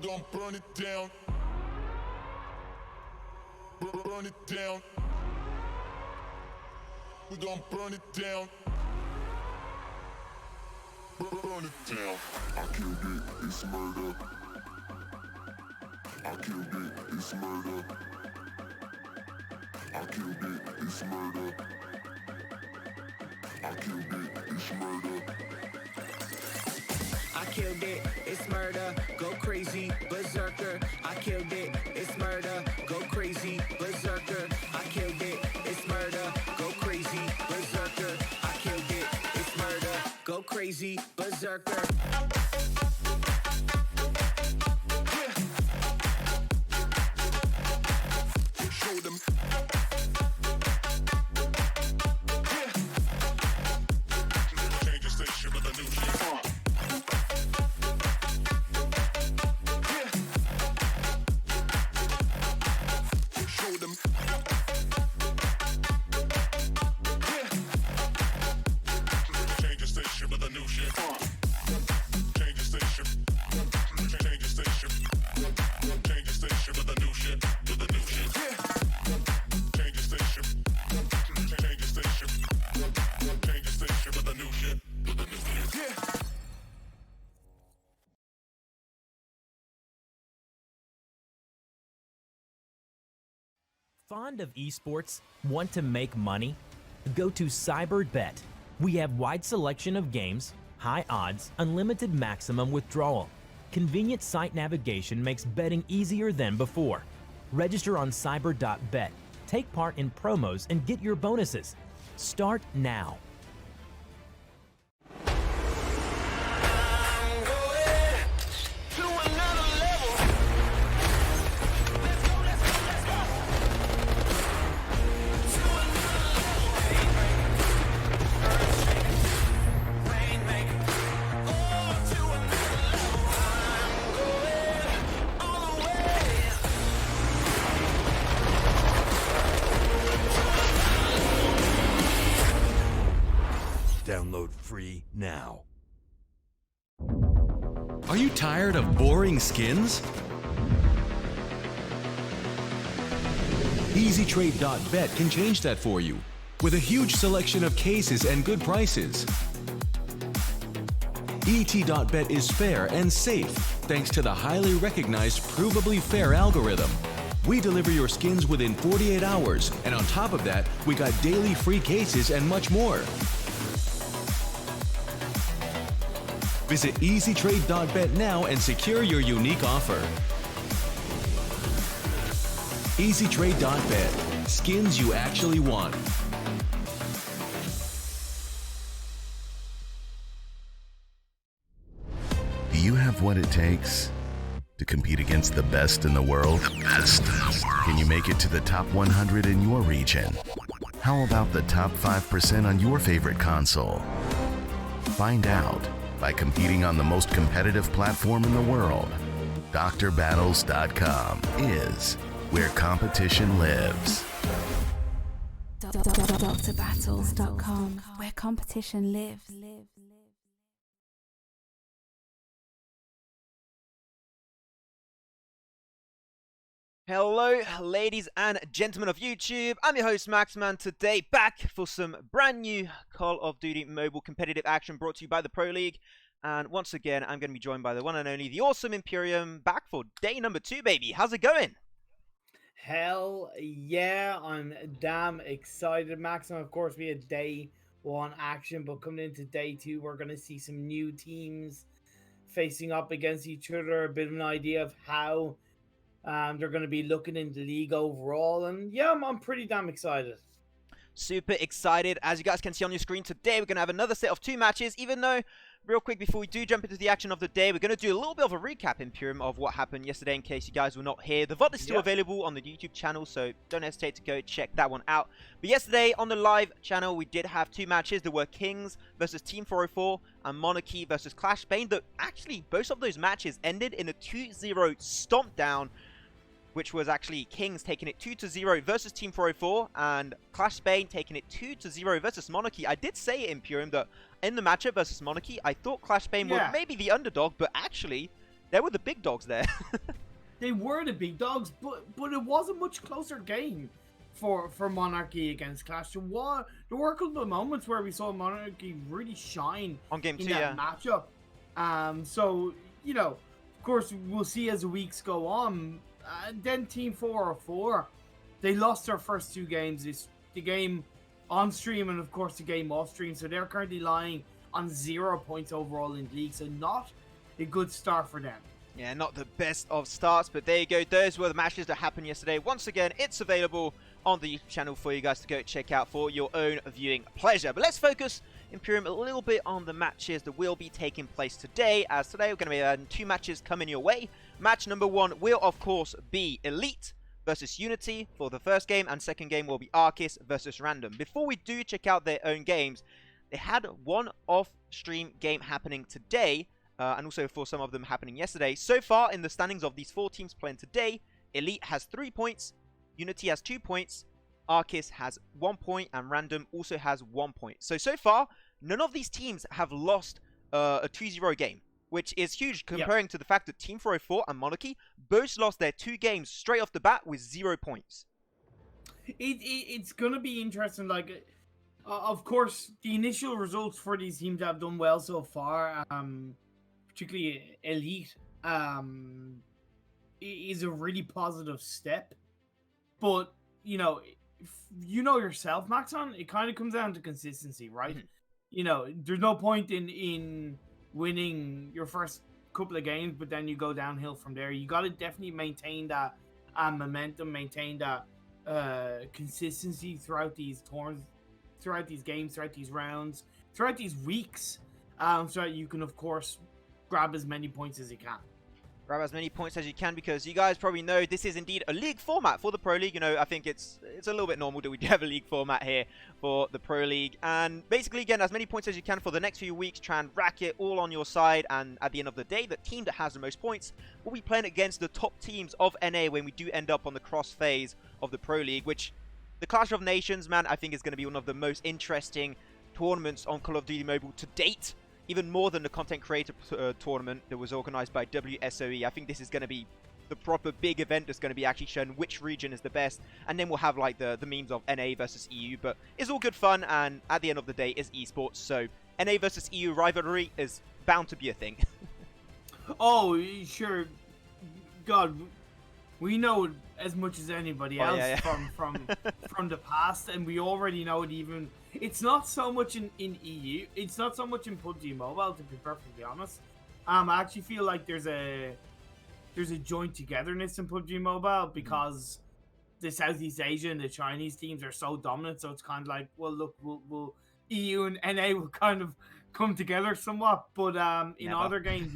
gon' burn it down. Burn it down. We gon' burn it down. Burn it down. I killed it, it's murder. I killed it, it's murder. I killed it, it's murder. I killed it, it's murder. I killed it, it's murder, go crazy, berserker. I killed it, it's murder, go crazy, berserker. I killed it, it's murder, go crazy, berserker. I killed it, it's murder, go crazy, berserker. Show them. Change the station with a new shit. Show them. Change the station with a new shit. Change the station. Change the station. Change the station with a new shit. With a new shit. Change the station. Change the station. Change the station with a new shit. With a new shit. Fond of esports? Want to make money? Go to CyberBet. We have wide selection of games, high odds, unlimited maximum withdrawal. Convenient site navigation makes betting easier than before. Register on cyber.bet. Take part in promos and get your bonuses. Start now. Download free now. Are you tired of boring skins? EasyTrade.bet can change that for you with a huge selection of cases and good prices. ET.bet is fair and safe thanks to the highly recognized provably fair algorithm. We deliver your skins within 48 hours, and on top of that, we got daily free cases and much more. Visit EasyTrade.bet now and secure your unique offer. EasyTrade.bet. Skins you actually want. Do you have what it takes to compete against the best in the world? The best in the world. Can you make it to the top 100 in your region? How about the top 5% on your favorite console? Find out by competing on the most competitive platform in the world. DrBattles.com is where competition lives. DrBattles.com, where competition lives. Hello, ladies and gentlemen of YouTube. I'm your host, Maxman. Today, back for some brand new Call of Duty mobile competitive action brought to you by the Pro League. And once again, I'm going to be joined by the one and only, the awesome Imperium, back for day number 2, baby. How's it going? Hell yeah, I'm damn excited, Max. And of course, we had day 1 action, but coming into day 2, we're going to see some new teams facing up against each other, a bit of an idea of how they're going to be looking in the league overall. And yeah, I'm pretty damn excited. Super excited. As you guys can see on your screen today, we're going to have another set of 2 matches, even though, real quick, before we do jump into the action of the day, we're going to do a little bit of a recap, Imperium, of what happened yesterday in case you guys were not here. The VOD is still available on the YouTube channel, so don't hesitate to go check that one out. But yesterday on the live channel, we did have 2 matches. There were Kings versus Team 404 and Monarchy versus Clash Bane. Actually, both of those matches ended in a 2-0 stomp down, which was actually Kings taking it 2-0 versus Team 404 and Clash Bane taking it 2-0 versus Monarchy. I did say, Imperium, that in the matchup versus Monarchy, I thought Clash Bane were maybe the underdog, but actually They were the big dogs there. They were the big dogs, but it was a much closer game for Monarchy against Clash. There were a couple of moments where we saw Monarchy really shine On game in 2, that matchup. So, you know, of course, we'll see as the weeks go on. Then Team 404, they lost their first 2 games. It's the game on stream and, of course, the game off stream. So they're currently lying on 0 points overall in the league. So not a good start for them. Yeah, not the best of starts, but there you go. Those were the matches that happened yesterday. Once again, it's available on the YouTube channel for you guys to go check out for your own viewing pleasure. But let's focus, Imperium, a little bit on the matches that will be taking place today, as today we're going to be having 2 matches coming your way. Match number 1 will, of course, be Elite versus Unity for the first game, and second game will be Arcis versus Random. Before we do check out their own games, they had one off-stream game happening today, and also for some of them happening yesterday. So far, in the standings of these 4 teams playing today, Elite has 3 points, Unity has 2 points, Arcus has 1 point, and Random also has 1 point. So far, none of these teams have lost a 2-0 game, which is huge comparing to the fact that Team 404 and Monarchy both lost their 2 games straight off the bat with 0 points. It's going to be interesting. Like, of course, the initial results for these teams have done well so far. Particularly Elite, is a really positive step. But, you know yourself, Maxon, it kind of comes down to consistency, right? Mm-hmm. You know, there's no point in winning your first couple of games, but then you go downhill from there. You got to definitely maintain that momentum, maintain that consistency throughout these tournaments, throughout these games, throughout these rounds, throughout these weeks, so that you can, of course, grab as many points as you can. Grab as many points as you can, because you guys probably know this is indeed a league format for the Pro League. You know, I think it's a little bit normal that we do have a league format here for the Pro League. And basically, again, as many points as you can for the next few weeks. Try and rack it all on your side. And at the end of the day, the team that has the most points will be playing against the top teams of NA when we do end up on the cross phase of the Pro League, which the Clash of Nations, man, I think is going to be one of the most interesting tournaments on Call of Duty Mobile to date. Even more than the content creator tournament that was organized by WSOE. I think this is going to be the proper big event that's going to be actually shown which region is the best. And then we'll have like the memes of NA versus EU. But it's all good fun, and at the end of the day, it's esports. So NA versus EU rivalry is bound to be a thing. Oh, sure. God, we know as much as anybody else from the past, and we already know it. Even it's not so much in EU, it's not so much in PUBG Mobile, to be perfectly honest. I actually feel like there's a joint togetherness in PUBG Mobile because the Southeast Asia and the Chinese teams are so dominant. So it's kind of like, well, look, we'll EU and NA will kind of come together somewhat, but in other games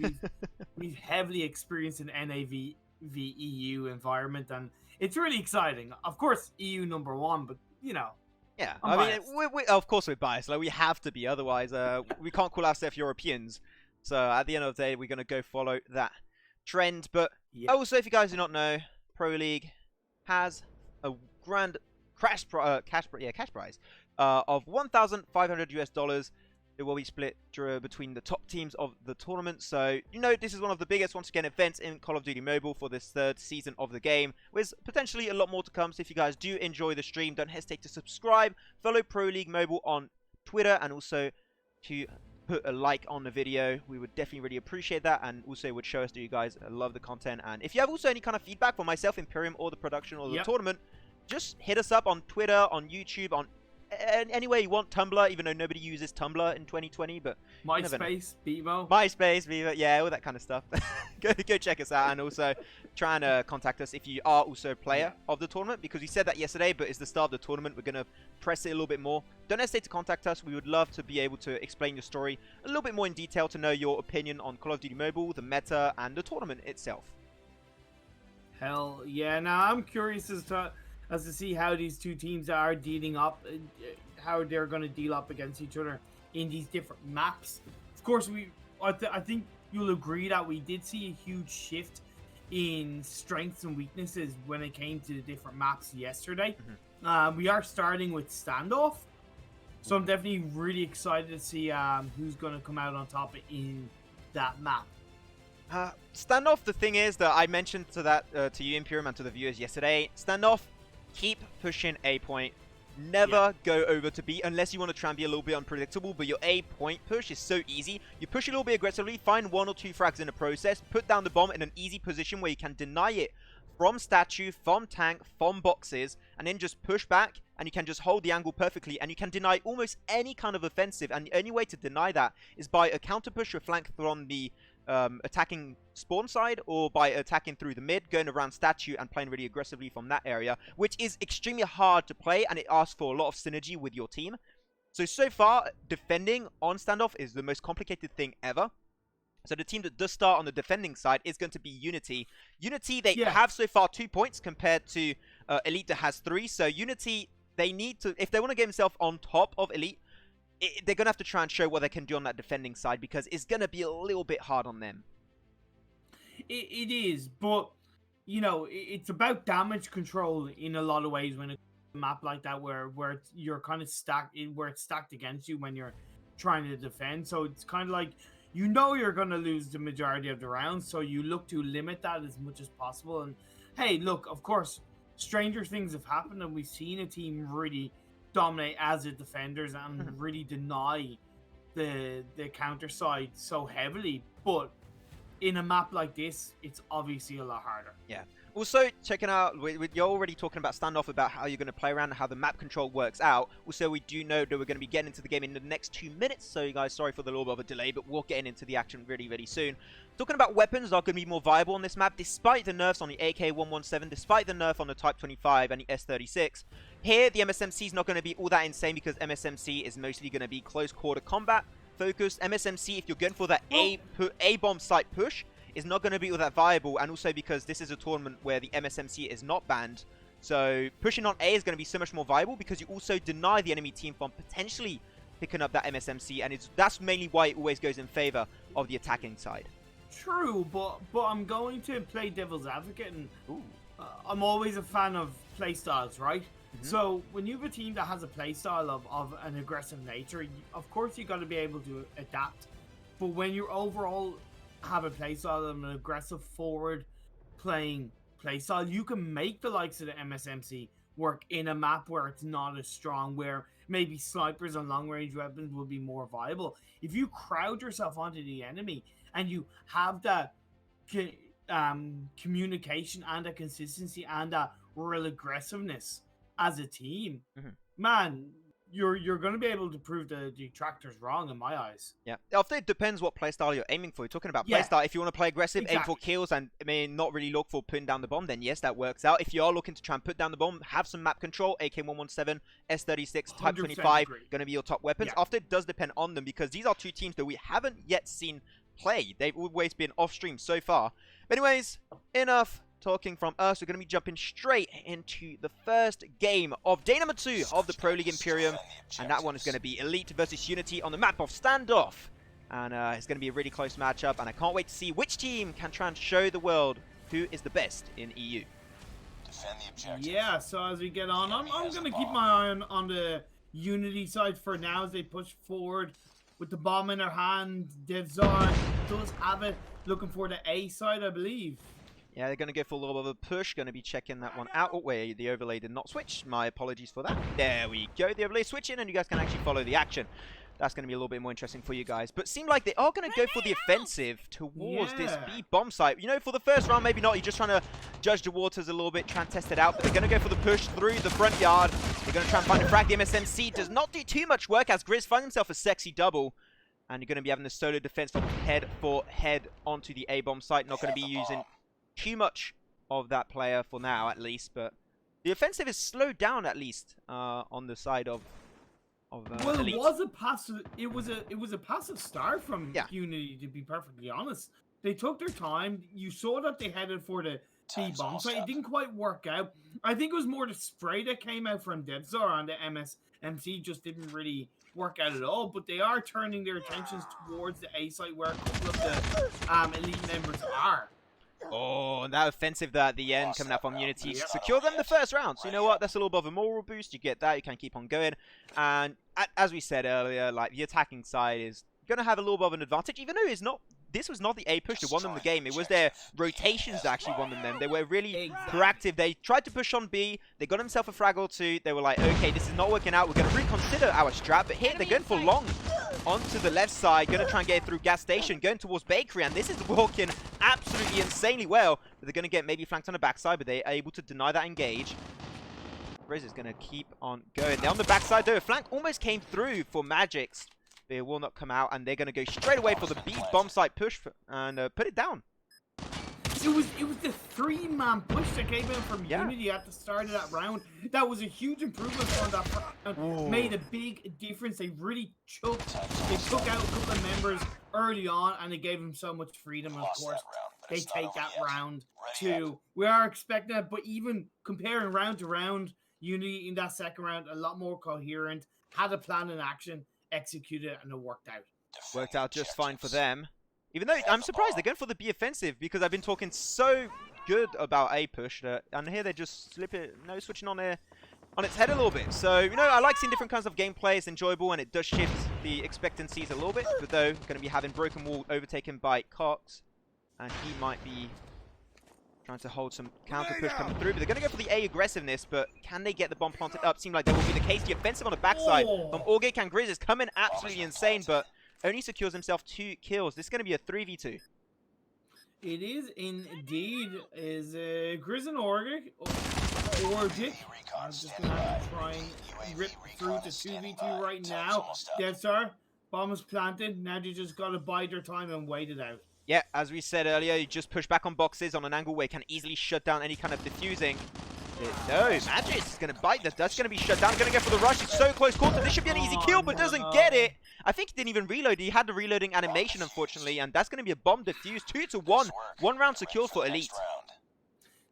we've heavily experienced an NA v EU environment, and it's really exciting. Of course, EU #1, but you know. Yeah, I mean, we of course we're biased. Like, we have to be, otherwise we can't call ourselves Europeans. So at the end of the day, we're gonna go follow that trend. But also, if you guys do not know, Pro League has a grand cash prize of $1,500. It will be split between the top teams of the tournament. So, you know, this is one of the biggest, once again, events in Call of Duty Mobile for this 3rd season of the game, with potentially a lot more to come. So if you guys do enjoy the stream, don't hesitate to subscribe, follow Pro League Mobile on Twitter, and also to put a like on the video. We would definitely really appreciate that, and also would show us that you guys love the content. And if you have also any kind of feedback for myself, Imperium, or the production, or the tournament, just hit us up on Twitter, on YouTube, on any way you want. Tumblr, even though nobody uses Tumblr in 2020, but MySpace, Bevo, yeah, all that kind of stuff. go check us out, and also try and contact us if you are also a player of the tournament, because we said that yesterday, but it's the start of the tournament. We're gonna press it a little bit more. Don't hesitate to contact us. We would love to be able to explain your story a little bit more in detail, to know your opinion on Call of Duty Mobile, the meta, and the tournament itself. Hell yeah! Now I'm curious as to see how these two teams are dealing up, how they're going to deal up against each other in these different maps. Of course, I think you'll agree that we did see a huge shift in strengths and weaknesses when it came to the different maps yesterday. We are starting with Standoff, so I'm definitely really excited to see who's going to come out on top in that map. Standoff, the thing is that I mentioned to that to you, Imperium, and to the viewers yesterday, Standoff, keep pushing A point. Never go over to B unless you want to try and be a little bit unpredictable, but your A point push is so easy. You push a little bit aggressively, find 1 or 2 frags in the process, put down the bomb in an easy position where you can deny it from statue, from tank, from boxes, and then just push back, and you can just hold the angle perfectly, and you can deny almost any kind of offensive, and the only way to deny that is by a counter push or flank from the attacking spawn side, or by attacking through the mid, going around statue and playing really aggressively from that area, which is extremely hard to play, and it asks for a lot of synergy with your team. So far, defending on standoff is the most complicated thing ever. So the team that does start on the defending side is going to be Unity. Unity, they have so far 2 points compared to Elite that has 3. So Unity, they need to, if they want to get themselves on top of Elite, they're going to have to try and show what they can do on that defending side, because it's going to be a little bit hard on them. It is, but, you know, it's about damage control in a lot of ways when it's a map like that where you're kind of stacked, where it's stacked against you when you're trying to defend. So it's kind of like, you know you're going to lose the majority of the rounds, so you look to limit that as much as possible. And, hey, look, of course, stranger things have happened, and we've seen a team really dominate as the defenders and really deny the counter side so heavily, but in a map like this, it's obviously a lot harder. Yeah. Also, checking out, you're already talking about standoff, about how you're going to play around and how the map control works out. Also, we do know that we're going to be getting into the game in the next 2 minutes, so you guys, sorry for the little bit of a delay, but we're getting into the action really, really soon. Talking about weapons are going to be more viable on this map, despite the nerfs on the AK-117, despite the nerf on the Type 25 and the S36. Here, the MSMC is not going to be all that insane, because MSMC is mostly going to be close quarter combat focused. MSMC, if you're going for that A-bomb site push, is not going to be all that viable, and also because this is a tournament where the MSMC is not banned. So pushing on A is going to be so much more viable, because you also deny the enemy team from potentially picking up that MSMC, and that's mainly why it always goes in favor of the attacking side. True, but I'm going to play devil's advocate, and I'm always a fan of playstyles, right? So when you have a team that has a playstyle of an aggressive nature, of course you got to be able to adapt. But when you overall have a playstyle of an aggressive forward playing playstyle, you can make the likes of the MSMC work in a map where it's not as strong, where maybe snipers and long range weapons will be more viable. If you crowd yourself onto the enemy and you have that communication and a consistency and a real aggressiveness as a team, man, you're going to be able to prove the detractors wrong in my eyes. Yeah. After it depends what playstyle you're aiming for. You're talking about playstyle. If you want to play aggressive, aim for kills, and not really look for putting down the bomb, then yes, that works out. If you are looking to try and put down the bomb, have some map control. AK-117, S36, Type 25, going to be your top weapons. After, it does depend on them, because these are two teams that we haven't yet seen play. They've always been off stream so far. But anyways, enough talking from us. We're going to be jumping straight into the first game of day number 2 of the Pro League Imperium, and that one is going to be Elite versus Unity on the map of Standoff, and it's going to be a really close matchup, and I can't wait to see which team can try and show the world who is the best in EU. Yeah, so as we get on, I'm going to keep my eye on the Unity side for now as they push forward with the bomb in their hand. Devzar does have it, looking for the A side, I believe. Yeah, they're going to go for a little bit of a push. Going to be checking that one out. Oh, wait, the overlay did not switch. My apologies for that. There we go. The overlay switching, and you guys can actually follow the action. That's going to be a little bit more interesting for you guys. But it seemed like they are going to go for the offensive towards this B bomb site. You know, for the first round, maybe not. You're just trying to judge the waters a little bit, try and test it out. But they're going to go for the push through the front yard. They're going to try and find a frag. The MSMC does not do too much work, as Grizz finds himself a sexy double. And you're going to be having the solo defense from head for head onto the A bomb site. Not going to be using too much of that player for now, at least, but the offensive is slowed down at least on the side of well, Elite. it was a passive start from Unity, to be perfectly honest. They took their time. You saw that they headed for the B bomb site. It didn't quite work out. I think it was more the spray that came out from Devzar, and the MSMC just didn't really work out at all, but they are turning their attentions towards the A site where a couple of the Elite members are. Oh, and that offensive there at the end coming out from Unity secure them the first round. So you know what? That's a little bit of a moral boost. You get that. You can keep on going. And as we said earlier, like, the attacking side is going to have a little bit of an advantage, even though it's not this was not the A push that won them the game. It was their rotations that actually won them. They were really proactive. They tried to push on B. They got themselves a frag or two. They were like, okay, this is not working out. We're going to reconsider our strat. But here, they're going for long onto the left side. Going to try and get through gas station, going towards bakery. And this is working absolutely insanely well. But they're going to get maybe flanked on the backside, but they are able to deny that engage. Riz is going to keep on going. They're on the backside, though. A flank almost came through for Magix. They will not come out, and they're going to go straight away for the B bomb site push and put it down. It was the 3-man push that came in from Unity at the start of that round. That was a huge improvement on that round. Made a big difference. They really took out a couple of members early on, and they gave them so much freedom. And of course, they take that round too. We are expecting that, but even comparing round to round, Unity in that second round a lot more coherent. Had a plan in action, executed it, and it worked out. Worked out just fine for them. Even though I'm surprised they're going for the B offensive, because I've been talking so good about A push, and here they just switching on its head a little bit. So, you know, I like seeing different kinds of gameplay. It's enjoyable, and it does shift the expectancies a little bit. But though, going to be having Broken Wall overtaken by Cox, and he might be trying to hold some counter push coming through. But they're going to go for the A aggressiveness, but can they get the bomb planted up? Seems like that will be the case. The offensive on the backside from Orgate and Grizz is coming absolutely insane, but only secures himself 2 kills. This is going to be a 3v2. It is indeed. Is Grizz and Orgate. I'm just going to have to try and rip through to 2v2 right now. Death Star, bomb is planted. Now they just got to bide their time and wait it out. Yeah, as we said earlier, you just push back on boxes on an angle where it can easily shut down any kind of diffusing. No, Magis is going to bite that. That's going to be shut down. Going to go for the rush. It's so close quarter. This should be an easy kill, but doesn't get it. I think he didn't even reload. He had the reloading animation, unfortunately, and that's going to be a bomb defuse. 2-1. 1 round secures for Elite.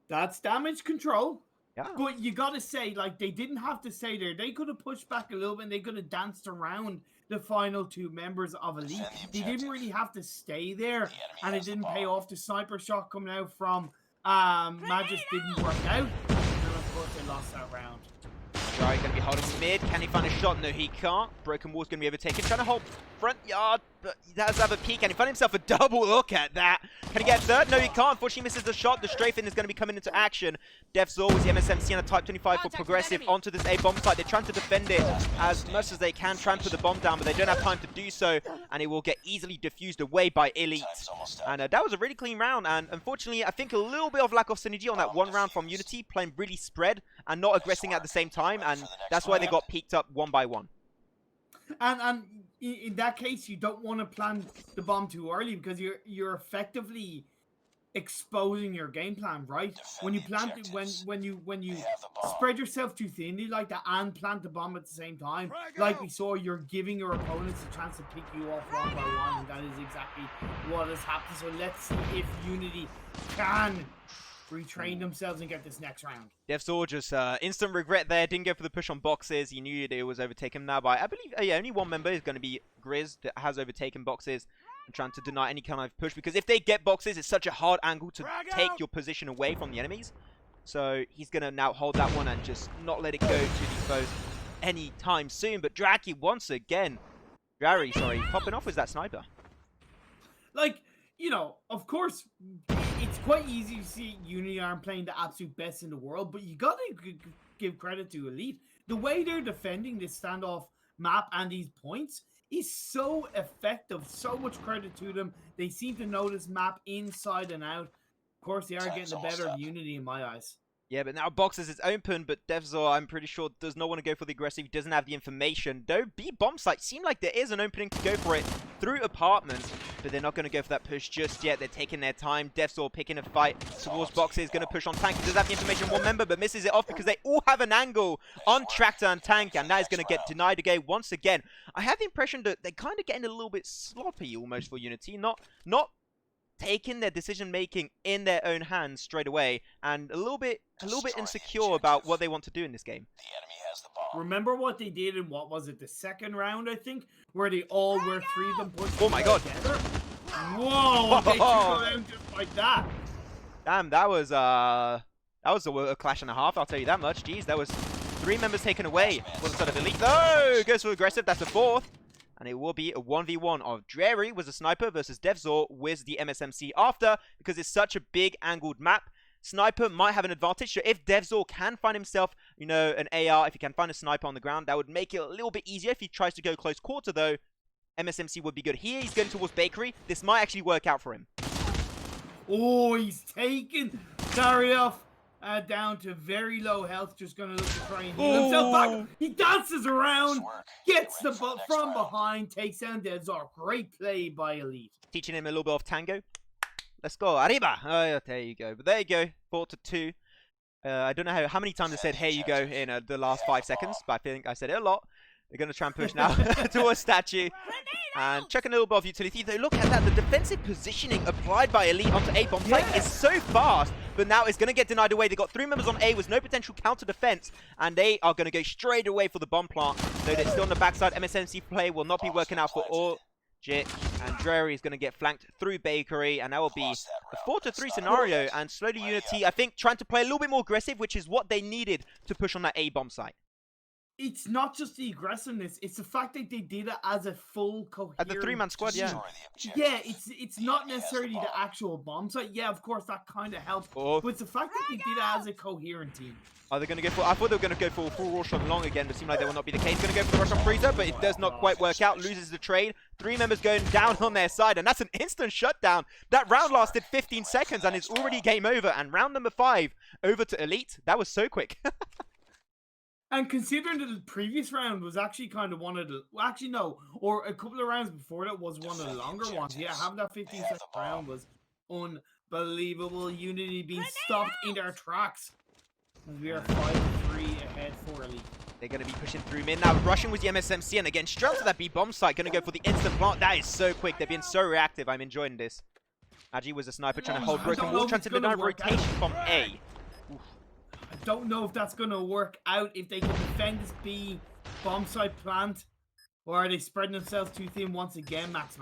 That's damage control. Yeah. But you got to say, like, they didn't have to stay there. They could have pushed back a little bit, and they could have danced around the final 2 members of Elite. They didn't really have to stay there, and it didn't pay off. The sniper shot coming out from Magis didn't work out, and of course they lost that round. Right, going to be holding mid. Can he find a shot? No, he can't. Broken Wall's going to be overtaken. Trying to hold front yard, but he does have a peek. Can he find himself a double? Look at that. Can he get third? No, he can't. Unfortunately, misses the shot. The strafing is going to be coming into action. Devzor with the MSMC and a Type 25 for Progressive onto this A bomb site. They're trying to defend it as much as they can, trying to put the bomb down, but they don't have time to do so, and it will get easily diffused away by Elite. And that was a really clean round, and unfortunately, I think a little bit of lack of synergy on that 1 round from Unity, playing really spread and not aggressing at the same time, and that's why they got peaked up 1 by 1. And in that case, you don't want to plant the bomb too early, because you're effectively exposing your game plan, right? When you plant it, when you spread yourself too thinly like that and plant the bomb at the same time, like we saw, you're giving your opponents a chance to pick you off 1 by 1, and that is exactly what has happened. So let's see if Unity can retrain themselves and get this next round. Devzor just instant regret there. Didn't go for the push on boxes. He knew that it was overtaken now by, I believe, only 1 member is going to be Grizz that has overtaken boxes and trying to deny any kind of push, because if they get boxes, it's such a hard angle to take your position away from the enemies. So he's going to now hold that one and just not let it go to the foes anytime soon. But Draki once again, Gary, sorry, popping off with that sniper. Like, you know, of course, it's quite easy to see Unity aren't playing the absolute best in the world, but you got to give credit to Elite. The way they're defending this standoff map and these points is so effective. So much credit to them. They seem to know this map inside and out. Of course, they are getting the better of Unity in my eyes. Yeah, but now boxes is open, but Devzor, I'm pretty sure, does not want to go for the aggressive. He doesn't have the information. Though B bomb site seem like there is an opening to go for it through apartment, but they're not going to go for that push just yet. They're taking their time. Devzor picking a fight towards boxes, going to push on tank. He does have the information, 1 member, but misses it off because they all have an angle on tractor and tank, and that is going to get denied again once again. I have the impression that they're kind of getting a little bit sloppy almost for Unity, not taking their decision making in their own hands straight away, and a little bit insecure about what they want to do in this game. Remember what they did in, what was it, the second round, I think, where they all were 3 of them pushed oh my god together? Whoa, they took them just like that. Damn, that was a clash and a half, I'll tell you that much. Jeez, that was 3 members taken away for the side of Elite. No, goes for aggressive. That's the 4th. And it will be a 1v1 of Dreary was a sniper versus Devzor with the MSMC after, because it's such a big angled map. Sniper might have an advantage, so if Devzor can find himself, you know, an AR, if he can find a sniper on the ground, that would make it a little bit easier. If he tries to go close quarter, though, MSMC would be good. Here, he's going towards Bakery. This might actually work out for him. Oh, he's taken Darioff down to very low health. Just going to look to try and heal himself back. He dances around, gets the butt from behind, takes down Devzor. Great play by Elite. Teaching him a little bit of tango. Let's go, arriba! Oh, there you go. But there you go, 4-2. I don't know how many times I said, "Here you go" in the last 5 seconds, but I think I said it a lot. They're going to try and push now towards Statue. And checking a little bit of utility. Though, look at that. The defensive positioning applied by Elite onto A bomb site is so fast. But now it's going to get denied away. They got 3 members on A with no potential counter defense. And they are going to go straight away for the bomb plant. Though they're still on the backside. MSMC play will not be working out for all. Jit and Dreary is going to get flanked through Bakery, and that will be a 4-3 scenario. And slowly Unity, I think, trying to play a little bit more aggressive, which is what they needed to push on that A bomb site. It's not just the aggressiveness; it's the fact that they did it as a full coherent. At the 3-man squad, yeah. Yeah, it's not necessarily the actual bomb site. Yeah, of course that kind of helped, but it's the fact that they did it as a coherent team. Are they going to go for... I thought they were going to go for full rush on long again, but it seemed like that will not be the case. Going to go for the rush on Freezer, but it does not quite work out. Loses the trade. 3 members going down on their side, and that's an instant shutdown. That round lasted 15 seconds, and it's already game over. And round number 5, over to Elite. That was so quick. And considering that the previous round was actually kind of one of the... Well, actually, no. Or a couple of rounds before that was one of the longer ones. Yeah, having that 15-second round was unbelievable. Unity being stopped in their tracks. We are 5-3 ahead for Elite. They're going to be pushing through mid now. Rushing with the MSMC, and again, straight to that B bomb site. Going to go for the instant plant. That is so quick. They've been so reactive. I'm enjoying this. Agi was a sniper trying to hold broken wall, trying to deny rotation from A. Oof. I don't know if that's going to work out, if they can defend this B bomb site plant, or are they spreading themselves too thin once again, Max?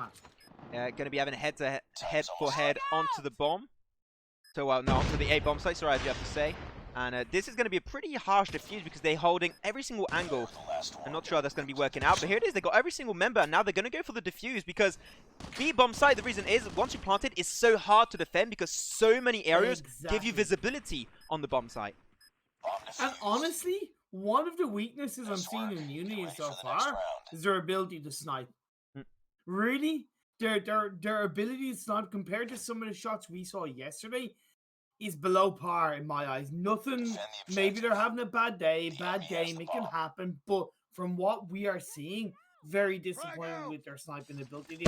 Going to be having a head-for-head onto the bomb. So, no, onto the A bomb site, sorry, as you have to say. And this is going to be a pretty harsh defuse because they're holding every single angle. I'm not sure how that's going to be working out, but here it is. They got every single member, and now they're going to go for the defuse because B bomb site, the reason is, once you plant it, it's so hard to defend because so many areas give you visibility on the bomb site. And honestly, one of the weaknesses I'm seeing in Unity so far is their ability to snipe. Really? Their ability to snipe compared to some of the shots we saw yesterday is below par in my eyes. Nothing, maybe they're having a bad day, bad game, it can happen, but from what we are seeing, very disappointed with their sniping ability.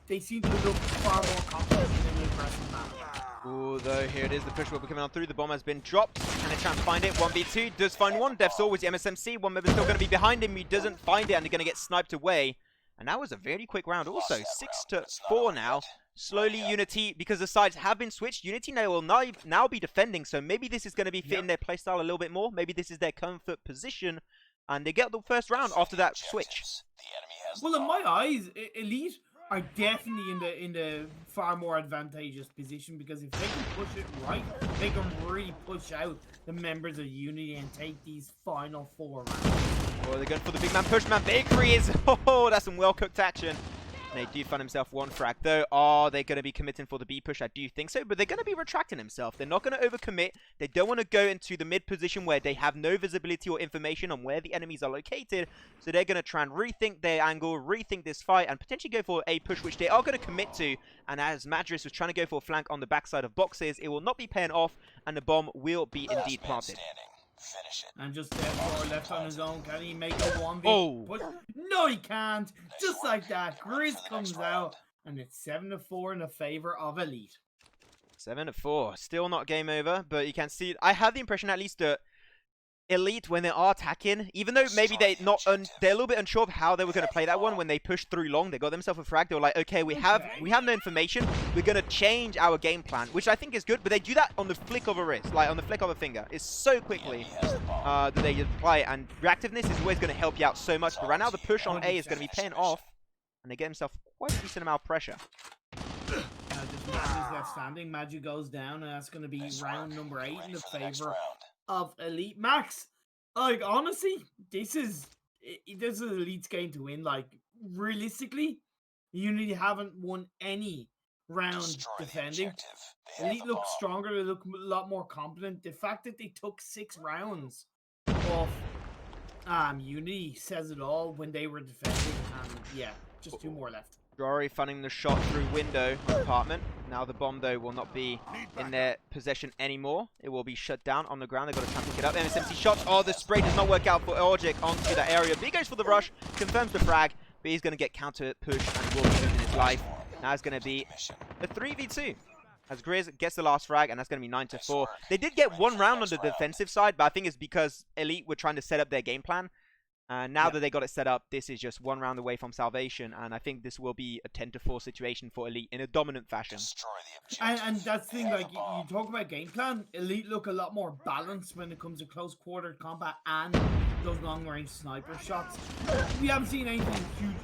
They seem to look far more confident in the aggressive manner. Ooh, though, here it is. The push will be coming on through. The bomb has been dropped. And they try and find it. 1v2. Does find one. Devzor with the MSMC. One member still going to be behind him. He doesn't find it, and they're going to get sniped away. And that was a very quick round also. 6-4 now. Slowly, Unity, because the sides have been switched, Unity will now be defending. So maybe this is going to be fitting their playstyle a little bit more. Maybe this is their comfort position. And they get the first round after that switch. Well, in my eyes, Elite are definitely in the far more advantageous position, because if they can push it right, they can really push out the members of Unity and take these final 4 rounds. Oh, they're going for the big man push. Man, Bakery is... Oh, that's some well-cooked action. They do find himself 1 frag, though. Are they going to be committing for the B push? I do think so, but they're going to be retracting himself. They're not going to overcommit. They don't want to go into the mid position where they have no visibility or information on where the enemies are located. So they're going to try and rethink their angle, rethink this fight, and potentially go for a push, which they are going to commit to. And as Madras was trying to go for a flank on the backside of boxes, it will not be paying off, and the bomb will be indeed planted. Finish it. And just Devzor left on his own. Can he make a 1v? Oh. No, he can't. Just like that, Grizz comes out, and it's 7-4 in the favor of Elite. 7-4. Still not game over, but you can see... I have the impression at least that Elite, when they are attacking, even though maybe they're a little bit unsure of how they were going to play that one when they pushed through long, they got themselves a frag. They were like, okay, we have no information. We're going to change our game plan, which I think is good, but they do that on the flick of a wrist, like on the flick of a finger. It's so quickly that they apply it, and reactiveness is always going to help you out so much. But right now, the push on A is going to be paying off, and they get themselves quite a decent amount of pressure. Just Magi's left standing. Magi goes down, and that's going to be round number 8 in the favor of Elite. Max, like, honestly, this is this is Elite's game to win. Like, realistically, Unity haven't won any round defending. Elite look stronger. They look a lot more competent. The fact that they took 6 rounds off Unity says it all when they were defending. And yeah, just 2 more left. Rory funding the shot through window apartment. Now the bomb, though, will not be in their possession anymore. It will be shut down on the ground. They've got to try and pick it up. MSMC shots. Oh, the spray does not work out for Orgic onto that area. B goes for the rush, confirms the frag, but he's going to get counter push and will be losing his life. Now it's going to be a 3v2. As Grizz gets the last frag, and that's going to be 9-4. They did get 1 round on the defensive side, but I think it's because Elite were trying to set up their game plan. And now that they got it set up, this is just 1 round away from salvation. And I think this will be a 10-4 situation for Elite in a dominant fashion. And that's the thing, like, you talk about game plan, Elite look a lot more balanced when it comes to close quarter combat and those long-range sniper shots. We haven't seen anything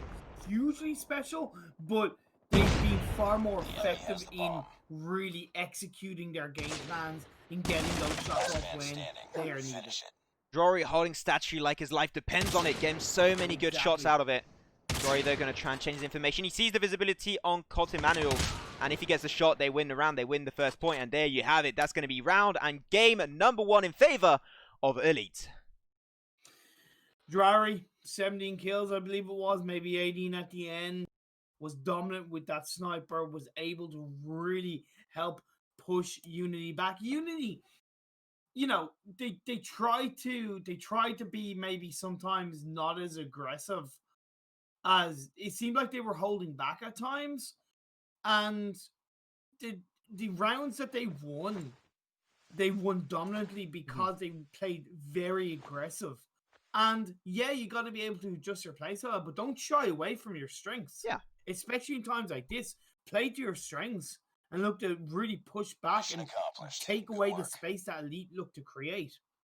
hugely special, but they've been far more effective in really executing their game plans, in getting those shots off when they are needed. Drory holding statue like his life depends on it, getting so many good shots out of it. Drory, they're going to try and change the information. He sees the visibility on Colt Emmanuel, and if he gets a shot, they win the round, they win the first point, and there you have it. That's going to be round and game number 1 in favor of Elite. Drory, 17 kills, I believe it was, maybe 18 at the end, was dominant with that sniper, was able to really help push Unity back. Unity, you know, they try to be maybe sometimes not as aggressive as it seemed like they were holding back at times, and the rounds that they won dominantly because they played very aggressive. And yeah, you got to be able to adjust your playstyle, but don't shy away from your strengths. Yeah, especially in times like this, play to your strengths and look to really push back and take away the space that Elite look to create.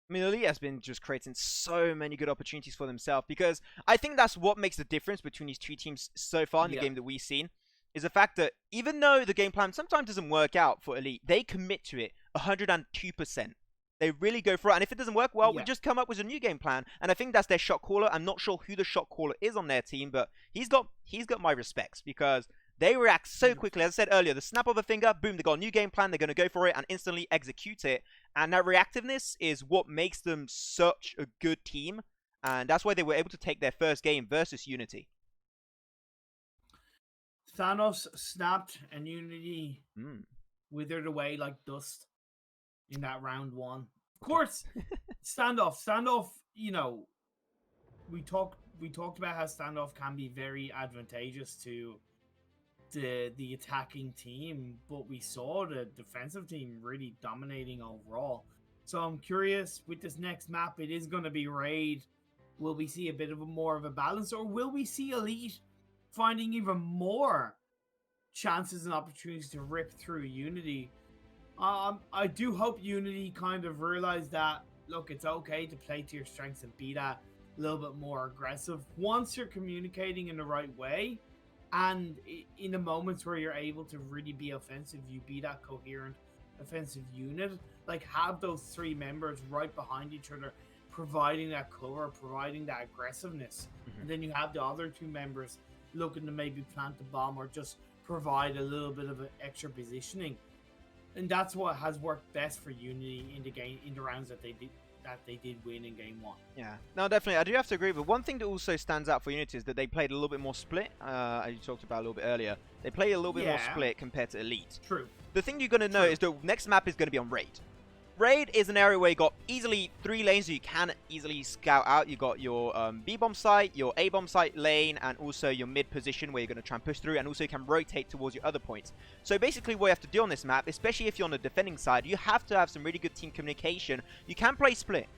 I mean, Elite has been just creating so many good opportunities for themselves, because I think that's what makes the difference between these 2 teams so far in the game that we've seen, is the fact that even though the game plan sometimes doesn't work out for Elite, they commit to it 102%. They really go for it, and if it doesn't work, well, we just come up with a new game plan, and I think that's their shot caller. I'm not sure who the shot caller is on their team, but he's got my respects, because they react so quickly. As I said earlier, the snap of a finger, boom, they got a new game plan, they're going to go for it and instantly execute it. And that reactiveness is what makes them such a good team. And that's why they were able to take their first game versus Unity. Thanos snapped and Unity withered away like dust in that round 1. Of course, standoff, you know, we talked about how standoff can be very advantageous to the attacking team, but we saw the defensive team really dominating overall. So I'm curious, with this next map, it is going to be Raid. Will we see a bit of more of a balance, or will we see Elite finding even more chances and opportunities to rip through Unity? I do hope Unity kind of realize that, look, it's okay to play to your strengths and be that a little bit more aggressive once you're communicating in the right way. And in the moments where you're able to really be offensive, you be that coherent offensive unit. Like, have those 3 members right behind each other, providing that cover, providing that aggressiveness. And then you have the other 2 members looking to maybe plant the bomb or just provide a little bit of an extra positioning. And that's what has worked best for Unity in the game, in the rounds that they did win in game 1. Yeah, no, definitely. I do have to agree, but one thing that also stands out for Unity is that they played a little bit more split, as you talked about a little bit earlier. They play a little bit more split compared to Elite. True. The thing you're going to know is the next map is going to be on Raid. Raid is an area where you got easily 3 lanes that you can easily scout out. You got your B-bomb site, your A-bomb site lane, and also your mid position where you're going to try and push through, and also you can rotate towards your other points. So basically what you have to do on this map, especially if you're on the defending side, you have to have some really good team communication. You can play split.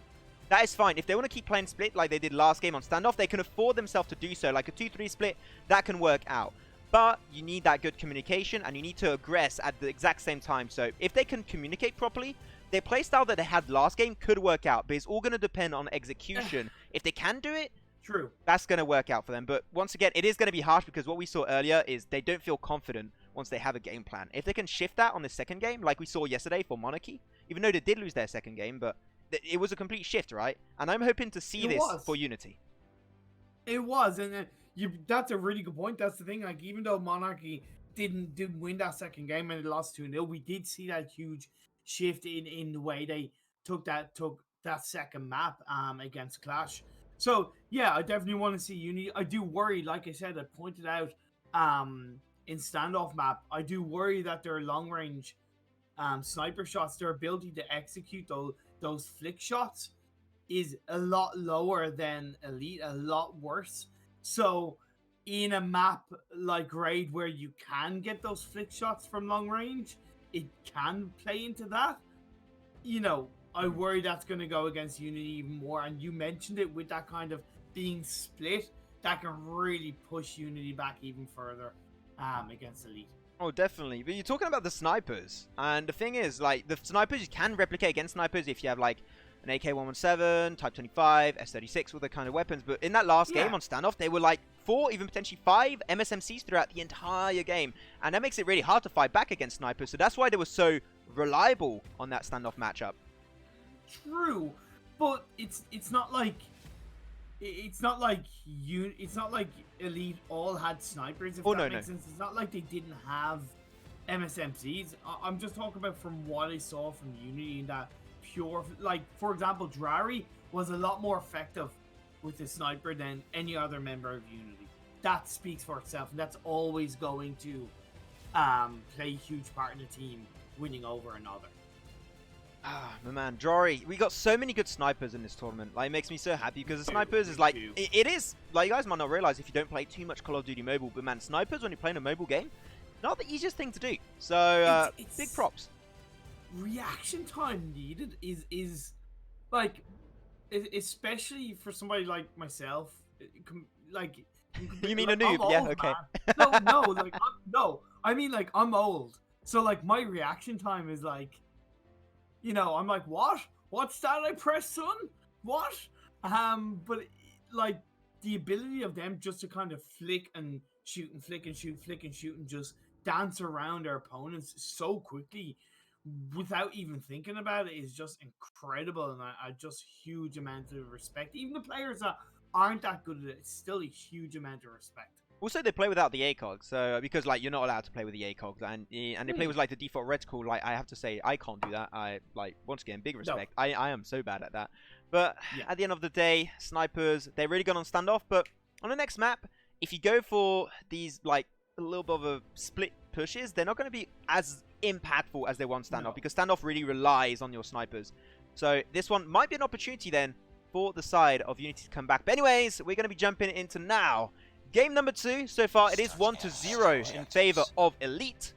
That is fine. If they want to keep playing split like they did last game on standoff, they can afford themselves to do so. Like a 2-3 split, that can work out. But you need that good communication, and you need to aggress at the exact same time. So if they can communicate properly, their playstyle that they had last game could work out, but it's all going to depend on execution. If they can do it, true, that's going to work out for them. But once again, it is going to be harsh, because what we saw earlier is they don't feel confident once they have a game plan. If they can shift that on the second game, like we saw yesterday for Monarchy, even though they did lose their second game, but it was a complete shift, right? And I'm hoping to see this for Unity. It was, and that's a really good point. That's the thing. Like, even though Monarchy didn't win that second game and they lost 2-0, we did see that huge shift in the way they took that second map against Clash. So yeah, I definitely want to see Unity. I do worry, like I said, I pointed out in standoff map, I do worry that their long range sniper shots, their ability to execute those flick shots is a lot lower than Elite, a lot worse. So in a map like Raid where you can get those flick shots from long range, it can play into that. You know, I worry that's going to go against Unity even more. And you mentioned it with that kind of being split, that can really push Unity back even further against Elite. Oh, definitely. But you're talking about the snipers. And the thing is, like, the snipers, you can replicate against snipers if you have, like, an AK-117, Type 25, S36, all the kind of weapons. But in that last game on standoff, they were, like, 4, even potentially 5 MSMCs throughout the entire game. And that makes it really hard to fight back against snipers. So that's why they were so reliable on that standoff matchup. True, but it's not like Elite all had snipers. If that makes sense. It's not like they didn't have MSMCs. I'm just talking about from what I saw from Unity in that pure, like, for example, Drari was a lot more effective with the sniper than any other member of Unity. That speaks for itself, and that's always going to play a huge part in the team winning over another. Ah, my man, Drari. We got so many good snipers in this tournament. Like, it makes me so happy because the snipers is like, it is, like, you guys might not realize if you don't play too much Call of Duty Mobile, but man, snipers, when you're playing a mobile game, not the easiest thing to do. So, it's big props. Reaction time needed is like, especially for somebody like myself, like, you mean a noob? Yeah, okay. I mean, like, I'm old. So, like, my reaction time is like, you know, I'm like, what? What's that I press, son? What? But, like, the ability of them just to kind of flick and shoot and flick and shoot, flick and shoot, and just dance around their opponents so quickly without even thinking about it is just incredible. And I just huge amount of respect. Even the players that aren't that good at it, it's still a huge amount of respect. Also, they play without the ACOG, so because, like, you're not allowed to play with the ACOG, and they play with, like, the default reticle. Like, I have to say, I can't do that. I, like, once again, big respect. No. I am so bad at that. But at the end of the day, snipers, they're really good on standoff. But on the next map, if you go for these, like, a little bit of a split pushes, they're not going to be as impactful as they want standoff, because standoff really relies on your snipers. So this one might be an opportunity then for the side of Unity to come back. But anyways, we're going to be jumping into now game number 2. So far, it is 1-0 in favor of Elite.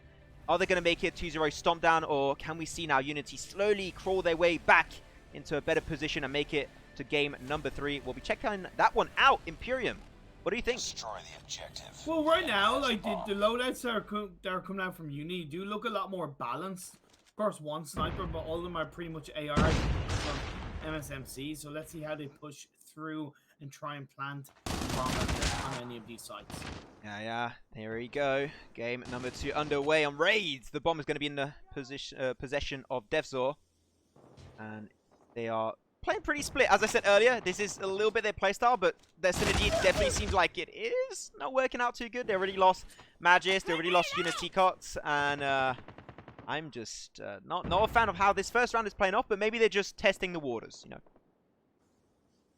Are they going to make it 2-0 stomp down, or can we see now Unity slowly crawl their way back into a better position and make it to game number 3? We'll be checking that one out. Imperium, what do you think? Destroy the objective. Well, right now, like, the loadouts that are coming out from Unity do look a lot more balanced. Of course, one sniper, but all of them are pretty much AR MSMC. So let's see how they push through and try and plant bomb on any of these sites. Yeah, there we go. Game number 2 underway on Raids. The bomb is going to be in the possession of Devzor. And they are playing pretty split. As I said earlier, this is a little bit their playstyle, but their synergy definitely seems like it is not working out too good. They already lost Magis, they already lost Unity Cots, and I'm just not a fan of how this first round is playing off, but maybe they're just testing the waters, you know.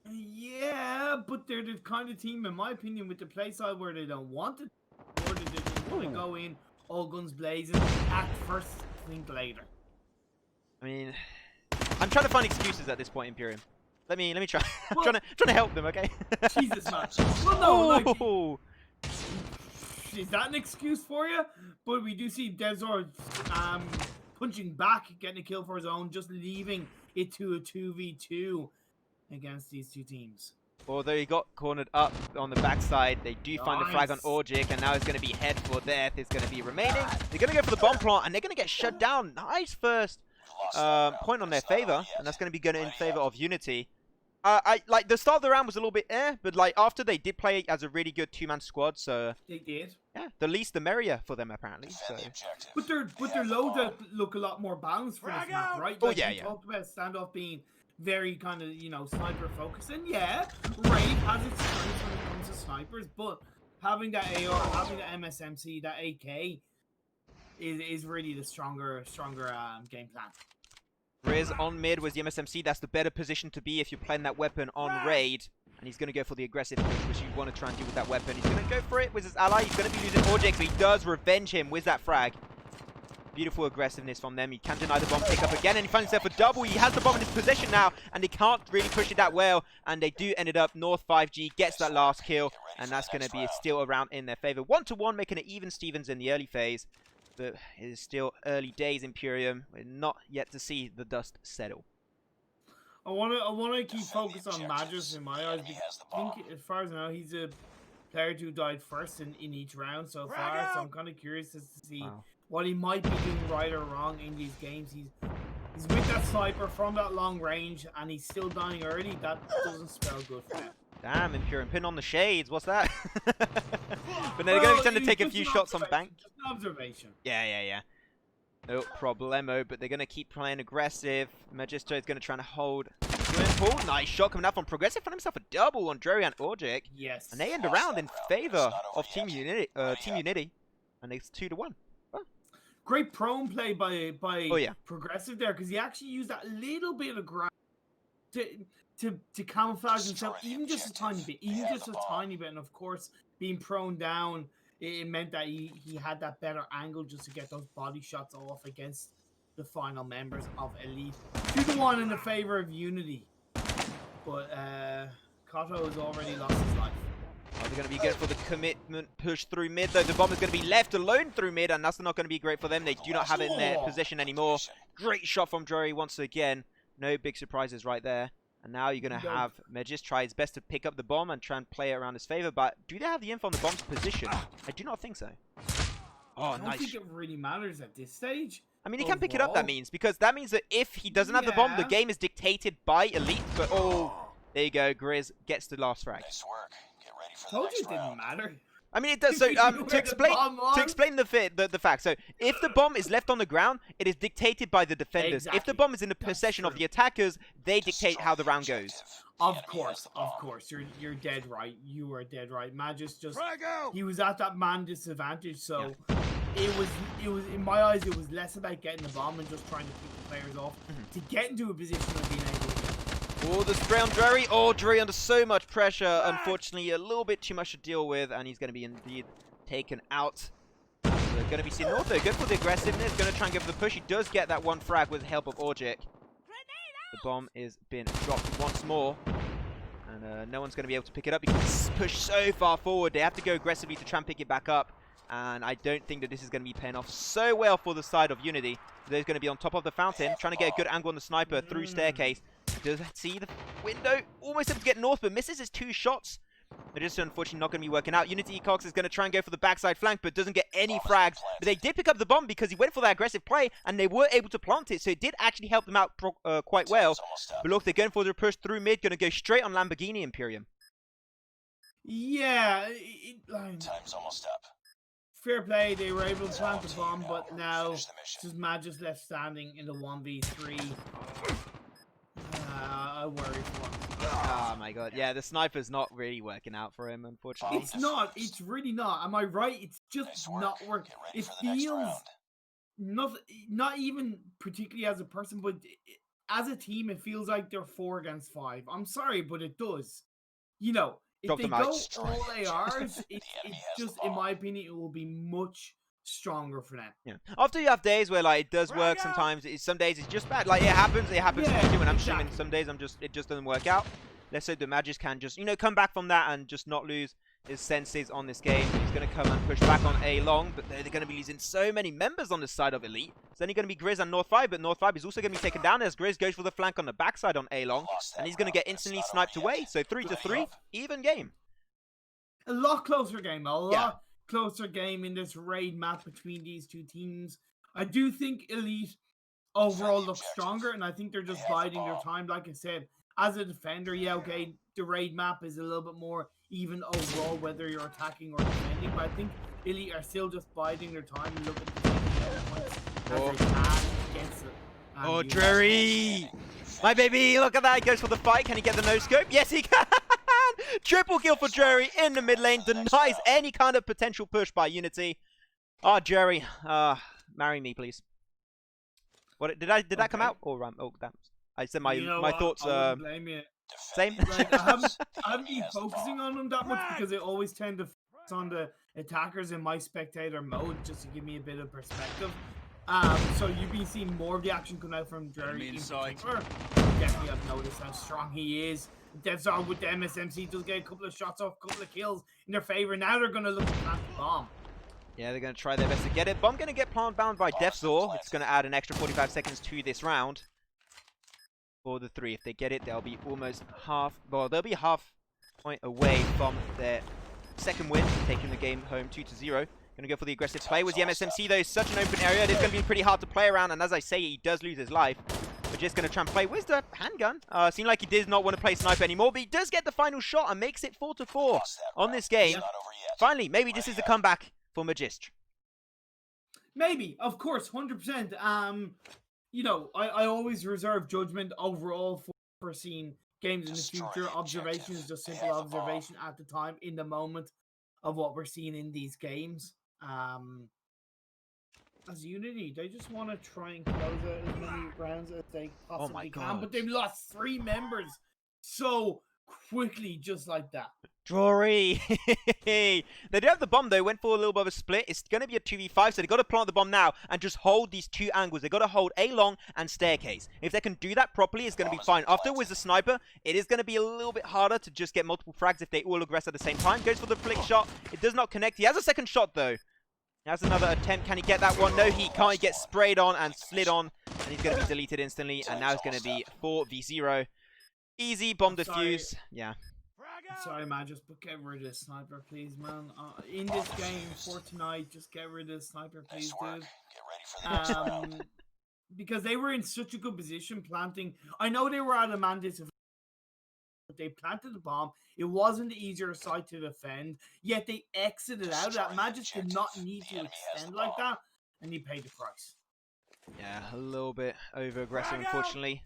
Yeah, but they're the kind of team, in my opinion, with the playstyle where they don't want it, or they just want to go in all guns blazing, act first, think later. I mean, I'm trying to find excuses at this point, Imperium. Let me try. I'm trying to help them, okay? Jesus, man. Well, no, like, is that an excuse for you? But we do see Devzor punching back, getting a kill for his own, just leaving it to a 2v2 against these two teams. Although he got cornered up on the backside, they do find the flag on Orgic, and now it's going to be head for death. It's going to be remaining. They're going to go for the bomb plant, and they're going to get shut down. Nice first point on their favor, and that's going to be going in favor of Unity. I like the start of the round was a little bit but like after they did play as a really good 2-man squad, so they did. Yeah, the least the merrier for them apparently. So. But their loadout look a lot more balanced for this map, right? Oh like yeah, we talked about standoff being very kind of, you know, sniper focused. And yeah, Raid has its strengths when it comes to snipers, but having that AR, having that MSMC, that AK is really the stronger game plan. Grizz on mid was the MSMC. That's the better position to be if you're playing that weapon on Raid. And he's going to go for the aggressive push, which you want to try and do with that weapon. He's going to go for it with his ally. He's going to be losing Orjek, but he does revenge him with that frag. Beautiful aggressiveness from them. He can't deny the bomb pick up again, and he finds himself a double. He has the bomb in his possession now, and they can't really push it that well. And they do end it up. North 5G gets that last kill, and that's going to be still around in their favor. 1-1, making it even Stevens in the early phase. But it is still early days, Imperium. We're not yet to see the dust settle. I wanna keep focused on Magis in my eyes, because I think, as far as I know, he's a player who died first in each round so far. So I'm kind of curious as to see what he might be doing right or wrong in these games. He's with that sniper from that long range, and he's still dying early. That doesn't spell good for him. Damn, Imperium, pin on the shades. What's that? But they're going to tend to take a few shots on bank. Just an observation. Yeah. No problemo, but they're going to keep playing aggressive. Magisto is going to try and hold. Pull. Nice shot coming out from Progressive. Found himself a double on Drury and Orjik. Yes. And they end around in favor of Team Unity. And it's 2-1. Oh. Great prone play by Progressive there, because he actually used that little bit of ground to camouflage himself, even just a tiny bit. And of course, being prone down, it meant that he had that better angle just to get those body shots off against the final members of Elite. 2-1 in the favor of Unity. But Kato has already lost his life. Oh, they're going to be good for the commitment push through mid, though. The bomb is going to be left alone through mid, and that's not going to be great for them. They do not have it in their possession anymore. Great shot from Drury once again. No big surprises right there. And now you're going to have Megis try his best to pick up the bomb and try and play it around his favor. But do they have the info on the bomb's position? I do not think so. Oh, I don't think it really matters at this stage. I mean, he can pick it up, that means. Because that means that if he doesn't have the bomb, the game is dictated by Elite. But, there you go. Grizz gets the last frag. Nice work. Get ready for Told you it didn't matter. I mean, it does. So, to explain the fact. So, if the bomb is left on the ground, it is dictated by the defenders. Exactly. If the bomb is in the possession of the attackers, they dictate how the round goes. Of course. You're dead right. You are dead right. Magis he was at that man disadvantage, so it was in my eyes, it was less about getting the bomb and just trying to keep the players off to get into a position of being able to. Oh, the spray on Drury. Oh, Drury under so much pressure. Unfortunately, a little bit too much to deal with, and he's going to be indeed taken out. They're going to be seen North, though. Good for the aggressiveness. Going to try and go for the push. He does get that one frag with the help of Orjik. The bomb is been dropped once more. And no one's going to be able to pick it up. He can push so far forward. They have to go aggressively to try and pick it back up. And I don't think that this is going to be paying off so well for the side of Unity. They're going to be on top of the fountain, trying to get a good angle on the sniper through staircase. Does see the window, almost able to get North, but misses his 2 shots. They're just unfortunately not going to be working out. Unity Cox is going to try and go for the backside flank, but doesn't get any frags. But they did pick up the bomb because he went for that aggressive play, and they were able to plant it, so it did actually help them out quite well. But look, they're going for the push through mid, going to go straight on Lamborghini Imperium. Yeah, time's almost up. Fair play, they were able to plant the bomb, but now just Magis left standing in the 1v3. I worry for him. Oh my god, yeah, the sniper's not really working out for him, unfortunately. It's really not. Am I right? It's just not working. It feels not even particularly as a person, but as a team, it feels like they're 4 against 5. I'm sorry, but it does. You know, if they go all ARs, it's just, in my opinion, it will be much stronger for them. Yeah. After you have days where like it does work sometimes, some days it's just bad. Like it happens to me when I'm streaming. Some days it just doesn't work out. Let's hope the Magis can just, come back from that and just not lose his senses on this game. He's going to come and push back on A long, but they're going to be losing so many members on this side of Elite. It's only going to be Grizz and North 5, but North 5 is also going to be taken down as Grizz goes for the flank on the backside on A long, and he's going to get instantly sniped away. So 3-3, even game. A lot closer game, closer game in this raid map between these two teams. I do think Elite overall looks stronger, and I think they're just biding their time. Like I said, as a defender, the raid map is a little bit more even overall, whether you're attacking or defending. But I think Elite are still just biding their time and looking at the points as they can against it. Oh, Drury! My baby, look at that. He goes for the fight. Can he get the no-scope? Yes, he can. Triple kill for Jerry in the mid lane. Denies any kind of potential push by Unity. Ah, Jerry. Marry me, please. What did that come out? Or oh, damn. I said my thoughts. I wouldn't blame you. Same. Like, I haven't been focusing on them that much because I always tend to focus on the attackers in my spectator mode just to give me a bit of perspective. So you've been seeing more of the action come out from Jerry in particular. Definitely, I've noticed how strong he is. Dead Zone with the MSMC does get a couple of shots off, a couple of kills in their favor. Now they're going to look to plant the bomb. Yeah, they're going to try their best to get it. Bomb going to get bound by Deathzor. It's going to add an extra 45 seconds to this round. For the 3, if they get it, they'll be almost half. Well, they'll be half point away from their second win, taking the game home 2-0. Going to go for the aggressive play. With the MSMC, though, such an open area. It's going to be pretty hard to play around. And as I say, he does lose his life. We're just going to try and play. Where's the handgun? Seemed like he did not want to play sniper anymore, but he does get the final shot and makes it 4-4 on this game. Finally, maybe this is the comeback for Magist. Maybe, of course, 100%. You know, I always reserve judgment overall for seeing games in the future. Observation is just simple observation at the time, in the moment of what we're seeing in these games. As Unity, they just want to try and close out as many rounds as they possibly can, but they've lost 3 members so quickly, just like that. Drory! They do have the bomb, though. Went for a little bit of a split. It's going to be a 2v5, so they've got to plant the bomb now and just hold these 2 angles. They've got to hold A-long and staircase. If they can do that properly, it's going to be fine. After with the sniper, it is going to be a little bit harder to just get multiple frags if they all aggress at the same time. Goes for the flick shot. It does not connect. He has a second shot, though. He has another attempt. Can he get that one? No, he can't. He gets sprayed on and slid on, and he's going to be deleted instantly. And now it's going to be 4v0. Easy bomb defuse. Yeah. Sorry, man, just get rid of the sniper, please, man. In this game for tonight, just get rid of the sniper, please, dude. Because they were in such a good position planting. I know they were at a man disadvantage, but they planted the bomb. It wasn't the easier side to defend, yet they exited out. That Magist did not need to extend like that, and he paid the price. Yeah, a little bit over-aggressive, unfortunately.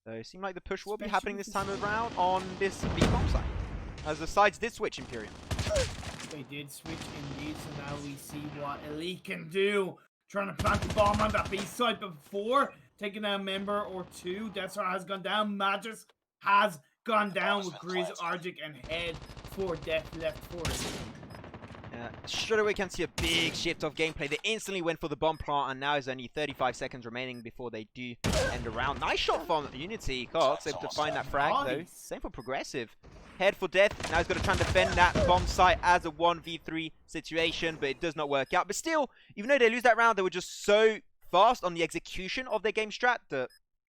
So it seems like the push will be happening this time around on this B-bomb side. As the sides did switch, Imperium. They did switch indeed, so now we see what Elite can do. Trying to plant the bomb on that B side before taking out a member or 2. Deathstar has gone down. Magist has gone down with Grizz, Arctic, and Head for Death left for it. Straight away can see a big shift of gameplay. They instantly went for the bomb plant, and now there's only 35 seconds remaining before they do end the round. Nice shot from Unity. Cox able to find that frag, though. Same for Progressive. Head for Death. Now he's going to try and defend that bomb site as a 1v3 situation, but it does not work out. But still, even though they lose that round, they were just so fast on the execution of their game strat that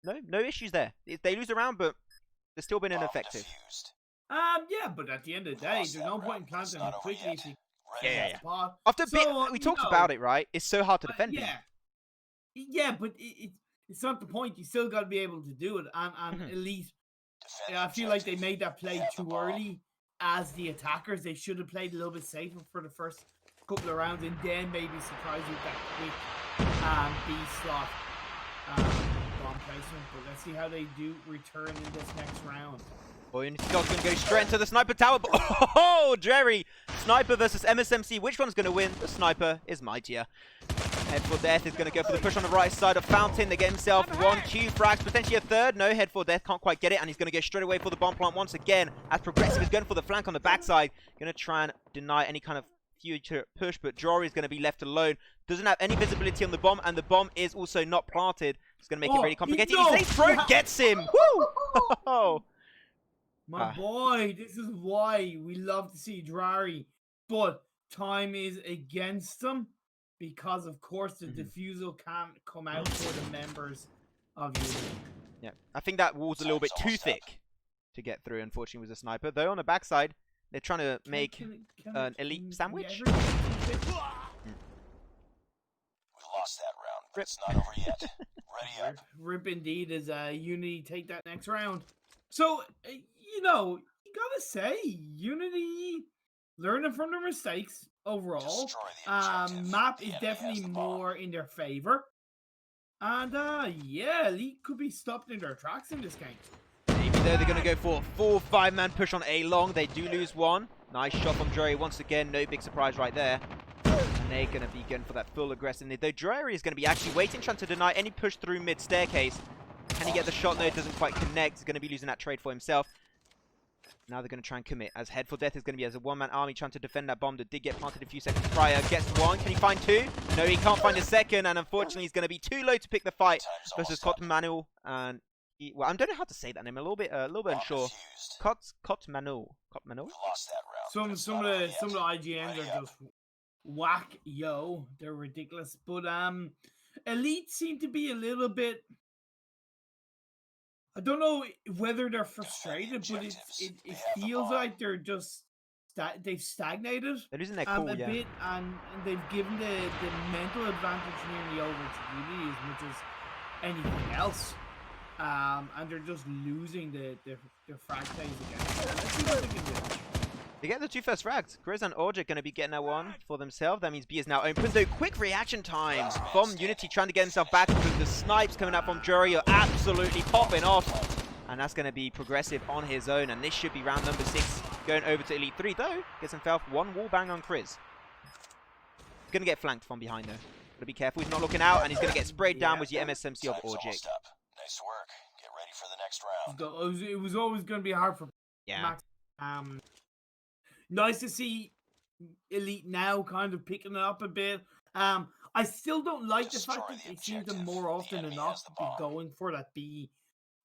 no issues there. They lose a round, but they're still been ineffective. Yeah, but at the end of the day, there's no point in planting them quickly if you Yeah. After a bit, we talked about it, right? It's so hard to defend. Yeah, but it's not the point. You still got to be able to do it. And Elite, I feel like they made that play too early as the attackers. They should have played a little bit safer for the first couple of rounds and then maybe surprise you with that quick B slot bomb placement. But let's see how they do return in this next round. Well, Unity's going to go straight into the sniper tower. But oh, Jerry! Sniper versus MSMC. Which one's going to win? The sniper is mightier. Head for Death is going to go for the push on the right side of Fountain. They get himself 1-2 frags, potentially a third. No, Head for Death can't quite get it, and he's going to go straight away for the bomb plant once again. As Progressive is going for the flank on the backside. Going to try and deny any kind of future push, but Jory is going to be left alone. Doesn't have any visibility on the bomb, and the bomb is also not planted. It's going to make it really complicated. His throw gets him! Woo! My boy, this is why we love to see Drari, but time is against them because, of course, the defusal can't come out for the members of Unity. Yeah, I think that wall's a little bit too thick to get through, unfortunately, with the sniper. Though on the backside, they're trying to make an elite sandwich. We lost that round, but it's not over yet. Ready up. Rip indeed as Unity take that next round. So, you know, you gotta say, Unity learning from their mistakes overall. Map is definitely more in their favor. And yeah, Elite could be stopped in their tracks in this game. Maybe though they're going to go for a full 5-man push on A long. They do lose one. Nice shot from Drury once again. No big surprise right there. And they're going to be going for that full aggressiveness. Though Drury is going to be actually waiting, trying to deny any push through mid staircase. Can he get the shot? No, it doesn't quite connect. He's going to be losing that trade for himself. Now they're going to try and commit. As Head for Death is going to be as a one-man army trying to defend that bomb that did get planted a few seconds prior. Gets one. Can he find two? No, he can't find a second. And unfortunately, he's going to be too low to pick the fight versus Manuel. And well, I don't know how to say that name. A little bit unsure. Manuel. Some of the IGNs are just whack, yo. They're ridiculous. But Elite seem to be a little bit. I don't know whether they're frustrated, but it feels like they're just they've stagnated. They're losing their cool, a bit, and they've given the mental advantage nearly over to Unity as much as anything else. And they're just losing the frag plays again. Let's see what they can do. They get the two first frags. Grizz and Orgic going to be getting that one for themselves. That means B is now open. Though quick reaction times from Unity trying to get himself back. The snipes coming out from Jury are absolutely popping off. And that's going to be progressive on his own. And this should be round number 6 going over to Elite 3. Though, gets himself one wall bang on Grizz. He's going to get flanked from behind though. Got to be careful. He's not looking out. And he's going to get sprayed down with the MSMC of Orgic. Nice work. Get ready for the next round. It was always going to be hard for Max. Nice to see Elite now kind of picking it up a bit. I still don't like the fact that they seem to more often than not be going for that B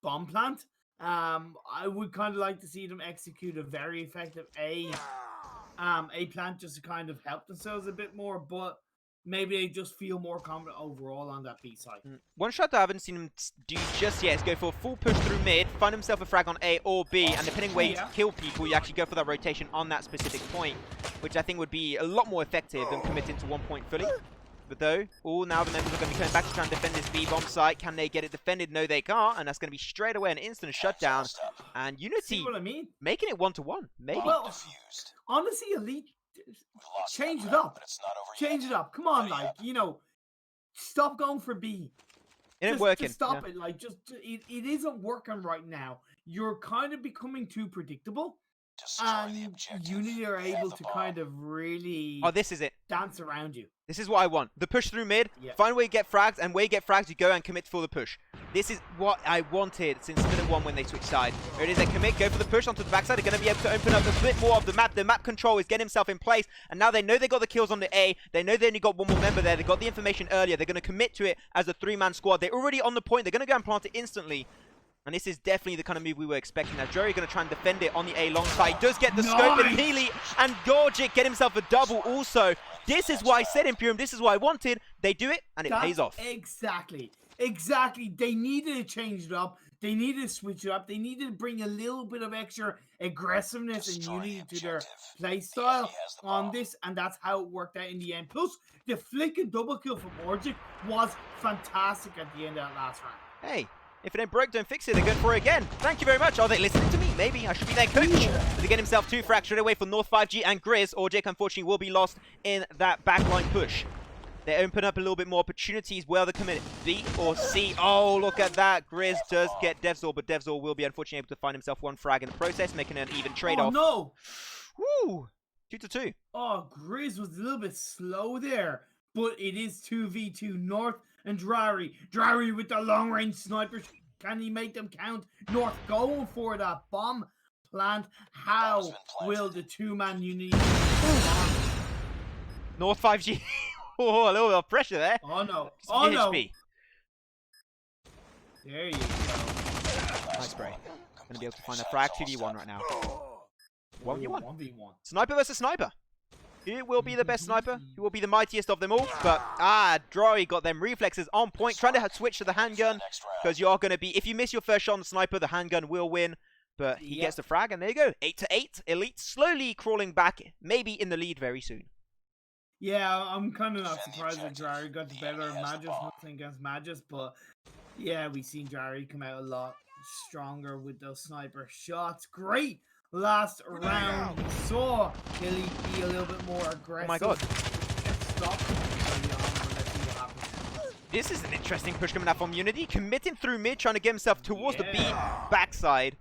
bomb plant. I would kind of like to see them execute a very effective A plant just to kind of help themselves a bit more, but maybe they just feel more confident overall on that B side. One shot that I haven't seen him do just yet is go for a full push through mid, find himself a frag on A or B, and depending where you kill people, you actually go for that rotation on that specific point, which I think would be a lot more effective than committing to 1 point fully. But though, now the members are going to be coming back to try and defend this B bomb site. Can they get it defended? No, they can't, and that's going to be straight away an instant shutdown. And Unity see what I mean? Making it 1-1, maybe. Well, honestly, Elite, change it up. Change it up. Come on, stop going for B. It ain't working. Just stop it. It isn't working right now. You're kind of becoming too predictable. And Unity are able to kind of really this is it. Dance around you. This is what I want. The push through mid, find where you get frags, and where you get frags, you go and commit for the push. This is what I wanted since minute 1 when they switched side. There it is, they commit, go for the push onto the backside. They're going to be able to open up a bit more of the map. The map control is getting himself in place, and now they know they got the kills on the A. They know they only got one more member there. They got the information earlier. They're going to commit to it as a 3-man squad. They're already on the point. They're going to go and plant it instantly. And this is definitely the kind of move we were expecting. Now, Jory going to try and defend it on the A long side. He does get the scope, and Healy and Gorgic get himself a double also. This is why I said Imperium, this is what I wanted. They do it, and it pays off. Exactly. They needed to change it up. They needed to switch it up. They needed to bring a little bit of extra aggressiveness and unity to their play style on this, and that's how it worked out in the end. Plus, the flick and double kill from Orgic was fantastic at the end of that last round. Hey. If it ain't broke, don't fix it. They're going for it again. Thank you very much. Are they listening to me? Maybe. I should be their coach. But they get himself 2 frags straight away for North 5G and Grizz. Orgic, unfortunately, will be lost in that backline push. They open up a little bit more opportunities. Where they commit B or C. Oh, look at that. Grizz does get Devzor, but Devzor will be unfortunately able to find himself 1 frag in the process, making an even trade-off. Oh, no. Woo. 2-2. Oh, Grizz was a little bit slow there. But it is 2v2 North and Drari. Drari with the long-range snipers. Can he make them count? North going for that bomb plant. How will the 2-man unity North 5G. Oh, a little bit of pressure there. Oh, no. Oh, no. There you go. Nice spray. Going to be able to find a frag 2v1 right now. 1v1. 1v1. Sniper versus sniper. Who will be the best sniper? Who will be the mightiest of them all? But, Droy got them reflexes on point. Trying to switch to the handgun. Because you are going to be... If you miss your first shot on the sniper, the handgun will win. But he gets the frag, and there you go. 8-8. Elite slowly crawling back. Maybe in the lead very soon. Yeah, I'm kind of not surprised that Drari got the better of Magus. Nothing against Magus, but... Yeah, we've seen Drari come out a lot stronger with those sniper shots. Great! Last round, we saw Elite be a little bit more aggressive. Oh my god. This is an interesting push coming out from Unity. Committing through mid, trying to get himself towards the B backside.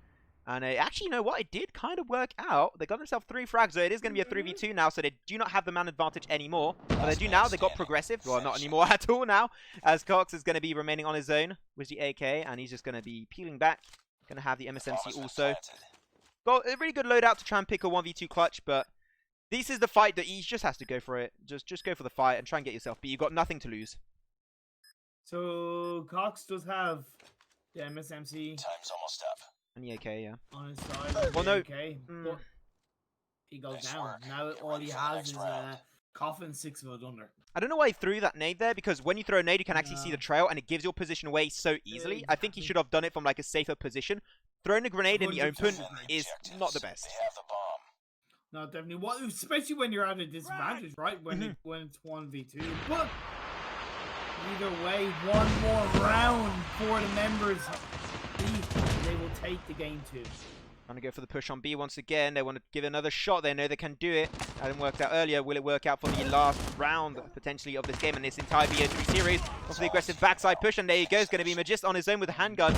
And actually, you know what? It did kind of work out. They got themselves 3 frags, so it is going to be a 3v2 now, so they do not have the man advantage anymore. But they do now. They got progressive. Well, not anymore at all now, as Cox is going to be remaining on his own with the AK, and he's just going to be peeling back. Going to have the MSMC also. Got a really good loadout to try and pick a 1v2 clutch, but this is the fight that he just has to go for it. Just go for the fight and try and get yourself beat. You've got nothing to lose. So Cox does have the MSMC. Time's almost up. And the AK, yeah. On his side. Well, no. AK, but he goes down. Now all he has is a coffin 6 foot under. I don't know why he threw that nade there, because when you throw a nade, you can actually see the trail, and it gives your position away so easily. I think he should have done it from like a safer position. Throwing a grenade in the open is not the best. They have the bomb. No, definitely. What, especially when you're at a disadvantage, right? When when it's 1v2. But either way, one more round for the members. They will take the game too. Trying to go for the push on B once again. They want to give another shot. They know they can do it. That didn't work out earlier. Will it work out for the last round, potentially, of this game and this entire BO3 series? For the aggressive backside push, and there he goes. Going to be Magist on his own with a handgun.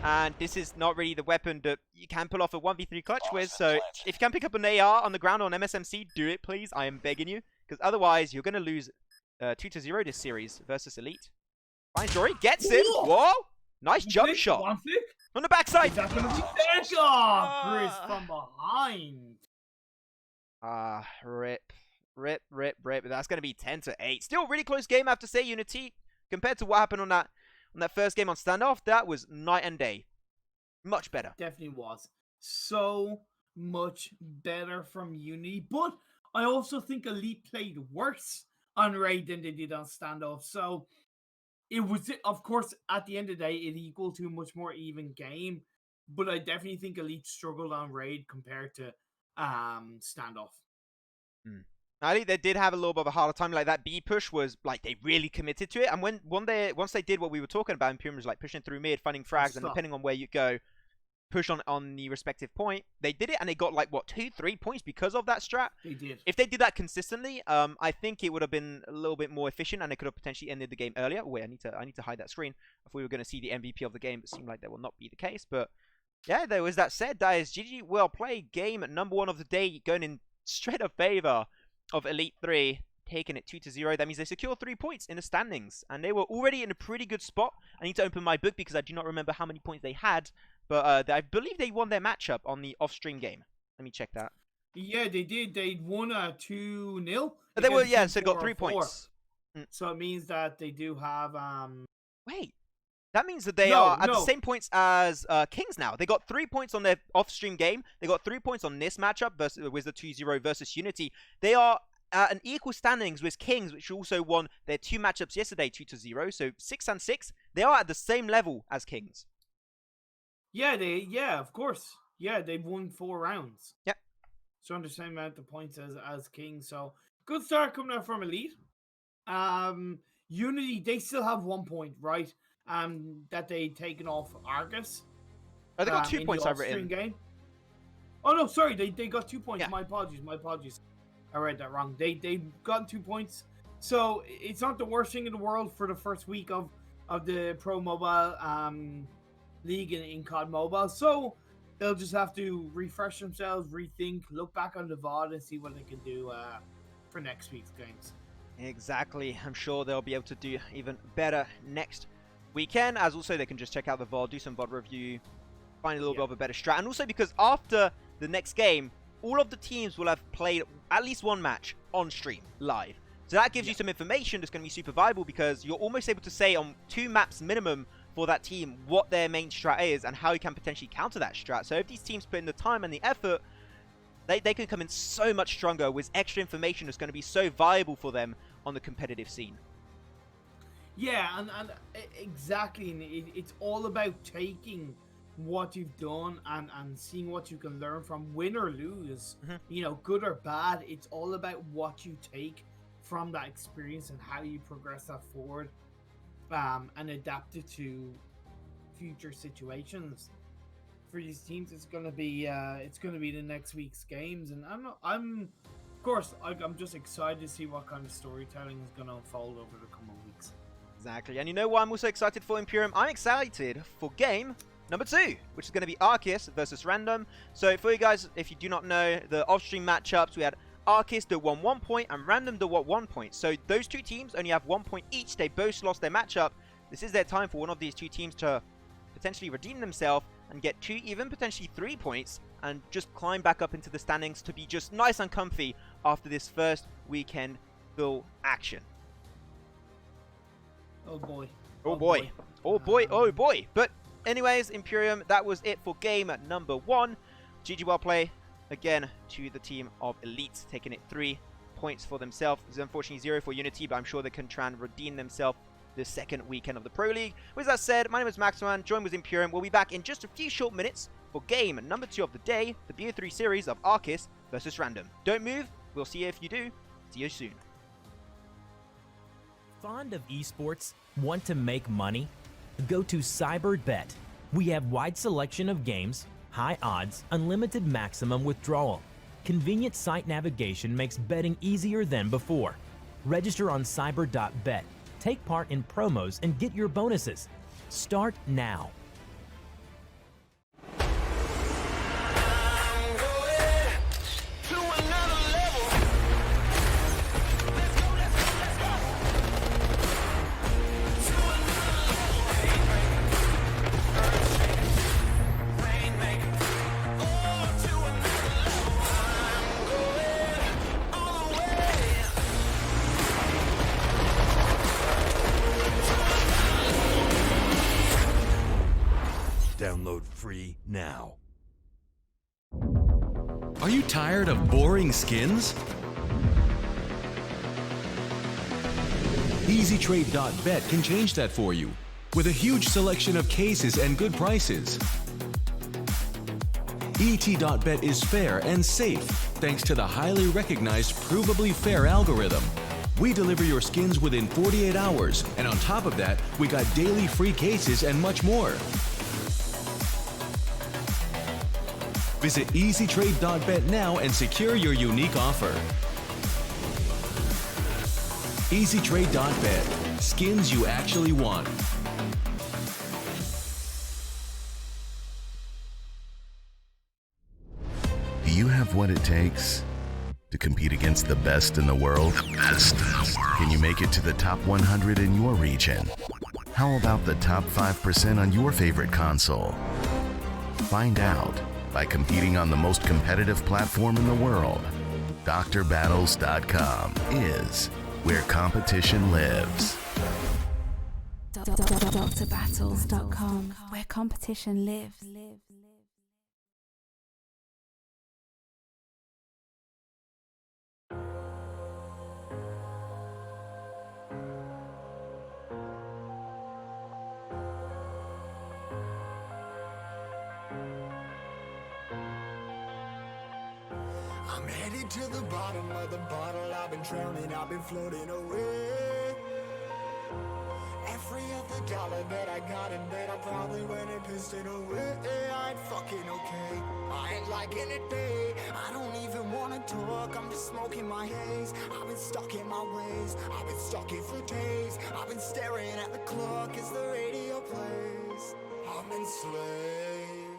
And this is not really the weapon that you can pull off a 1v3 clutch with. So if you can pick up an AR on the ground or an MSMC, do it, please. I am begging you. Because otherwise, you're going to lose 2-0 this series versus Elite. Fine, Jory gets it. Whoa! Nice jump shot. One flick? On the backside. Is that going to be back? Oh, Chris from behind. Rip. That's going to be 10-8. Still really close game, I have to say, Unity. Compared to what happened on that first game on Standoff, that was night and day. Much better. Definitely was. So much better from Unity. But I also think Elite played worse on Raid than they did on Standoff. So it was, of course, at the end of the day, it equaled to a much more even game. But I definitely think Elite struggled on Raid compared to Standoff. I think they did have a little bit of a harder time. Like that B push was like they really committed to it. And once they did what we were talking about in Pyramid, like pushing through mid, finding frags, and depending on where you go, push on the respective point. They did it, and they got like what 2-3 points because of that strat. They did. If they did that consistently, I think it would have been a little bit more efficient, and they could have potentially ended the game earlier. Oh, wait, I need to hide that screen. If we were going to see the MVP of the game, it seemed like that will not be the case. But yeah, there was that said. That is GG well played. Game number 1 of the day, going in straight up favor of Elite 3, taking it 2-0. That means they secure 3 points in the standings, and they were already in a pretty good spot. I need to open my book because I do not remember how many points they had, but I believe they won their matchup on the off-stream game. Let me check that. Yeah, they did. They won 2-0. They were, yeah, so they got 3 points. So it means that they do have Wait. That means that they are at the same points as Kings now. They got 3 points on their off-stream game. They got 3 points on this matchup versus with the 2-0 versus Unity. They are at an equal standings with Kings, which also won their 2 matchups yesterday, 2-0. So 6-6. They are at the same level as Kings. Yeah, of course. Yeah, they've won 4 rounds. Yep. So on the same amount of points as Kings. So good start coming out from Elite. Unity, they still have 1 point, right? That they taken off Arcus. Oh, they got 2 points I've written. Game. Oh no, sorry, they got 2 points. Yeah. My apologies. I read that wrong. They got 2 points. So it's not the worst thing in the world for the first week of the Pro Mobile League in COD Mobile. So they'll just have to refresh themselves, rethink, look back on the VOD, and see what they can do for next week's games. Exactly. I'm sure they'll be able to do even better next weekend, as also they can just check out the VOD, do some VOD review, find a little bit of a better strat, and also because after the next game, all of the teams will have played at least 1 match on stream live. So that gives you some information that's going to be super valuable, because you're almost able to say on 2 maps minimum for that team what their main strat is and how you can potentially counter that strat. So if these teams put in the time and the effort, they can come in so much stronger with extra information that's going to be so valuable for them on the competitive scene. Yeah, and exactly. And it's all about taking what you've done and seeing what you can learn from, win or lose, you know, good or bad. It's all about what you take from that experience and how you progress that forward and adapt it to future situations. For these teams, it's gonna be the next week's games, and I'm just excited to see what kind of storytelling is gonna unfold over the coming weeks. Exactly. And you know why I'm also excited for Imperium? I'm excited for game number 2, which is going to be Arcus versus Random. So for you guys, if you do not know, the off-stream matchups, we had Arcis that won 1 point and Random that won 1 point. So those two teams only have 1 point each. They both lost their matchup. This is their time for one of these two teams to potentially redeem themselves and get 2, even potentially 3 points and just climb back up into the standings to be just nice and comfy after this first weekend full action. Oh boy. Oh boy. Oh boy. Oh boy. But anyways, Imperium, that was it for game number 1. GG well play again to the team of Elites, taking it 3 points for themselves. It's unfortunately 0 for Unity, but I'm sure they can try and redeem themselves the second weekend of the Pro League. With that said, my name is Maximan, joined with Imperium. We'll be back in just a few short minutes for game number 2 of the day, the BO3 series of Arcus versus Random. Don't move, we'll see you if you do. See you soon. Fond of esports? Want to make money? Go to CyberBet. We have wide selection of games, high odds, unlimited maximum withdrawal. Convenient site navigation makes betting easier than before. Register on cyber.bet. Take part in promos and get your bonuses. Start now. Download free now. Are you tired of boring skins? EasyTrade.bet can change that for you with a huge selection of cases and good prices. ET.bet is fair and safe thanks to the highly recognized provably fair algorithm. We deliver your skins within 48 hours, and on top of that, we got daily free cases and much more. Visit EasyTrade.bet now and secure your unique offer. EasyTrade.bet. Skins you actually want. Do you have what it takes to compete against the best in the world? The best in the world. Can you make it to the top 100 in your region? How about the top 5% on your favorite console? Find out by competing on the most competitive platform in the world. DrBattles.com is where competition lives. DrBattles.com, where competition lives. I'm headed to the bottom of the bottle. I've been drowning, I've been floating away. Every other dollar that I got in bed, I probably went and pissed it away. I ain't fucking okay, I ain't liking it, babe. I don't even wanna talk, I'm just smoking my haze. I've been stuck in my ways, I've been stuck in for days. I've been staring at the clock as the radio plays. I'm enslaved.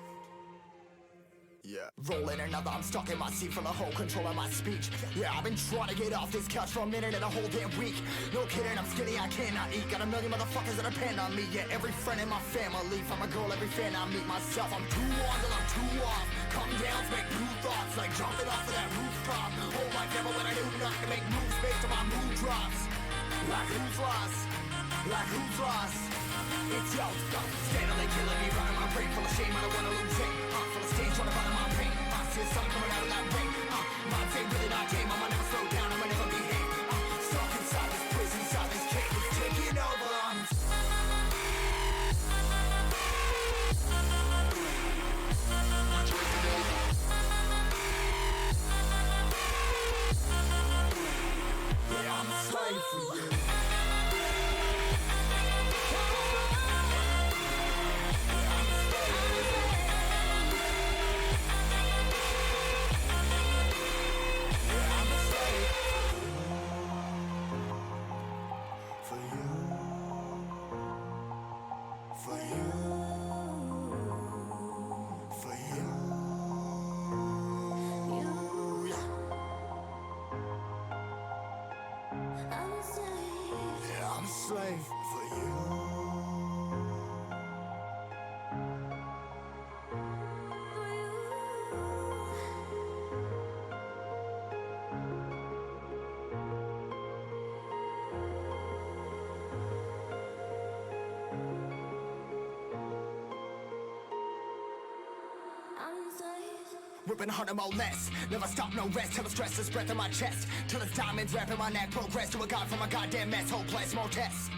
Yeah. Rolling another, I'm stuck in my seat for the whole control of my speech. Yeah, I've been trying to get off this couch for a minute and a whole damn week. No kidding, I'm skinny, I cannot eat. Got a million motherfuckers that depend on me. Yeah, every friend in my family, from a girl, every fan I meet myself. I'm too on till I'm too off. Come down to make new thoughts, like jumping off of that rooftop. Hold my camera when I do not to make moves based on my mood drops. Like who's lost? Like who's lost? It's yo, steadily killing me, running my brain full of shame. I don't wanna lose it. Full of stage, trying to bottom my pain. I see the sun coming out of that rain. My day really not tame. I'ma never slow down. I'ma never behave. Stuck inside this prison, inside this cage. It's taking over. Yeah, I'm a slave for you. I'm a slave. slave for you. Ripping harder, more less. Never stop, no rest. Till the stress is breath in my chest. Till it's diamonds wrapping my neck. Progress to a god from a goddamn mess. Hopeless, more tests.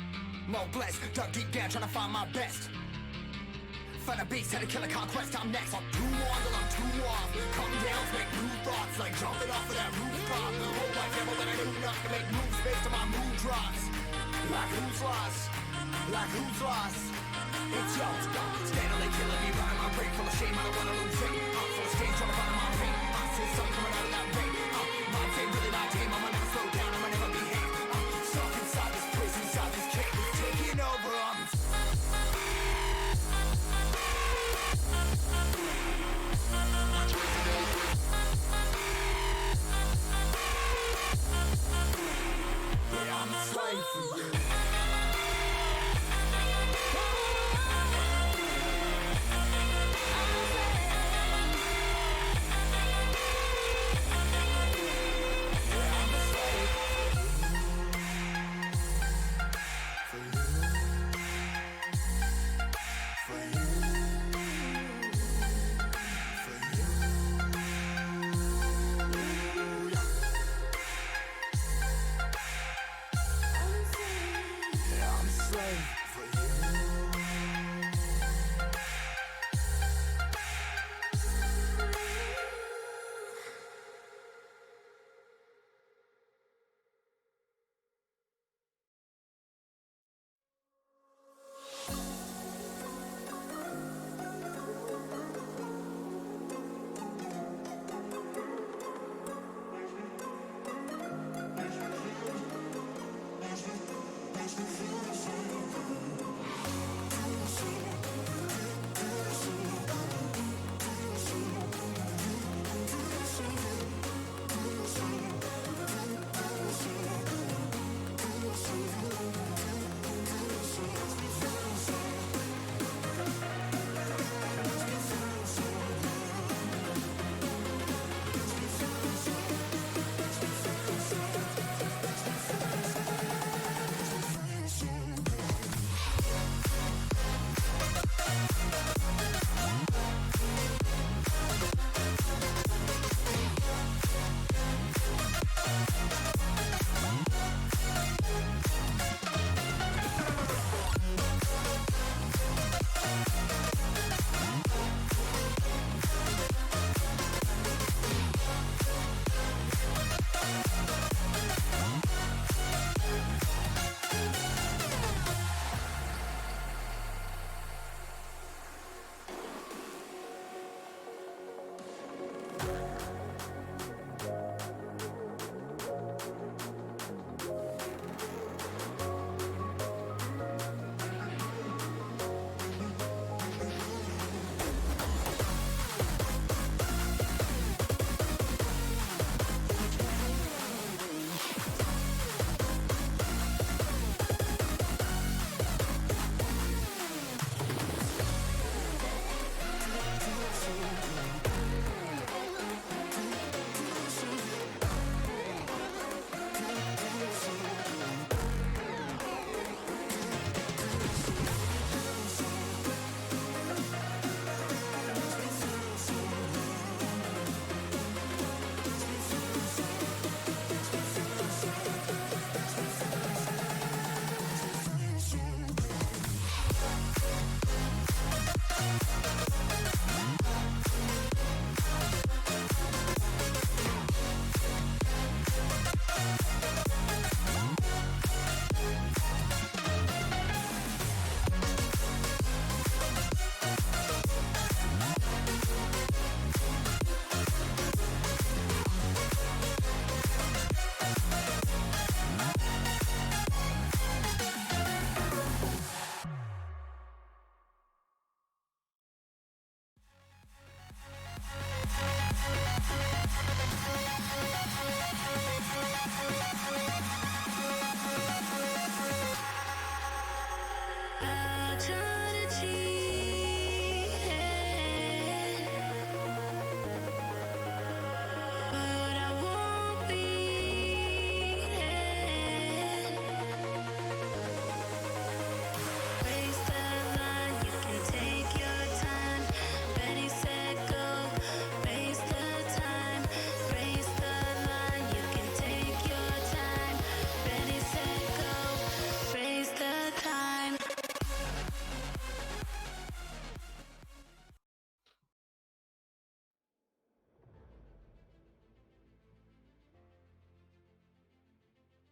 More blessed. Dug deep down, trying to find my best. Find a beast, had to kill a conquest. I'm next. I'm too on till I'm too off. Come down, make new thoughts. Like jumping off of that rooftop. Hold my devil, but I do not to make moves based on my mood drops. Like who's lost? Like who's lost? It's yours, steadily killing me, running my brain full of shame. I don't wanna lose it. I'm full of stage, trying to find my pain. I see something coming out of that rain. Mine ain't really my game. I'ma never slow down. I'ma never behave. Stuck inside this prison, inside this cage. It's taking over. I'm a slave for you.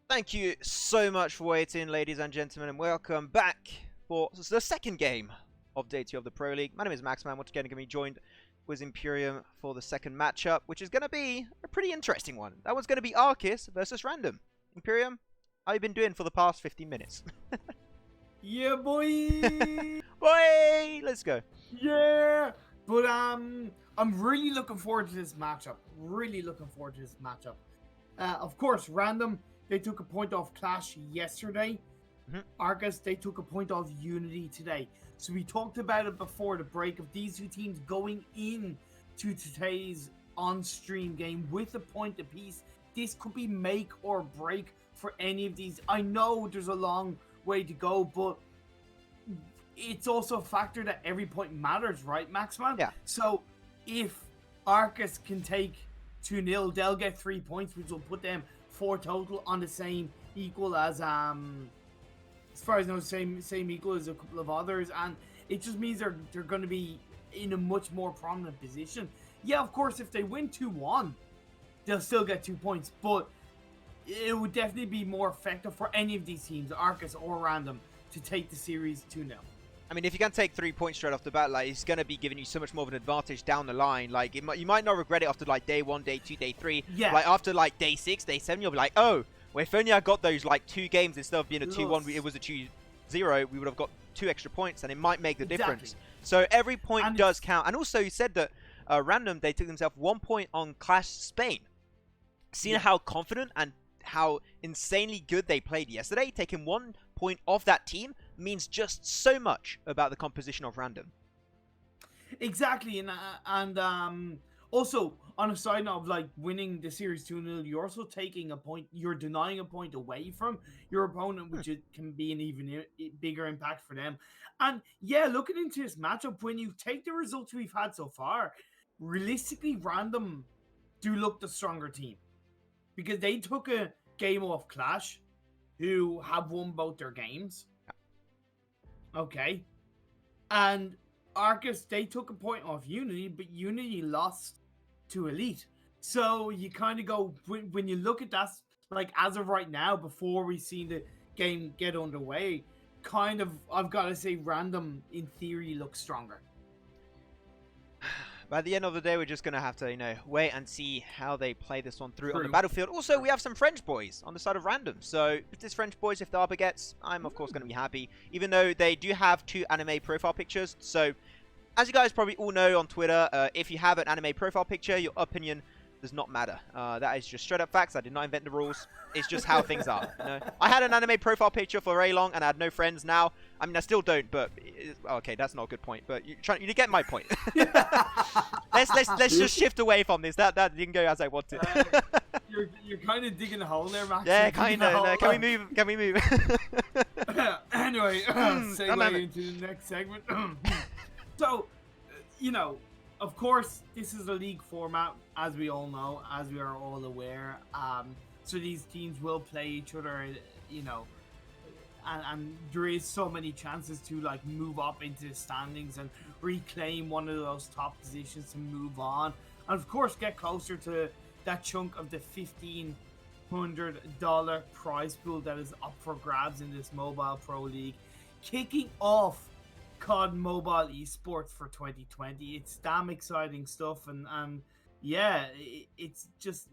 Thank you so much for waiting, ladies and gentlemen, and welcome back for the second game of Day 2 of the Pro League. My name is Maxman. Once again, going to be joined with Imperium for the second matchup, which is going to be a pretty interesting one. That one's going to be Arcus versus Random. Imperium, how you been doing for the past 15 minutes? Yeah, boy! Boy! Let's go. Yeah! But, I'm really looking forward to this matchup. Of course, Random, they took a point off Clash yesterday. Arcus, they took a point off Unity today. So we talked about it before the break of these two teams going in to today's on-stream game with a point apiece. This could be make or break for any of these. I know there's a long way to go, but it's also a factor that every point matters, right, Maxman? Yeah. So if Arcus can take 2-0, they'll get 3 points, which will put them 4 total on the same equal as far as I know, same equal as a couple of others, and it just means they're going to be in a much more prominent position. Yeah, of course, if they win 2-1, they'll still get 2 points, but it would definitely be more effective for any of these teams, Arcus or Random, to take the series 2-0. I mean, if you can take 3 points straight off the bat, like, it's going to be giving you so much more of an advantage down the line. Like, you might not regret it after, like, day 1, day 2, day 3. Yeah. Like, after, like, day 6, day 7, you'll be like, oh, well, if only I got those, like, 2 games instead of being a 2-1, it was a 2-0, we would have got 2 extra points, and it might make the difference. So every point does count. And also, you said that Random, they took themselves 1 point on Clash Spain. Seeing how confident and how insanely good they played yesterday, taking 1 point off that team means just so much about the composition of Random. Exactly, and also on a side note of like winning the series 2-0, you're also taking a point, you're denying a point away from your opponent, which can be an even bigger impact for them. And yeah, looking into this matchup, when you take the results we've had so far, realistically, Random do look the stronger team because they took a game off Clash, who have won both their games. Okay. And Arcus, they took a point off Unity, but Unity lost to Elite. So you kind of go, when you look at that, like as of right now, before we see the game get underway, kind of, I've got to say, Random, in theory, looks stronger. By the end of the day, we're just going to have to, wait and see how they play this one through on the battlefield. Also, we have some French boys on the side of Random. So, if this French boys, if the Arbor gets, I'm, of course, going to be happy. Even though they do have 2 anime profile pictures. So, as you guys probably all know on Twitter, if you have an anime profile picture, your opinion does not matter. That is just straight up facts. I did not invent the rules. It's just how things are. I had an anime profile picture for very long, and I had no friends. Now, I mean, I still don't. But okay, that's not a good point. But you get my point. let's just shift away from this. That didn't go as I wanted. You're kind of digging a hole there, Max. Yeah, kind of. Can we move? Can we move? Anyway, segue into the next segment. So, of course, this is a league format, as we all know, as we are all aware. So these teams will play each other, and there is so many chances to like move up into the standings and reclaim one of those top positions to move on, and of course get closer to that chunk of the $1,500 prize pool that is up for grabs in this Mobile Pro League, kicking off COD Mobile Esports for 2020. It's damn exciting stuff, and yeah, it's just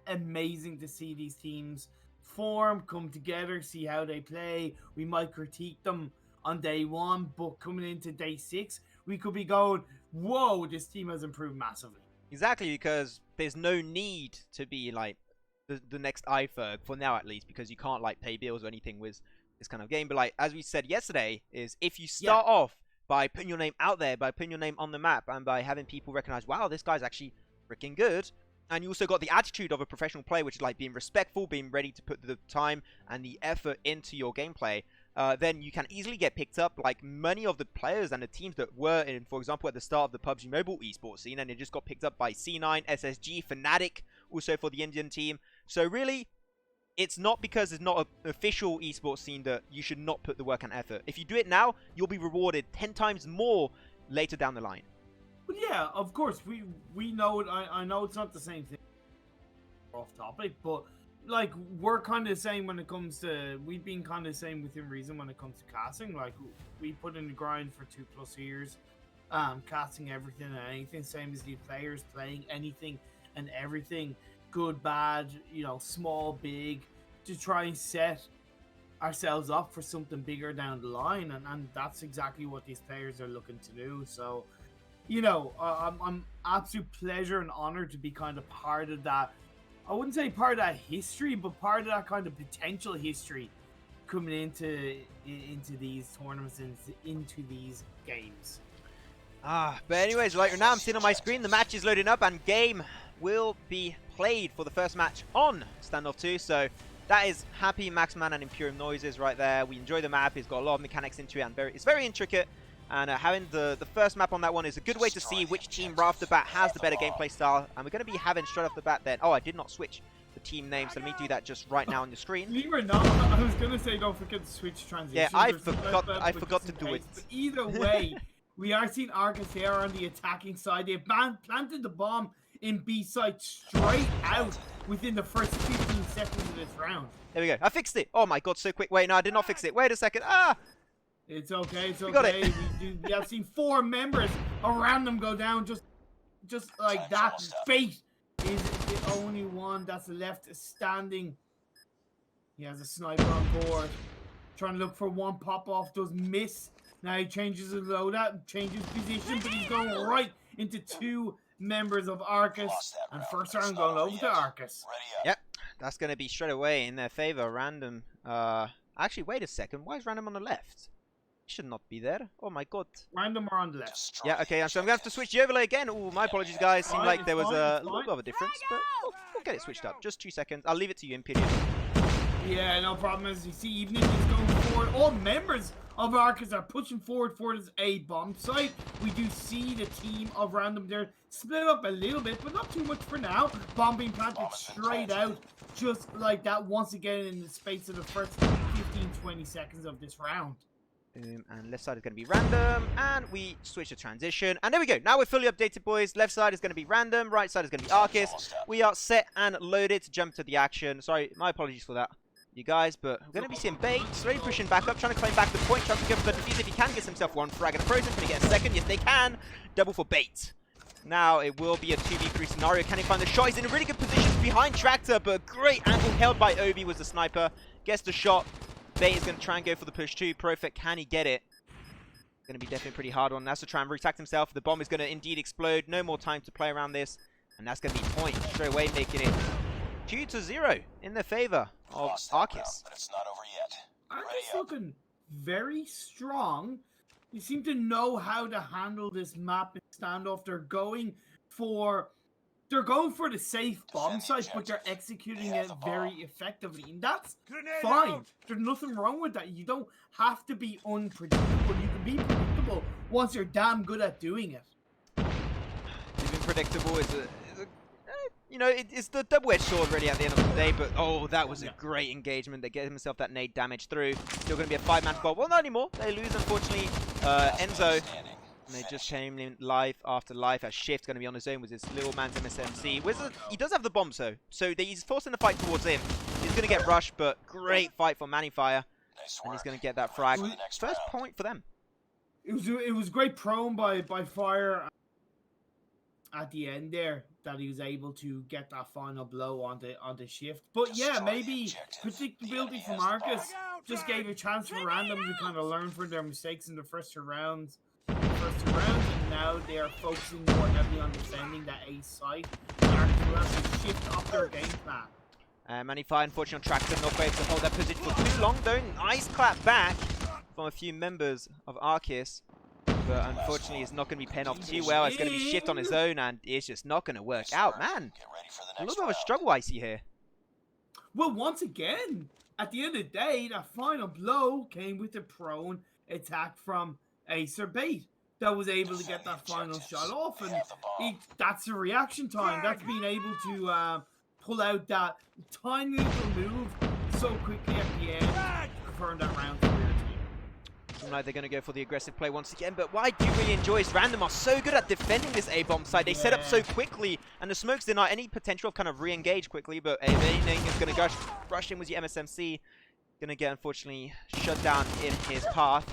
amazing to see these teams form, come together, see how they play. We might critique them on day 1, but coming into day 6, we could be going, whoa, this team has improved massively. Exactly, because there's no need to be like the next iFerg, for now at least, because you can't like pay bills or anything with this kind of game. But like, as we said yesterday, is if you start off by putting your name out there, by putting your name on the map, and by having people recognize, wow, this guy's actually freaking good, and you also got the attitude of a professional player, which is like being respectful, being ready to put the time and the effort into your gameplay, then you can easily get picked up like many of the players and the teams that were in, for example, at the start of the PUBG Mobile esports scene, and it just got picked up by C9, SSG, Fnatic, also for the Indian team. So really, it's not because it's not an official esports scene that you should not put the work and effort. If you do it now, you'll be rewarded 10 times more later down the line. But yeah, of course, we know it. I know it's not the same thing off topic, but like we're kind of the same when it comes to, we've been kind of the same within reason when it comes to casting. Like we put in the grind for 2+ years, casting everything and anything, same as the players playing anything and everything, good, bad, you know, small, big, to try and set ourselves up for something bigger down the line, and that's exactly what these players are looking to do. So, you know, I'm absolute pleasure and honor to be kind of part of that. I wouldn't say part of that history, but part of that kind of potential history coming into these tournaments and into these games. But anyways, like now I'm seeing on my screen, the match is loading up and game will be played for the first match on Standoff 2. So that is Happy, Maxman, and Imperium Noises right there. We enjoy the map. It's got a lot of mechanics into it, and it's very intricate. And having the first map on that one is a good way to see which team right off the bat has the better gameplay style. And we're going to be having straight off the bat then. Oh, I did not switch the team name, so let me do that just right now on the screen. Believe it or not, I was going to say don't forget to switch transitions. Yeah, I forgot to do it. But either way, we are seeing Arcus here on the attacking side. They planted the bomb in B side straight out within the first 15 seconds of this round. There we go. I fixed it. Oh my god, so quick. Wait, no, I did not fix it. Wait a second. Ah! It's okay, it's okay. We got it. We have seen 4 members around them go down just like that. Fate is the only one that's left standing. He has a sniper on board. Trying to look for one pop-off, does miss. Now he changes his loadout, changes position, but he's going right into 2 members of Arcus. And first round going over to Arcus. Yep, that's going to be straight away in their favor. Random. Actually, wait a second. Why is Random on the left? Should not be there. Oh my god. Random are on the left. Yeah, okay, so I'm going to have to switch the overlay again. Oh, my apologies, guys. Seemed like there was a little bit of a difference, but we'll get it switched up. Just 2 seconds. I'll leave it to you, Imperium. Yeah, no problem. As you see, even if he's going forward, all members of Arcus are pushing forward for this A bomb site. We do see the team of Random there split up a little bit, but not too much for now. Bomb being planted straight out, just like that, once again in the space of the first 15-20 seconds of this round. And left side is going to be Random, and we switch the transition, and there we go. Now we're fully updated, boys. Left side is going to be Random, right side is going to be Arcus. We are set and loaded to jump to the action. Sorry, my apologies for that, you guys, but we're going to be seeing Bait slowly pushing back up, trying to claim back the point, trying to go for the defuse if he can, gets himself 1 frag in the process. Can he get a second? Yes, they can. Double for Bait. Now it will be a 2v3 scenario. Can he find the shot? He's in a really good position behind Tractor, but great angle held by Obi was the sniper. Gets the shot. Bait is going to try and go for the push too. Profit, can he get it? Going to be definitely pretty hard on. That's to try and retract himself. The bomb is going to indeed explode. No more time to play around this. And that's going to be point straight away, making it 2-0 in the favor of Arcus. But it's not over yet. Arcus looking very strong. They seem to know how to handle this map and standoff. They're going for the safe bomb site, but they're executing it very effectively, and that's fine. There's nothing wrong with that. You don't have to be unpredictable. You can be predictable once you're damn good at doing it. Being predictable is you know, it's the double-edged sword really at the end of the day, but oh, that was a great engagement. They get himself that nade damage through. Still going to be a 5-man squad. Well, not anymore. They lose, unfortunately. Enzo. And they just came in life after life as Shift's going to be on his own with his little man's MSMC. Wizard, he does have the bombs though, so he's forcing the fight towards him. He's going to get rushed, but great fight for Manifire. And he's going to get that frag. First point for them. It was great prone by Fire at the end there, that he was able to get that final blow on the Shift. But yeah, maybe predictability from Arcus just gave a chance for Random to kind of learn from their mistakes in the first 2 rounds. And now they are focusing more heavily on defending that A site. Arcus will have to shift up their game plan. Manifire, unfortunately, on Tractor, not able to hold that position for too long though. Nice clap back from a few members of Arcus. But unfortunately, it's not going to be paying off too well. It's going to be Shift on his own, and it's just not going to work out, man. A little bit of a struggle I see here. Well, once again, at the end of the day, that final blow came with the prone attack from Acer Bait that was able to get that final shot off, and that's the reaction time. That's being able to pull out that tiny little move so quickly at the end to confirm that round for your team. Seem like they're going to go for the aggressive play once again, but what I do really enjoy is Random are so good at defending this A-bomb site. They set up so quickly, and the smokes deny any potential of kind of re-engage quickly, but if anything is going to rush in with the MSMC. Going to get, unfortunately, shut down in his path.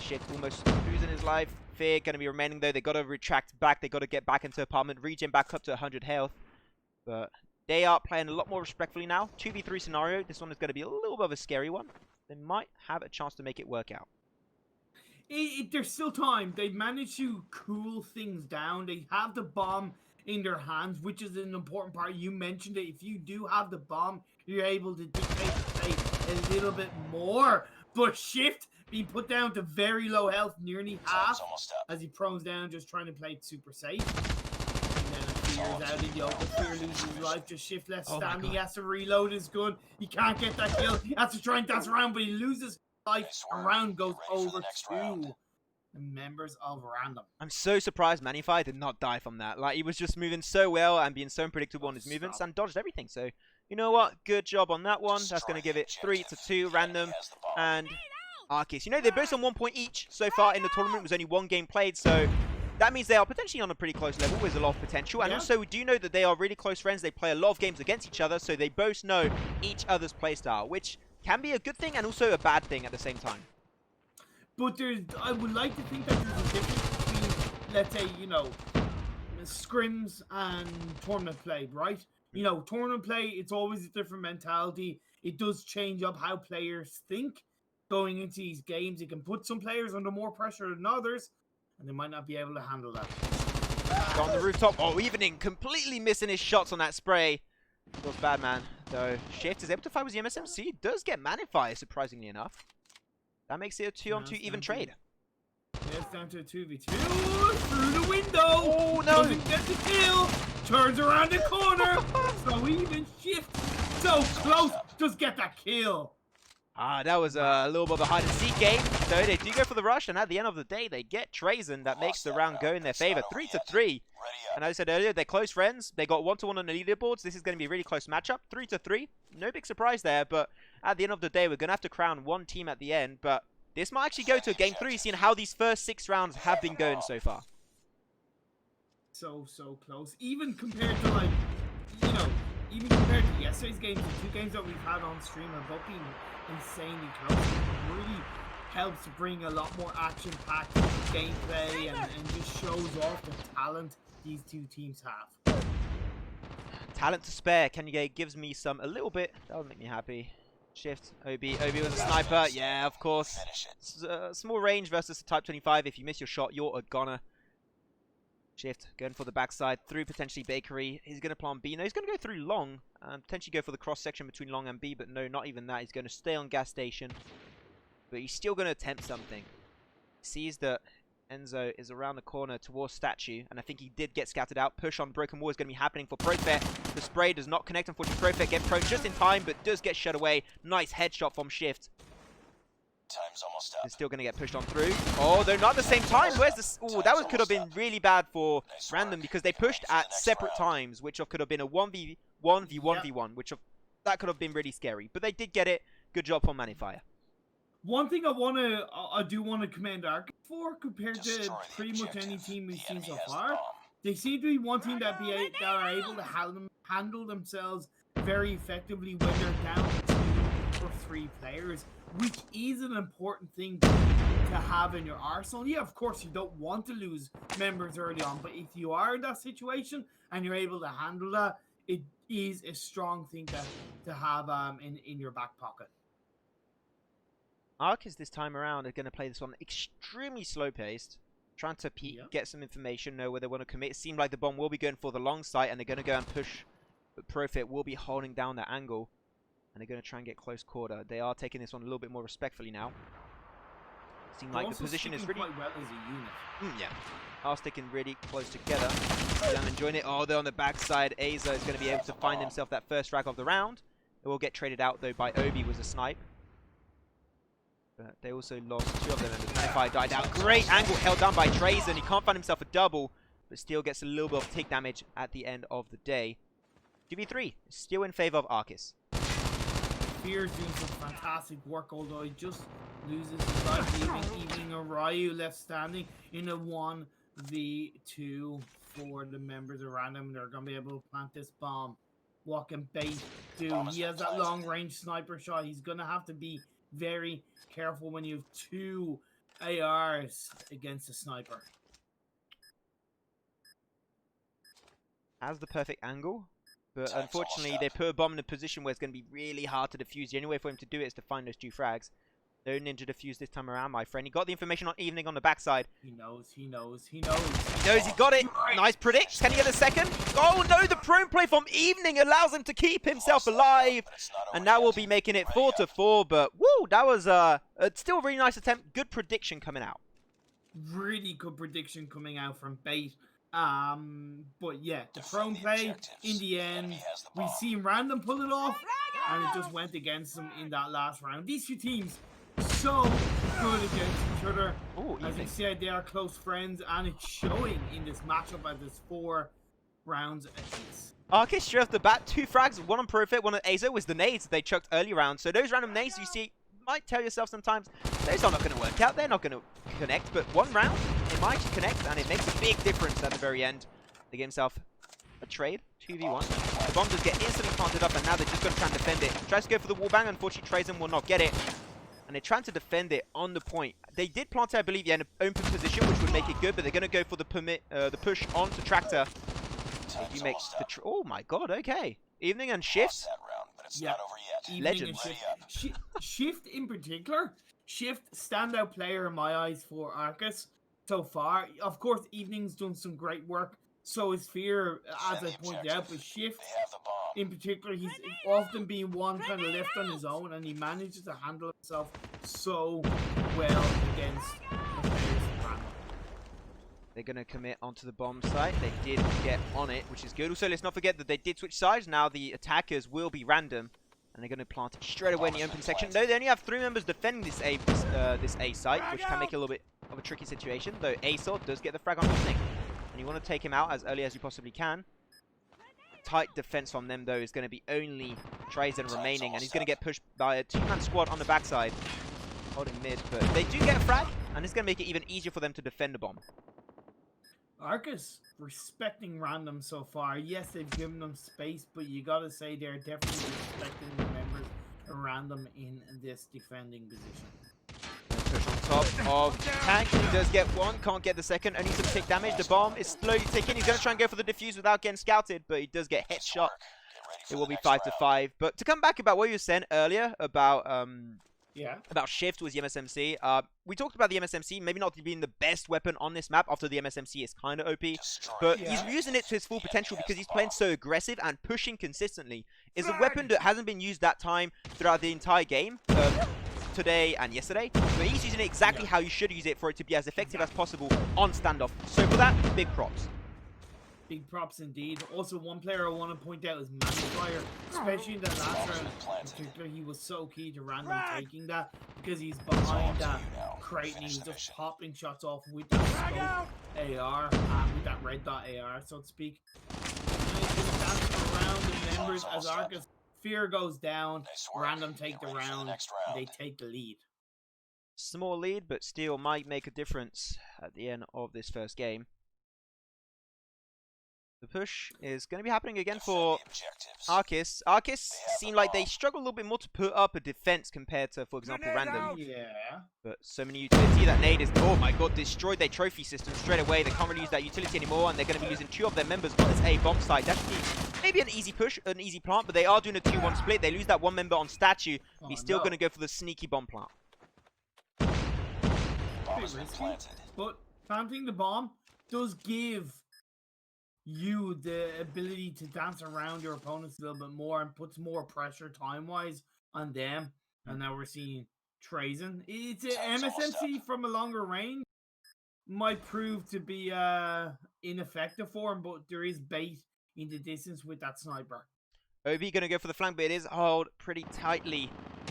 Shit, almost losing his life. Fear going to be remaining, though. They got to retract back. They got to get back into apartment, regen back up to 100 health. But they are playing a lot more respectfully now. 2v3 scenario. This one is going to be a little bit of a scary one. They might have a chance to make it work out. There's still time. They've managed to cool things down. They have the bomb in their hands, which is an important part. You mentioned it. If you do have the bomb, you're able to dictate the play a little bit more. But Shift being put down to very low health, nearly half, as he prones down, just trying to play it super safe. And then Fear is out in the open. Fear loses his life. Just Shift left standing. He has to reload his gun. He can't get that kill. He has to try and dance around, but he loses life. A round goes over to the members of Random. I'm so surprised Manify did not die from that. Like, he was just moving so well and being so unpredictable on his movements and dodged everything. So, you know what? Good job on that one. That's going to give it 3-2 Random and Arcus. You know, they're both on 1 point each so far in the tournament. It was only 1 game played, so that means they are potentially on a pretty close level with a lot of potential. And also, we do know that they are really close friends. They play a lot of games against each other, so they both know each other's playstyle, which can be a good thing and also a bad thing at the same time. But I would like to think that there's a difference between, let's say, you know, scrims and tournament play, right? You know, tournament play, it's always a different mentality. It does change up how players think going into these games. It can put some players under more pressure than others, and they might not be able to handle that. On the rooftop. Oh, Evening completely missing his shots on that spray. Goes bad, man. Though Shift is able to fight with the MSMC. Does get Manify, surprisingly enough. That makes it a 2-on-2 even trade. It's down to a 2v2. Through the window. Oh, no. Doesn't get the kill. Turns around the corner. So even Shift. So close. Just get that kill. That was a little bit of a hide-and-seek game. So they do go for the rush, and at the end of the day, they get Trazen. That makes the round go in their favor. 3-3. And as I said earlier, they're close friends. They got 1-1 on the leaderboards. This is going to be a really close matchup. 3-3. No big surprise there, but at the end of the day, we're going to have to crown one team at the end. But this might actually go to a game 3, seeing how these first 6 rounds have been going so far. So close. Even compared to, like, you know, even compared to yesterday's games, the 2 games that we've had on stream have both been insanely close. It really helps bring a lot more action-packed gameplay and just shows off the talent these 2 teams have. Talent to spare. Kanye gives me a little bit. That would make me happy. Shift. Obi was a sniper. Yeah, of course. Small range versus a Type 25. If you miss your shot, you're a goner. Shift going for the backside through potentially Bakery. He's going to plant B. No, he's going to go through Long and potentially go for the cross section between Long and B, but no, not even that. He's going to stay on gas station, but he's still going to attempt something. He sees that Enzo is around the corner towards Statue, and I think he did get scattered out. Push on Broken Wall is going to be happening for Profet. The spray does not connect, unfortunately. Profet get prone just in time, but does get shut away. Nice headshot from Shift. Time's almost up. They're still going to get pushed on through. Oh, they're not at the same time. Where's this? Oh, that could have been really bad for Random because they pushed at separate times, which could have been a 1v1v1v1, which that could have been really scary. But they did get it. Good job from Manifier. One thing I do want to commend Arcus for, compared to pretty much any team we've seen so far, they seem to be one team that are able to handle themselves very effectively when they're down to 2 or 3 players, which is an important thing to have in your arsenal. Yeah, of course, you don't want to lose members early on, but if you are in that situation and you're able to handle that, it is a strong thing to have in your back pocket. Arcus this time around are going to play this one extremely slow-paced, trying to get some information, know where they want to commit. It seemed like the bomb will be going for the long site, and they're going to go and push, but Profit will be holding down that angle, and they're going to try and get close quarter. They are taking this one a little bit more respectfully now. Seems like the position is really... quite well as a unit. Yeah. Are sticking really close together. I'm enjoying it. Oh, they're on the backside. Aza is going to be able to find himself that first frag of the round. It will get traded out, though, by Obi with a snipe. But they also lost 2 of them, and the Manify died out. Great angle held down by Trazen. He can't find himself a double, but still gets a little bit of tick damage at the end of the day. 2v3 still in favor of Arcus. Fear's doing some fantastic work, although he just loses his life, leaving Evening and Ryu left standing in a 1v2 for the members of Random. They're going to be able to plant this bomb. What can Bait do? He has that long-range sniper shot. He's going to have to be very careful when you have 2 ARs against a sniper. Has the perfect angle, but unfortunately they put a bomb in a position where it's going to be really hard to defuse. The only way for him to do it is to find those 2 frags. No ninja defuse this time around, my friend. He got the information on Evening on the backside. He knows. He knows he got it. Nice predict. Can he get a second? Oh no, the prone play from Evening allows him to keep himself alive. And now we'll be making it 4-4, but woo, that was still a really nice attempt. Good prediction coming out. Really good prediction coming out from Bait. But yeah, the prone play, in the end, we seen Random pull it off, and it just went against them in that last round. These 2 teams, so good against each other. Ooh, as you said, they are close friends, and it's showing in this matchup as there's 4 rounds apiece. Arcus straight off the bat, 2 frags, one on Profit, one on Azo, was the nades they chucked early rounds. So those random nades you see, might tell yourself sometimes, those are not going to work out, they're not going to connect, but one round, it might actually connect, and it makes a big difference at the very end. They get himself a trade, 2v1. The bomb does get instantly planted up, and now they're just going to try and defend it. Tries to go for the wallbang, unfortunately Trazen will not get it. And they're trying to defend it on the point. They did plant it, I believe, in an open position, which would make it good, but they're going to go for the push onto Tractor. He makes the oh my god, okay. Evening and Shift. Yeah, Legend. Shift in particular. Shift, standout player in my eyes for Arcus so far. Of course, Evening's done some great work. So is Fear, as I pointed out, but Shift in particular, he's often been one kind of left on his own, and he manages to handle himself so well against the players of Random. They're going to commit onto the bomb site. They did get on it, which is good. Also, let's not forget that they did switch sides. Now the attackers will be Random, and they're going to plant it straight away in the open section. Though they only have 3 members defending this A site, which can make it a little bit of a tricky situation. Though Asor does get the frag on Evening, and you want to take him out as early as you possibly can. Tight defense from them, though, is going to be only Trazen remaining, and he's going to get pushed by a 2-man squad on the backside, holding mid. But they do get a frag, and it's going to make it even easier for them to defend the bomb. Arcus respecting Random so far. Yes, they've given them space, but you gotta say they're definitely respecting the members of Random in this defending position. Push on top of Tank. He does get one, can't get the second. Only some tick damage. The bomb is slowly ticking. He's going to try and go for the defuse without getting scouted, but he does get headshot. It will be 5-5. But to come back about what you were saying earlier about Shift with the MSMC. We talked about the MSMC maybe not being the best weapon on this map after the MSMC is kind of OP, but he's using it to his full potential because he's playing so aggressive and pushing consistently. Is a weapon that hasn't been used that time throughout the entire game, today and yesterday, but he's using it exactly how you should use it for it to be as effective as possible on standoff. So for that, big props. Big props indeed. Also, one player I want to point out is Magnifier, especially in the last round in particular. He was so key to Random taking that because he's behind that crate and he was just popping shots off with that scope AR, with that red dot AR, so to speak. And he's going to dance around the members as Arcus. Fear goes down, Random take the round, they take the lead. Small lead, but still might make a difference at the end of this first game. The push is going to be happening again for Arcus. Arcus seem like they struggle a little bit more to put up a defense compared to, for example, Random. Yeah. But so many utility. That nade is, oh my god, destroyed their trophy system straight away. They can't really use that utility anymore, and they're going to be losing 2 of their members on this A bomb site. That's maybe an easy push, an easy plant, but they are doing a 2-1 split. They lose that 1 member on statue. He's still going to go for the sneaky bomb plant. But planting the bomb does give you the ability to dance around your opponents a little bit more and puts more pressure time-wise on them. And now we're seeing Trazen. It's an MSMC from a longer range. Might prove to be ineffective for him, but there is bait in the distance with that sniper. Obi going to go for the flank, but it is hold pretty tightly.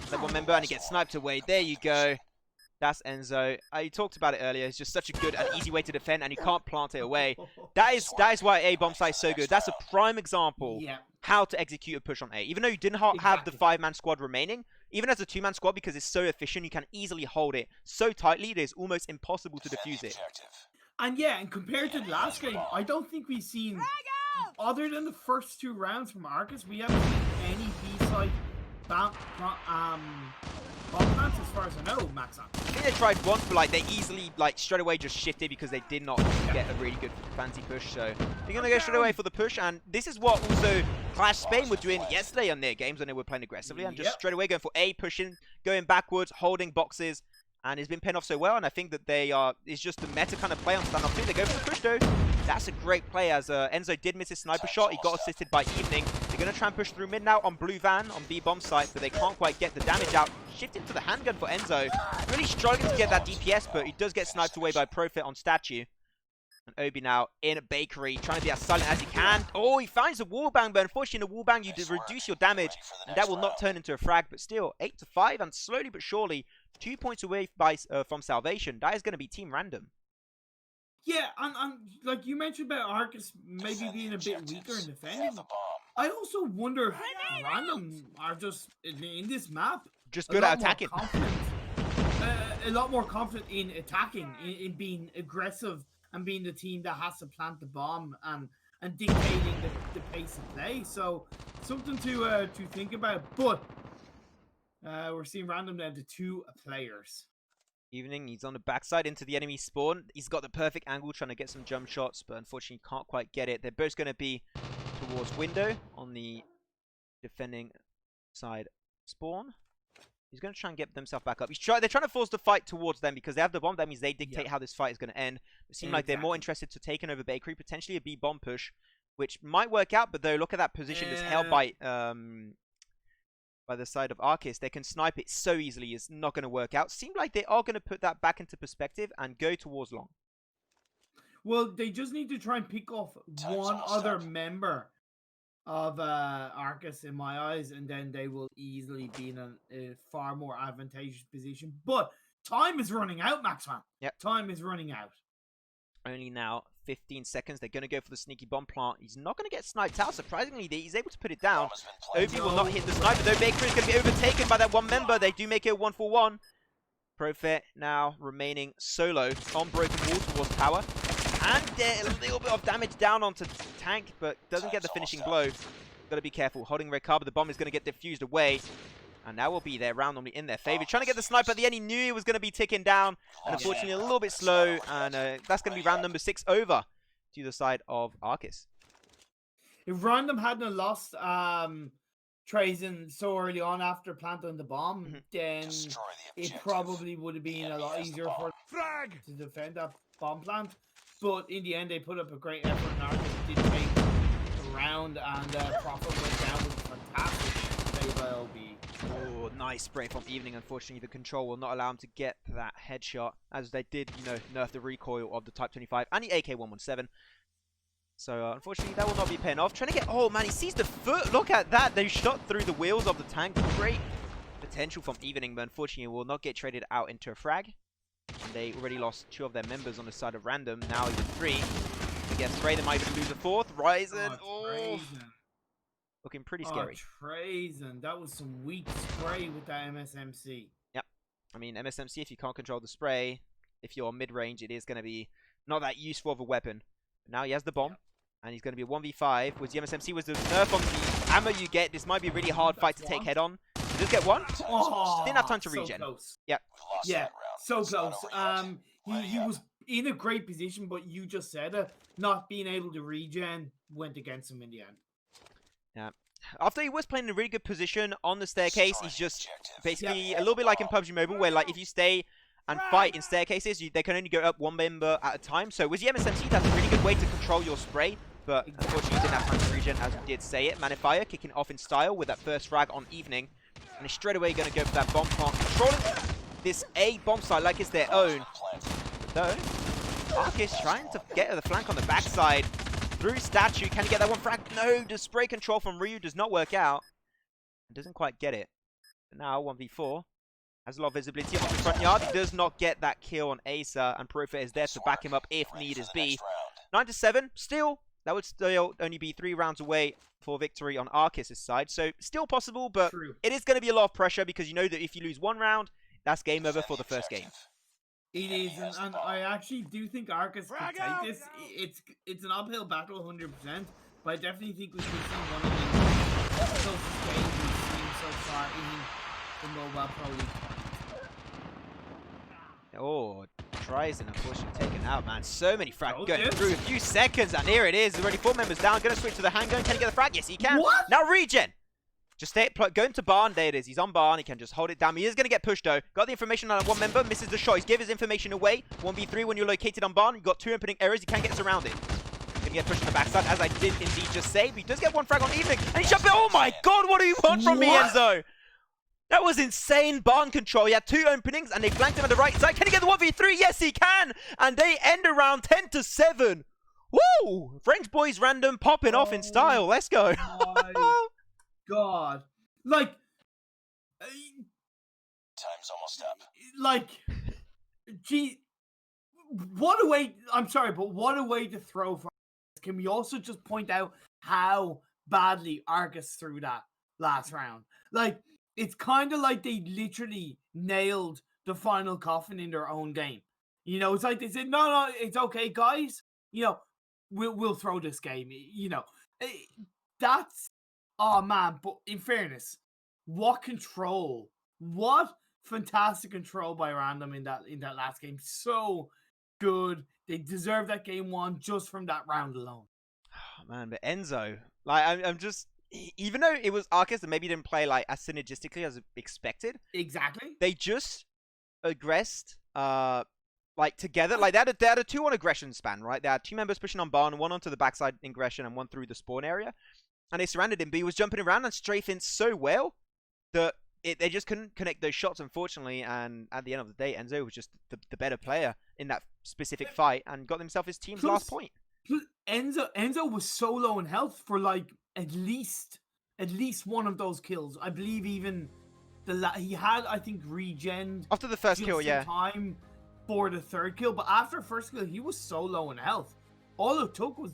That 1 member, and he gets sniped away. There you go. That's Enzo. You talked about it earlier. It's just such a good and easy way to defend, and you can't plant it away. That is why A bomb site is so good. That's a prime example how to execute a push on A. Even though you didn't have the 5-man squad remaining, even as a 2-man squad, because it's so efficient, you can easily hold it so tightly that it's almost impossible to defuse it. And yeah, and compared to the last game, I don't think we've seen, other than the first 2 rounds from Arcus, we haven't seen any B-side bomb plants as far as I know, Maxon. I think they tried once, but like they easily straight away just shifted because they did not get a really good fancy push. So they're gonna go straight away for the push, and this is what also Clash Spain were doing yesterday on their games when they were playing aggressively and just straight away going for A, pushing, going backwards, holding boxes, and it's been paying off so well. And I think that they are, it's just the meta kind of play on standoff 2. They go for the push though. That's a great play as Enzo did miss his sniper shot. He got assisted by Evening. They're going to try and push through mid now on Blue Van, on B bomb site, but they can't quite get the damage out. Shifting to the handgun for Enzo. Really struggling to get that DPS, but he does get sniped away by Profit on Statue. And Obi now in a bakery, trying to be as silent as he can. Oh, he finds a wallbang, but unfortunately in a wallbang you reduce your damage, and that will not turn into a frag, but still 8-5, and slowly but surely 2 points away from salvation. That is going to be team random. Yeah, and like you mentioned about Arcus maybe being a bit weaker in defending. I also wonder if random are just in this map just good at attacking. A lot more confident in attacking, in being aggressive, and being the team that has to plant the bomb and dictating the pace of play. So something to think about. But we're seeing random down to 2 players. Evening, he's on the backside into the enemy spawn. He's got the perfect angle trying to get some jump shots, but unfortunately can't quite get it. They're both going to be towards window on the defending side spawn. He's going to try and get themselves back up. They're trying to force the fight towards them because they have the bomb. That means they dictate how this fight is going to end. It seems like they're more interested to taking over Bakery, potentially a B bomb push, which might work out, but though look at that position that's held by the side of Arcus. They can snipe it so easily. It's not going to work out. Seems like they are going to put that back into perspective and go towards long. Well, they just need to try and pick off one other member of Arcus in my eyes, and then they will easily be in a far more advantageous position. But time is running out, Maxman. Yep. Time is running out. Only now 15 seconds. They're going to go for the sneaky bomb plant. He's not going to get sniped out. Surprisingly, he's able to put it down. Obi will not hit the sniper, though. Bakery is going to be overtaken by that one member. They do make it a 1-for-1. Profit now remaining solo on broken wall towards tower. And a little bit of damage down onto tank, but doesn't get the finishing blow. Got to be careful. Holding red card, but the bomb is going to get diffused away. And that will be their round normally in their favor. Trying to get the sniper at the end. He knew he was going to be ticking down. And unfortunately, a little bit slow. And that's going to be round number 6 over to the side of Arcus. If Random hadn't lost Trazen so early on after planting the bomb, then it probably would have been a lot easier for Frag to defend that bomb plant. But in the end, they put up a great effort, and Arcus did take the round, and Profit went down with fantastic play by OB. Oh, nice spray from Evening. Unfortunately, the control will not allow him to get that headshot, as they did, nerf the recoil of the Type 25 and the AK-117. So, unfortunately, that will not be paying off. Trying to get... Oh, man, he sees the foot. Look at that. They shot through the wheels of the tank. Great potential from Evening, but unfortunately, will not get traded out into a frag. And they already lost 2 of their members on the side of Random. Now even 3. I guess 3, they might even lose a 4th. Ryzen. Oh, looking pretty scary. Trazen. That was some weak spray with that MSMC. Yep. I mean, MSMC, if you can't control the spray, if you're mid-range, it is going to be not that useful of a weapon. But now he has the bomb. And he's going to be a 1v5. With the MSMC, was the nerf on the ammo you get. This might be a really hard fight to take head on. Just get one. Oh, didn't have time to regen. Close. Yep. Yeah, so close. He was in a great position, but you just said it. Not being able to regen went against him in the end. Yeah. After he was playing in a really good position on the staircase, he's just basically a little bit like in PUBG Mobile, where like if you stay and fight in staircases, they can only go up one member at a time. So with the MSMC, that's a really good way to control your spray. But unfortunately, he didn't have time to regen, as we did say it. Manifier kicking off in style with that first frag on Evening. And he's straight away going to go for that bomb plant. Controlling this A bomb site like it's their own. Though, Arcus trying to get the flank on the backside. Through Statue. Can he get that one frag? No, the spray control from Ryu does not work out. Doesn't quite get it. But now, 1v4. Has a lot of visibility on the front yard. He does not get that kill on Acer, and Profit is there to back him up if need is be. 9-7, still, that would still only be 3 rounds away for victory on Arcus' side. So, still possible, but it is going to be a lot of pressure because you know that if you lose 1 round, that's game over for the first game. It is, and I actually do think Arcus could take this. It's an uphill battle, 100%, but I definitely think we could see one of the closest games we've seen so far in the Mobile Pro League. Oh, tries and unfortunately taken out, man. So many frags going through. A few seconds, and here it is. Already 4 members down. Going to switch to the handgun. Can he get the frag? Yes, he can. What? Now regen. Just stay, going to barn. There it is. He's on barn. He can just hold it down. He is going to get pushed, though. Got the information on 1 member. Misses the shot. He's give his information away. 1v3 when you're located on barn. You've got 2 opening areas. You can get surrounded. Going to get pushed to the backside, as I did indeed just say. But he does get 1 frag on evening. And he shot it. Oh, my God. What do you want from me, Enzo? That was insane barn control. He had 2 openings, and they flanked him on the right side. Can he get the 1v3? Yes, he can. And they end around 10-7. Woo! French boys random popping off in style. Let's go. My God. Like, time's almost up. Like, gee, what a way. I'm sorry, but what a way to throw for. Can we also just point out how badly Arcus threw that last round? Like, it's kind of like they literally nailed the final coffin in their own game. You know, it's like they said, no, it's okay, guys. You know, we'll throw this game. You know, that's, oh man. But in fairness, what control! What fantastic control by Random in that last game. So good. They deserve that game 1 just from that round alone. Oh, man, but Enzo, like, I'm just. Even though it was Arcus that maybe didn't play like as synergistically as expected. Exactly. They just aggressed like together. Like they had a 2-on aggression span, right? They had 2 members pushing on barn, 1 onto the backside aggression and 1 through the spawn area. And they surrounded him, but he was jumping around and strafing so well that they just couldn't connect those shots, unfortunately. And at the end of the day, Enzo was just the better player in that specific fight and got himself his team's last point. Enzo was so low in health for like at least 1 of those kills. I believe even he had, I think, regen after the first kill, yeah. Time for the 3rd kill, but after first kill, he was so low in health. All it took was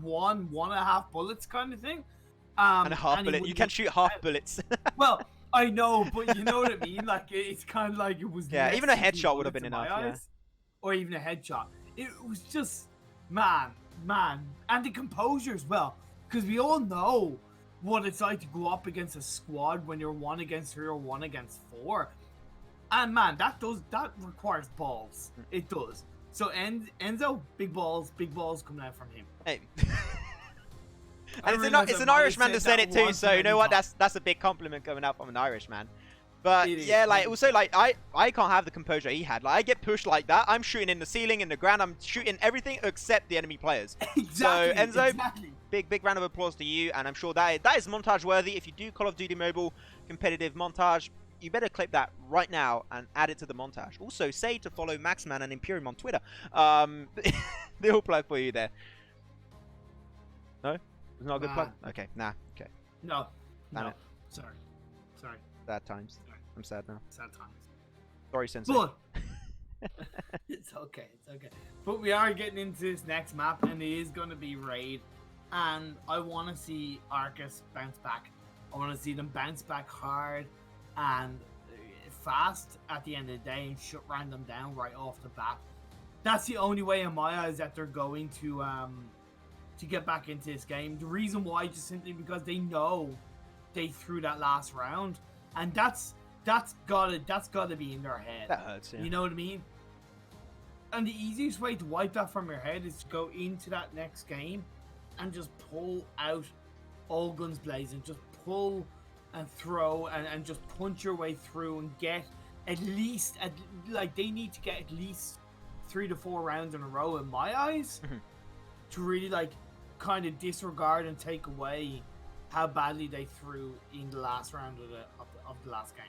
1.5 bullets, kind of thing. And a half bullet. You can shoot half bullets. Well, I know, but you know what I mean. Like it's kind of like it was. Yeah, even a headshot would have been enough. Yeah. Or even a headshot. It was just man, and the composure as well. Because we all know what it's like to go up against a squad when you're 1 against 3 or 1 against 4. And man, that requires balls. It does. So Enzo, big balls coming out from him. Hey. And it's an Irishman to say it too, so you know what? That's a big compliment coming out from an Irishman. But yeah, like also like I can't have the composure he had. Like I get pushed like that, I'm shooting in the ceiling, in the ground, I'm shooting everything except the enemy players. Exactly. So Enzo, big round of applause to you, and I'm sure that is montage worthy. If you do Call of Duty Mobile competitive montage, you better clip that right now and add it to the montage. Also, say to follow Maxman and Imperium on Twitter. Little plug for you there. No? It's not a good plug? Okay, nah, okay. No. Damn it. Sorry. Sad times. I'm sad now. Sad times. Sorry, Sensei. But it's okay. But we are getting into this next map, and it is going to be Raid. And I want to see Arcus bounce back. I want to see them bounce back hard and fast at the end of the day and shut Random down right off the bat. That's the only way in my eyes that they're going to get back into this game. The reason why, just simply because they know they threw that last round, and that's gotta be in their head. That hurts, yeah. You know what I mean? And the easiest way to wipe that from your head is to go into that next game and just pull out all guns blazing, just pull and throw and just punch your way through and get at least they need to get at least 3 to 4 rounds in a row in my eyes to really like kind of disregard and take away how badly they threw in the last round of the last game.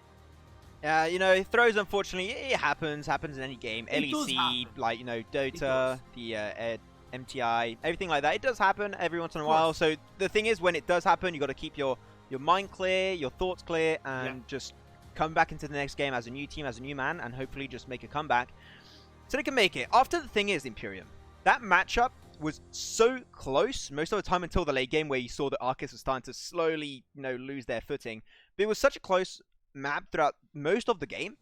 Yeah, you know, throws, unfortunately, it happens in any game. LEC, like, you know, Dota, the MTI, everything like that. It does happen every once in a while. So the thing is, when it does happen, you got to keep your mind clear, your thoughts clear, and just come back into the next game as a new team, as a new man, and hopefully just make a comeback so they can make it. After the thing is, Imperium, that matchup was so close most of the time until the late game, where you saw that Arcus was starting to slowly, lose their footing. But it was such a close map throughout most of the game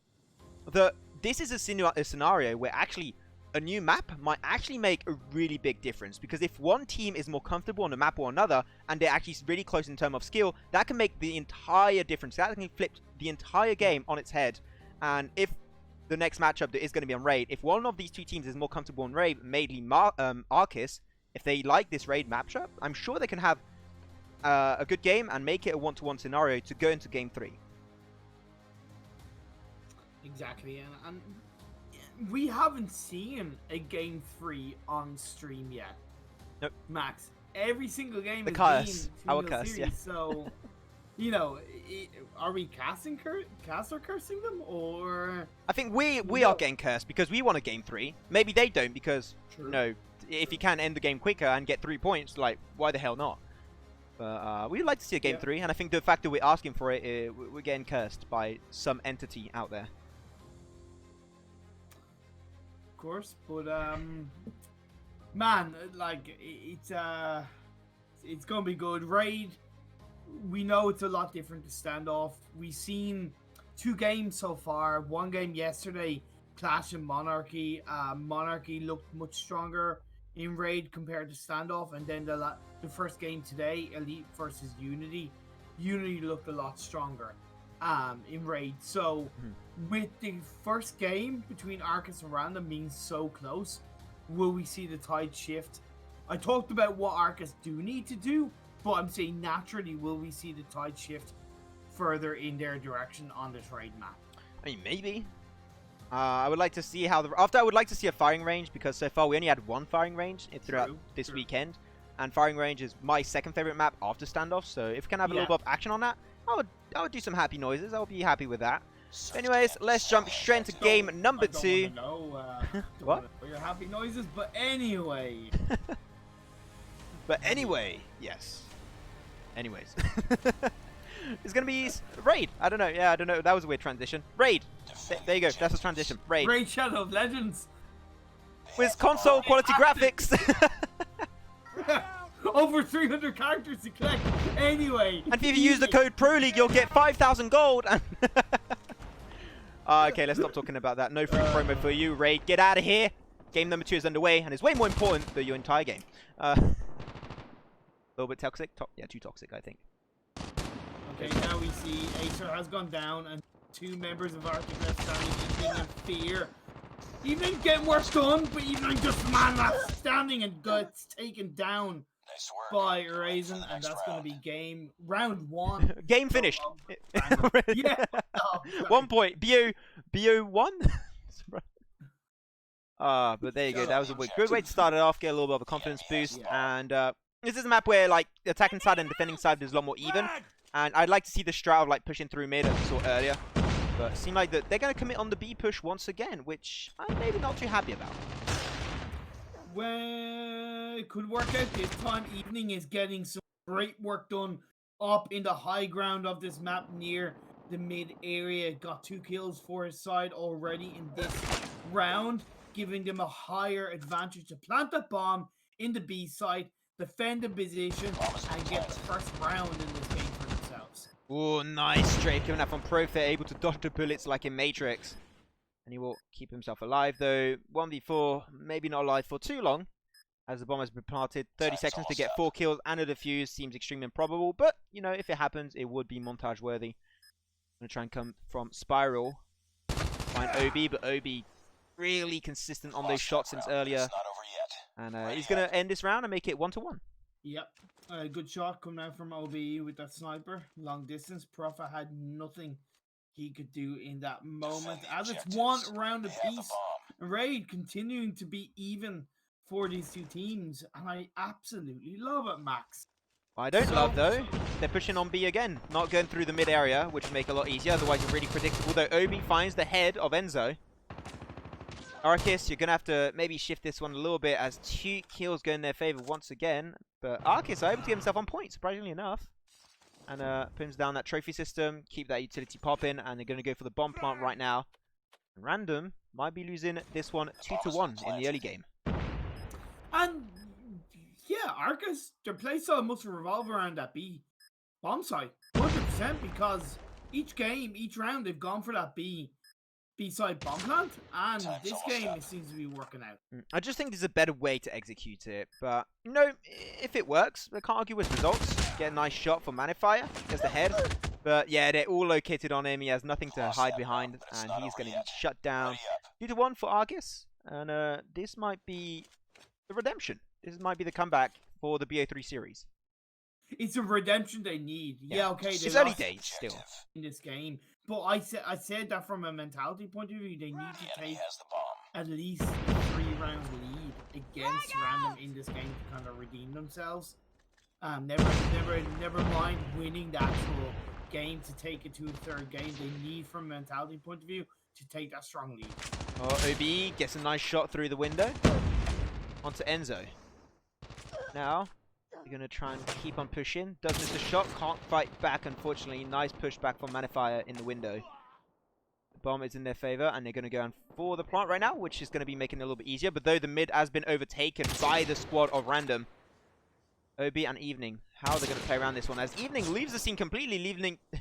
that this is a scenario where actually a new map might actually make a really big difference, because if one team is more comfortable on a map or another, and they're actually really close in terms of skill, that can make the entire difference. That can flip the entire game on its head. And if the next matchup that is going to be on Raid, if one of these two teams is more comfortable on Raid, mainly Arcus, if they like this Raid matchup, I'm sure they can have a good game and make it a one-to-one scenario to go into Game 3. Exactly, and we haven't seen a Game 3 on stream yet. Nope. Max, every single game the is curse. Our curse, curse, yeah. So, are we caster cursing them, or? I think we are getting cursed because we want a Game 3. Maybe they don't, because, if you can end the game quicker and get 3 points, like, why the hell not? But we'd like to see a Game 3, and I think the fact that we're asking for it, we're getting cursed by some entity out there. Of course, but man, like it's gonna be good. Raid, we know it's a lot different to Standoff. We've seen 2 games so far. 1 game yesterday, Clash and Monarchy. Monarchy looked much stronger in Raid compared to Standoff, and then the first game today, Elite versus Unity. Unity looked a lot stronger in Raid. So with the first game between Arcus and Random being so close, will we see the tide shift? I talked about what Arcus do need to do, but I'm saying naturally, will we see the tide shift further in their direction on this Raid map? I mean, maybe. I would like to see how I would like to see a firing range, because so far we only had 1 firing range throughout this weekend, and firing range is my second favorite map after Standoff. So if we can have a little bit of action on that, I would do some happy noises. I would be happy with that. Anyways, let's jump straight into game number 2. What? Your happy noises, but anyway. But anyway, yes. Anyways. It's gonna be Raid. I don't know. Yeah, I don't know. That was a weird transition. Raid. There you go. That's a transition. Raid. Raid Shadow of Legends. With console quality graphics. Over 300 characters to collect. Anyway. And if you use the code ProLeague, you'll get 5,000 gold. Okay, let's stop talking about that. No free promo for you, Raid. Get out of here. Game number 2 is underway, and it's way more important than your entire game. A little bit toxic. Yeah, too toxic, I think. Okay, now we see Acer has gone down, and 2 members of Arcus are standing in fear. Evening getting work done, but Evening just man that's standing and gets taken down by Raisin, and that's going to be round 1. Game finished. Yeah. 1 point. BO 1? But there you go. That was a good way to start it off, get a little bit of a confidence boost. And this is a map where like the attacking side and defending side is a lot more even. And I'd like to see the strat of like pushing through mid, as we saw earlier. But it seemed like that they're going to commit on the B push once again, which I'm maybe not too happy about. Well, it could work out this time. Evening is getting some great work done up in the high ground of this map near the mid area. Got 2 kills for his side already in this round, giving them a higher advantage to plant the bomb in the B side, defend the position, and get the first round in this game for themselves. Oh, nice straight coming out from Profit, able to dodge the bullets like in Matrix. And he will keep himself alive, though. 1v4, maybe not alive for too long, as the bomb has been planted. 30 seconds to get 4 kills and a defuse seems extremely improbable, but, you know, if it happens, it would be montage-worthy. I'm going to try and come from Spiral. Find OB, but OB really consistent on those shots since earlier. And he's going to end this round and make it 1-1. Yep. Good shot coming out from OB with that sniper. Long distance. Profa had nothing he could do in that moment. As it's 1 round apiece. Raid continuing to be even for these 2 teams. And I absolutely love it, Max. I don't love, though. They're pushing on B again. Not going through the mid area, which would make it a lot easier. Otherwise, it's really predictable. Though OB finds the head of Enzo. Arcus, you're going to have to maybe shift this one a little bit as 2 kills go in their favor once again. But Arcus are able to get himself on point, surprisingly enough. and pins down that trophy system, keep that utility popping, and they're going to go for the bomb plant right now. Random might be losing this one 2-1 in the early game. And yeah, Arcus, their playstyle must revolve around that B bomb site 100%, because each game, each round, they've gone for that B side bomb plant, and this game it seems to be working out. I just think there's a better way to execute it, but you know, if it works, I can't argue with results. Get a nice shot for Magnifier, gets the head, but yeah, they're all located on him. He has nothing to hide behind, and he's going to be shut down. 2-1 for Arcus, and this might be the redemption. This might be the comeback for the BO3 series. It's a redemption they need. Yeah, okay. It's early days still in this game, but I said that from a mentality point of view, they need to take at least a 3-round lead against Random in this game to kind of redeem themselves. Never mind winning the actual game to take it to a third game. They need, from a mentality point of view, to take that strong lead. Oh, OB gets a nice shot through the window onto Enzo. Now you're going to try and keep on pushing. Does miss the shot. Can't fight back, unfortunately. Nice pushback from Magnifier in the window. The bomb is in their favor, and they're going to go for the plant right now, which is going to be making it a little bit easier. But though the mid has been overtaken by the squad of Random, OB and Evening, how are they going to play around this one? As Evening leaves the scene completely,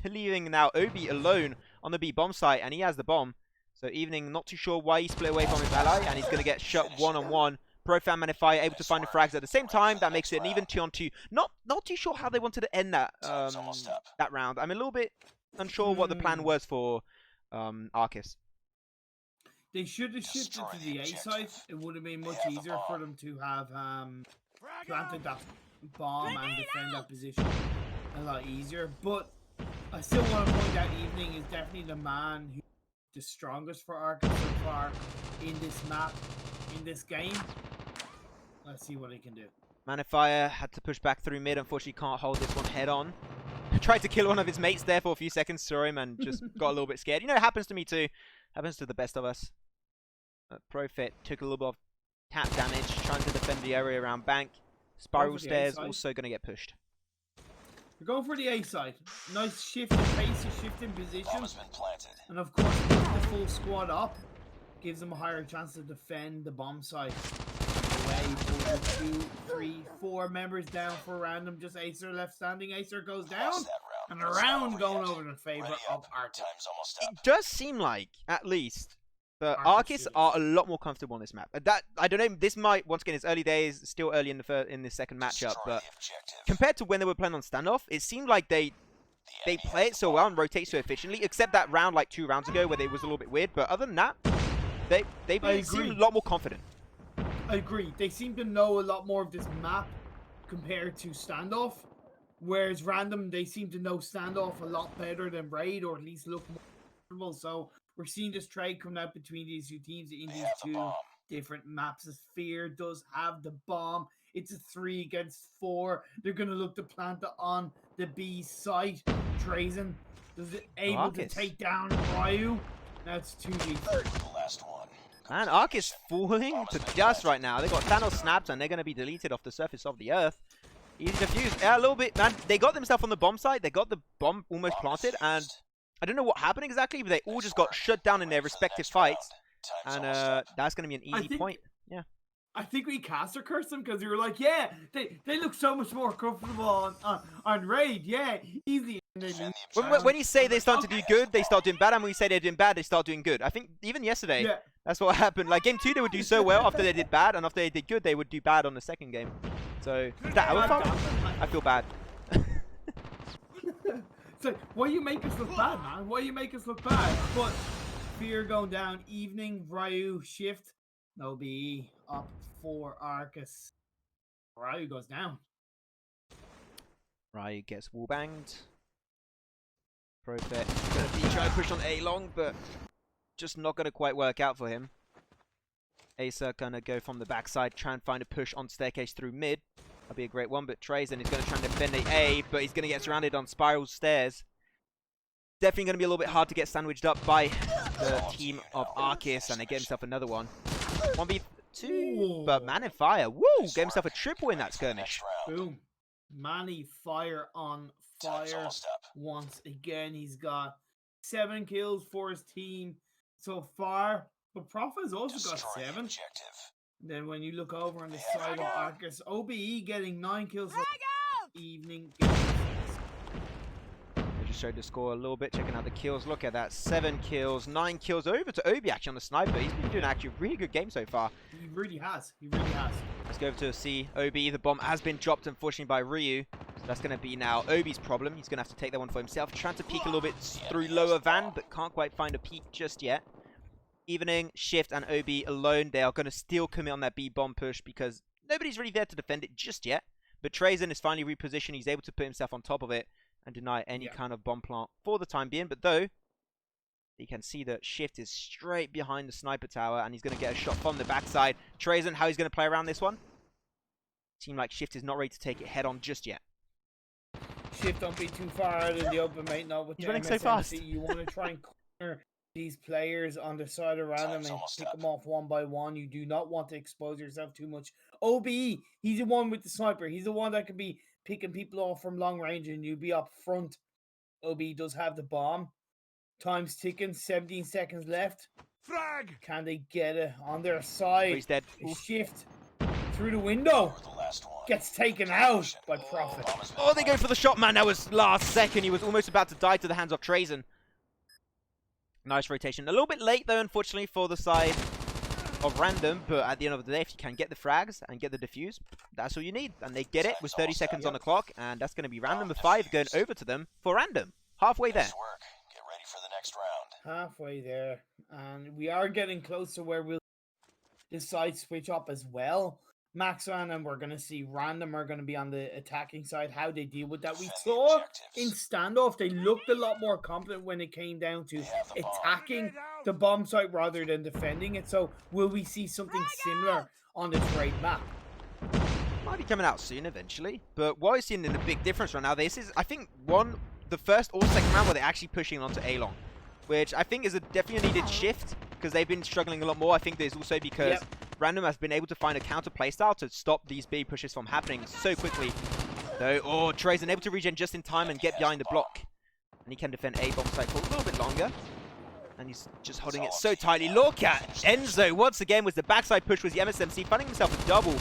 leaving now OB alone on the B bomb site, and he has the bomb. So Evening not too sure why he split away from his ally, and he's going to get shot one-on-one. Profan Magnifier able to find the frags at the same time. That makes it an even 2-on-2. Not too sure how they wanted to end that that round. I'm a little bit unsure what the plan was for Arcus. They should have shifted to the A side. It would have been much easier for them to have planted that bomb and defend that position a lot easier. But I still want to point out Evening is definitely the man who's the strongest for Arcus so far in this map, in this game. Let's see what he can do. Magnifier had to push back through mid. Unfortunately, can't hold this one head on. Tried to kill one of his mates there for a few seconds, saw him, and just got a little bit scared. You know, it happens to me too. Happens to the best of us. Profit took a little bit of tap damage, trying to defend the area around bank. Spiral stairs also going to get pushed. We're going for the A side. Nice shift in pace, a shift in position. And of course, the full squad up gives them a higher chance to defend the bomb site. Away, 2, 3, 4 members down for Random. Just Acer left standing. Acer goes down. And a round going over in favor of Arcus. It does seem like, at least, the Arcus are a lot more comfortable on this map. That, I don't know, this might, once again, it's early days, still early in the second matchup, but compared to when they were playing on standoff, it seemed like they play it so well and rotate so efficiently, except that round like 2 rounds ago where it was a little bit weird, but other than that, they seem a lot more confident. I agree. They seem to know a lot more of this map compared to standoff, whereas Random, they seem to know standoff a lot better than Raid, or at least look more comfortable. So we're seeing this trade coming out between these two teams in these two different maps. As Fear does have the bomb. It's a 3 against 4. They're going to look to plant it on the B site. Trazen is able to take down Ryu. That's 2v3. Last one. Man, Arcus falling to dust right now. They got Thanos snapped and they're going to be deleted off the surface of the earth. Easy to fuse. Yeah, a little bit, man. They got themselves on the bomb site. They got the bomb almost planted, and I don't know what happened exactly, but they all just got shut down in their respective fights. And that's going to be an easy point. Yeah. I think we caster cursed them because we were like, yeah, they look so much more comfortable on Raid. Yeah, easy. When you say they start to do good, they start doing bad. And when you say they're doing bad, they start doing good. I think even yesterday, that's what happened. Like game 2, they would do so well after they did bad, and after they did good, they would do bad on the second game. So is that our fault? I feel bad. So why you make us look bad, man? Why you make us look bad? But Fear going down. Evening, Ryu shift. No BE up for Arcus. Ryu goes down. Ryu gets wall banged. Profit gonna be trying to push on A long, but just not gonna quite work out for him. Acer gonna go from the backside, try and find a push on staircase through mid. That'll be a great one, but Trazen is gonna try and defend the A, but he's gonna get surrounded on spiral stairs. Definitely gonna be a little bit hard to get sandwiched up by the team of Arcus, and they get himself another one. 1v2, but Magnifier, woo, get himself a triple in that skirmish. Boom. Magnifier on fire once again. He's got 7 kills for his team so far, but Profa has also got 7. Then when you look over on the side of Arcus, OBE getting 9 kills for evening. I just showed the score a little bit, checking out the kills. Look at that, 7 kills, 9 kills over to Obi actually on the sniper. He's been doing actually a really good game so far. He really has. He really has. Let's go over to C. Obi, the bomb has been dropped unfortunately by Ryu. So that's going to be now Obi's problem. He's going to have to take that one for himself. Trying to peek a little bit through lower van, but can't quite find a peek just yet. Evening, Shift, and Obi alone. They are going to still commit on that B bomb push because nobody's really there to defend it just yet. But Trazen is finally repositioned. He's able to put himself on top of it and deny any kind of bomb plant for the time being. But though, you can see that Shift is straight behind the sniper tower and he's going to get a shot from the backside. Trazen, how he's going to play around this one? Seems like Shift is not ready to take it head on just yet. Shift, don't be too far out in the open, mate. Not with He's your running so MSMC. fast. You want to try and corner these players on the side around them and pick them off one by one. You do not want to expose yourself too much. OBE, he's the one with the sniper. He's the one that can be picking people off from long range and you'll be up front. OBE does have the bomb. Time's ticking, 17 seconds left. Frag! Can they get it on their side? Oh, he's dead. Shift through the window. Gets taken out by Prophet. Oh, they go for the shot, man. That was last second. He was almost about to die to the hands of Trazen. Nice rotation. A little bit late, though, unfortunately, for the side of Random. But at the end of the day, if you can get the frags and get the defuse, that's all you need. And they get it with 30 seconds on the clock. And that's going to be Random with 5 going over to them for Random. Halfway there. Get ready for the next round. Halfway there. And we are getting close to where we'll decide switch up as well. Maxman and we're going to see Random are going to be on the attacking side. How they deal with that. We saw in standoff, they looked a lot more confident when it came down to attacking the bomb site rather than defending it. So will we see something similar on the trade map? Might be coming out soon eventually. But what we're seeing in the big difference right now, this is, I think, the first or second round where they're actually pushing onto A-Long, which I think is a definitely needed shift because they've been struggling a lot more. I think there's also because Random has been able to find a counter playstyle to stop these big pushes from happening so quickly. Though, Trazen able to regen just in time and get behind the block. And he can defend A bomb site for a little bit longer. And he's just holding it so tightly. Look at Enzo once again with the backside push with the MSMC, finding himself a double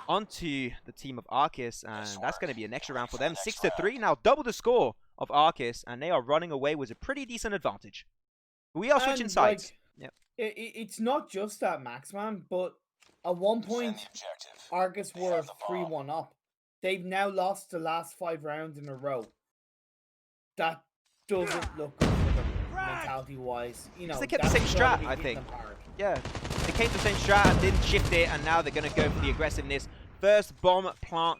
onto the team of Arcus. And that's going to be an extra round for them. 6-3, now double the score of Arcus. And they are running away with a pretty decent advantage. We are switching sides. It's not just that, Maxman, but at one point, Arcus were 3-1 up. They've now lost the last 5 rounds in a row. That doesn't look good for them, mentality-wise. You know, they kept the same strat, I think. Yeah, they came to the same strat and didn't shift it, and now they're going to go for the aggressiveness. First bomb plant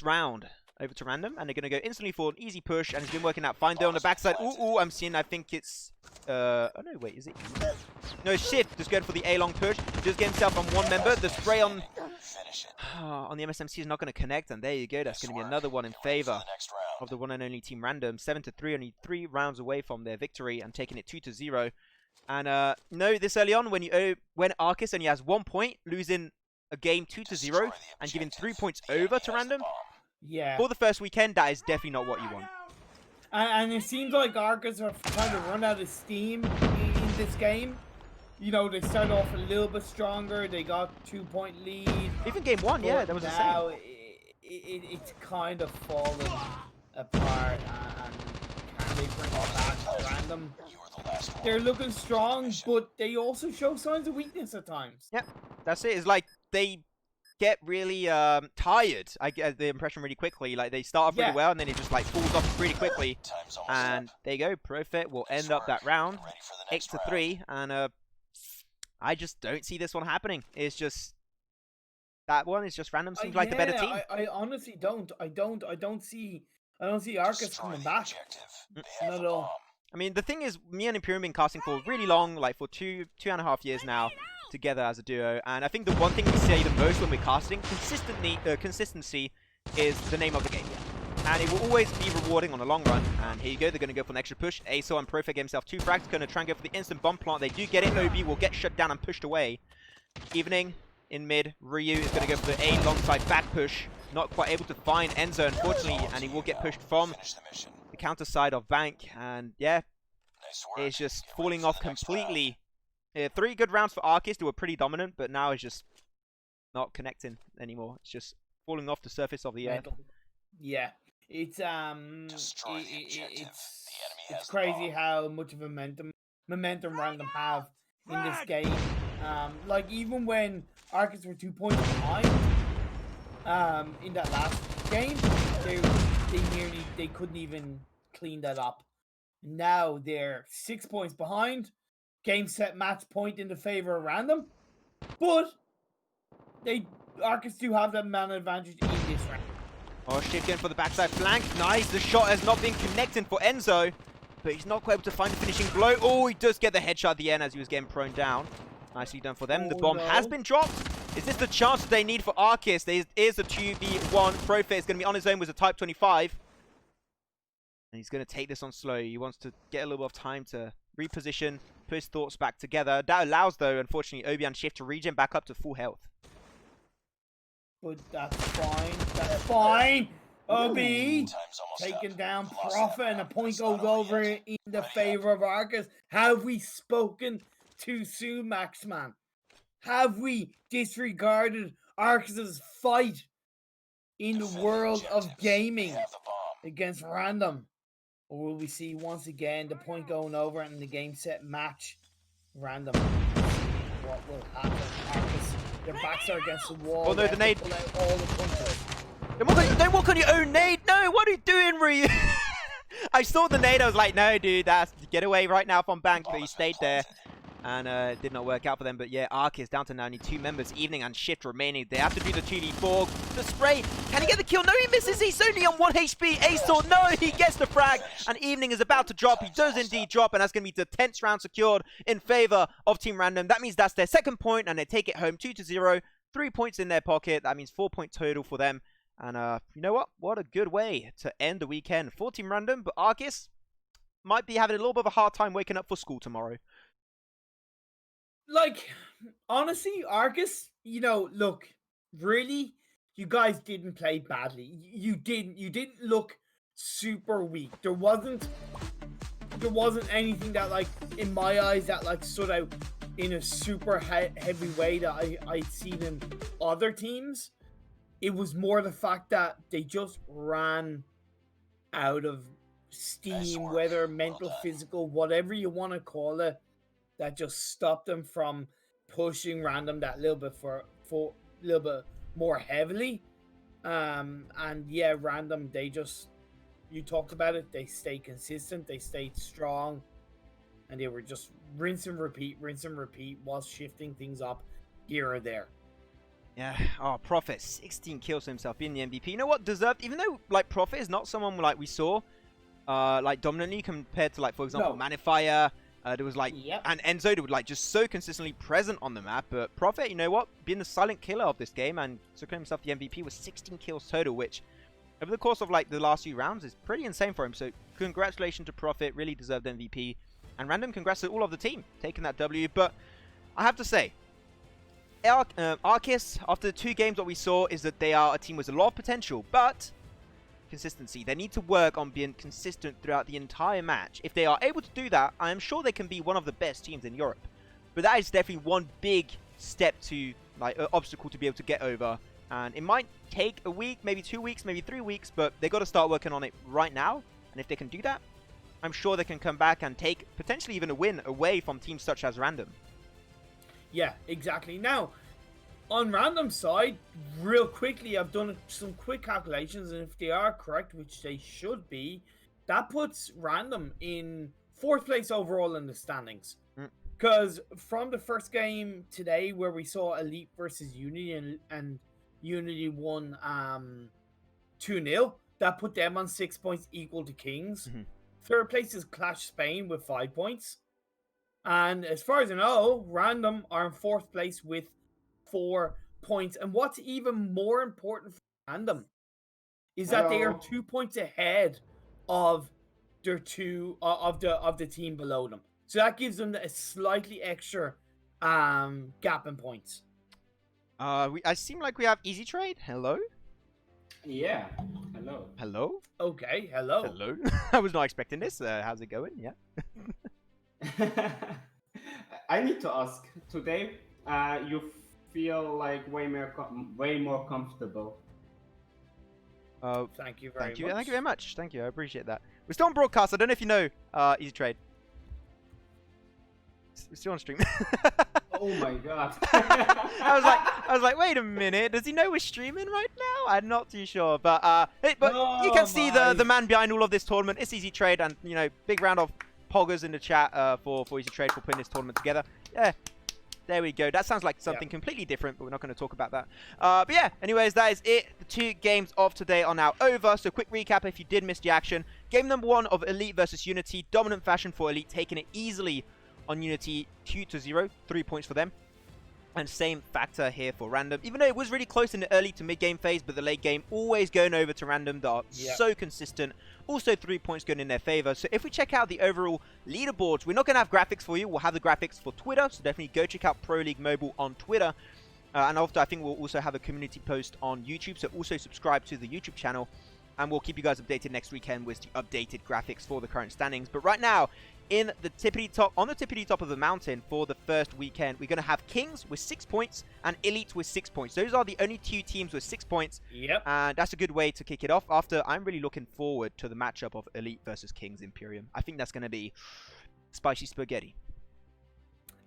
round over to Random, and they're going to go instantly for an easy push, and it's been working out fine there on the backside. Ooh, I'm seeing, I think it's... oh no, wait, is it? No, Shift just going for the A-long push. Just get himself on one member. The spray on the MSMC is not going to connect, and there you go. That's going to be another one in favor of the one and only Team Random. 7-3, only 3 rounds away from their victory and taking it 2-0. And no, this early on, when Arcus only has 1 point, losing a game 2-0 and giving 3 points over to Random. Yeah. For the first weekend, that is definitely not what you want. And it seems like Arcus are trying to run out of steam in this game. You know, they started off a little bit stronger. They got 2-point lead. Even game 1, yeah, that was the same. Now it's kind of fallen apart. And can they bring it back to Random? They're looking strong, but they also show signs of weakness at times. Yep, that's it. It's like they get really tired. I get the impression really quickly. Like they start off really well, and then it just like falls off really quickly. And there you go. Profit will end up that round 8-3, and I just don't see this one happening. It's just that one is just Random. Seems like the better team. I honestly don't. I don't see Arcus coming back. Not at all. I mean, the thing is, me and Imperium have been casting for really long, like for two and a half years now, together as a duo. And I think the one thing we say the most when we're casting, consistency is the name of the game. And it will always be rewarding on the long run. And here you go, they're going to go for an extra push. Aso and Profit get himself 2 frags, going to try and go for the instant bomb plant. They do get it. OB will get shut down and pushed away. Evening in mid, Ryu is going to go for the A long side back push. not quite able to find Enzo, unfortunately, and he will get pushed from the counter side of Bank. And yeah, it's just falling off completely. Yeah, 3 good rounds for Arcus. They were pretty dominant, but now it's just not connecting anymore. It's just falling off the surface of the earth. Yeah, it's crazy how much of a momentum Random have in this game. Like even when Arcus were 2 points behind, in that last game, they couldn't even clean that up. Now they're 6 points behind. Game, set, match point in the favor of Random, but Arcus do have that man advantage in this round. Oh, shift in for the backside flank. Nice. The shot has not been connecting for Enzo, but he's not quite able to find the finishing blow. Oh, he does get the headshot at the end as he was getting prone down. Nicely done for them. The bomb has been dropped. Is this the chance that they need for Arcus? There is a 2v1. Profit is going to be on his own with a Type 25. And he's going to take this on slow. He wants to get a little bit of time to reposition, put his thoughts back together. That allows, though, unfortunately, Obi and Shift to regen back up to full health. But that's fine. That's fine. Obi taking down Profit, and a point goes over in the favor of Arcus. Have we spoken too soon, Maxman? Have we disregarded Arcus's fight in the world of gaming against Random? Or will we see once again the point going over and the game set match Random? What will happen? Arcus, their backs are against the wall. Oh no, the nade. All the punches. Don't walk on your own nade. No, what are you doing, Ryu? I saw the nade. I was like, no, dude, get away right now from Bank. But he stayed there. And it did not work out for them. But yeah, Arcus down to now only 2 members. Evening and Shift remaining. They have to do the 2v4. The spray. Can he get the kill? No, he misses. He's only on 1 HP. Ace, no, he gets the frag. And Evening is about to drop. He does indeed drop. And that's going to be the 10th round secured in favor of Team Random. That means that's their 2nd point. And they take it home 2-0. 3 points in their pocket. That means 4 point total for them. And you know what? What a good way to end the weekend for Team Random. But Arcus might be having a little bit of a hard time waking up for school tomorrow. Like, honestly, Arcus, you know, look, really, you guys didn't play badly. You didn't look super weak. There wasn't anything that, like, in my eyes, that, like, stood out in a super heavy way that I'd seen in other teams. It was more the fact that they just ran out of steam, whether mental, physical, whatever you want to call it, that just stopped them from pushing Random that little bit for a little bit more heavily. And yeah, Random, you talked about it, they stayed consistent, they stayed strong, and they were just rinse and repeat while shifting things up here or there. Yeah, oh, Prophet, 16 kills himself, being the MVP. You know what, deserved, even though, like, Prophet is not someone, like, we saw, like, dominantly compared to, like, for example, Manifier. There was, like, and Enzo, they were, like, just so consistently present on the map. But Prophet, you know what, being the silent killer of this game and securing himself the MVP with 16 kills total, which, over the course of, like, the last few rounds is pretty insane for him. So, congratulations to Prophet, really deserved MVP. And Random, congrats to all of the team, taking that W. But, I have to say, Arcus, after the 2 games, what we saw is that they are a team with a lot of potential, but consistency. They need to work on being consistent throughout the entire match. If they are able to do that, I am sure they can be one of the best teams in Europe. But that is definitely one big step to, like, an obstacle to be able to get over. And it might take a week, maybe 2 weeks, maybe 3 weeks, but they got to start working on it right now. And if they can do that, I'm sure they can come back and take potentially even a win away from teams such as Random. Yeah, exactly. Now, on Random side, real quickly, I've done some quick calculations, and if they are correct, which they should be, that puts Random in 4th place overall in the standings. Because from the first game today, where we saw Elite versus Unity, and Unity won 2-0, that put them on 6 points, equal to Kings. 3rd place is Clash Spain with 5 points. And as far as I know, Random are in 4th place with 4 points. And what's even more important for Random is that they are 2 points ahead of their of the team below them. So that gives them a slightly extra gap in points. I seem like we have EasyTrade. Hello. Yeah. Hello. Hello? Okay, hello. Hello? I was not expecting this. How's it going? Yeah. I need to ask. Today, you feel like way more comfortable. Thank you very much. Thank you very much. Thank you. I appreciate that. We're still on broadcast. I don't know if you know EasyTrade. We're still on stream. Oh my god. I was like, wait a minute. Does he know we're streaming right now? I'm not too sure. But you can see the man behind all of this tournament. It's EasyTrade, and you know, big round of poggers in the chat for EasyTrade for putting this tournament together. Yeah. There we go. That sounds like something completely different, but we're not going to talk about that. But yeah, anyways, that is it. The 2 games of today are now over. So quick recap if you did miss the action. Game number 1 of Elite versus Unity. Dominant fashion for Elite, taking it easily on Unity 2-0. 3 points for them. And same factor here for Random. Even though it was really close in the early to mid-game phase, but the late game always going over to Random. They are so consistent. Also 3 points going in their favor. So if we check out the overall leaderboards, we're not going to have graphics for you. We'll have the graphics for Twitter. So definitely go check out ProLeague Mobile on Twitter. And after, I think we'll also have a community post on YouTube. So also subscribe to the YouTube channel. And we'll keep you guys updated next weekend with the updated graphics for the current standings. But right now, on the tippity top of the mountain for the first weekend, we're going to have Kings with 6 points and Elite with 6 points. Those are the only 2 teams with 6 points. Yep. And that's a good way to kick it off. After, I'm really looking forward to the matchup of Elite versus Kings Imperium. I think that's going to be spicy spaghetti.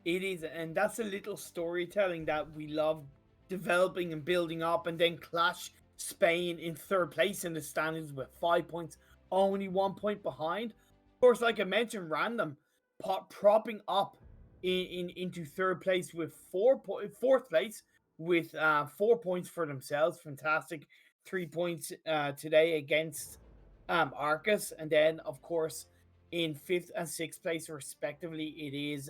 It is, and that's a little storytelling that we love developing and building up, and then clash Spain in 3rd place in the standings with 5 points, only 1 point behind. Of course, like I mentioned, Random propping up into 3rd place with 4th place with 4 points for themselves. Fantastic. 3 points today against Arcus, and then of course in 5th and 6th place respectively, it is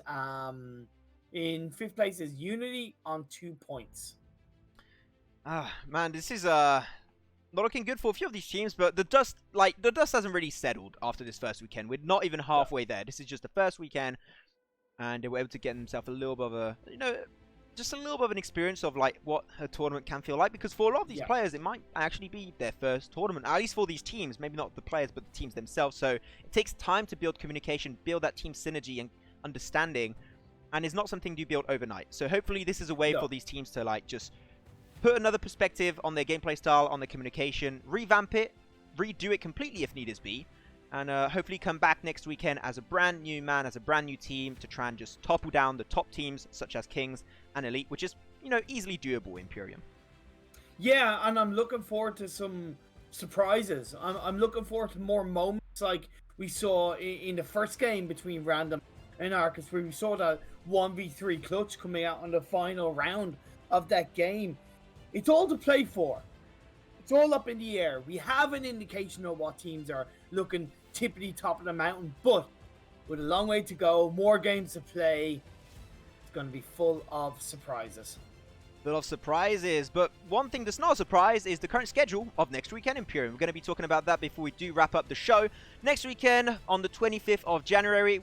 in 5th place is Unity on 2 points. Man, this is not looking good for a few of these teams, but the dust hasn't really settled after this first weekend. We're not even halfway there. This is just the first weekend, and they were able to get themselves a little bit of a, just a little bit of an experience of like what a tournament can feel like. Because for a lot of these players, it might actually be their first tournament, at least for these teams. Maybe not the players, but the teams themselves. So it takes time to build communication, build that team synergy and understanding, and it's not something you build overnight. So hopefully, this is a way for these teams to like just put another perspective on their gameplay style, on their communication, revamp it, redo it completely if needed be, and hopefully come back next weekend as a brand new man, as a brand new team to try and just topple down the top teams such as Kings and Elite, which is, easily doable, Imperium. Yeah, and I'm looking forward to some surprises. I'm looking forward to more moments like we saw in the first game between Random and Arcus, where we saw that 1v3 clutch coming out on the final round of that game. It's all to play for. It's all up in the air. We have an indication of what teams are looking tippity top of the mountain, but with a long way to go, more games to play, it's going to be full of surprises. Full of surprises, but one thing that's not a surprise is the current schedule of next weekend Imperium. We're going to be talking about that before we do wrap up the show. Next weekend, on the 25th of January,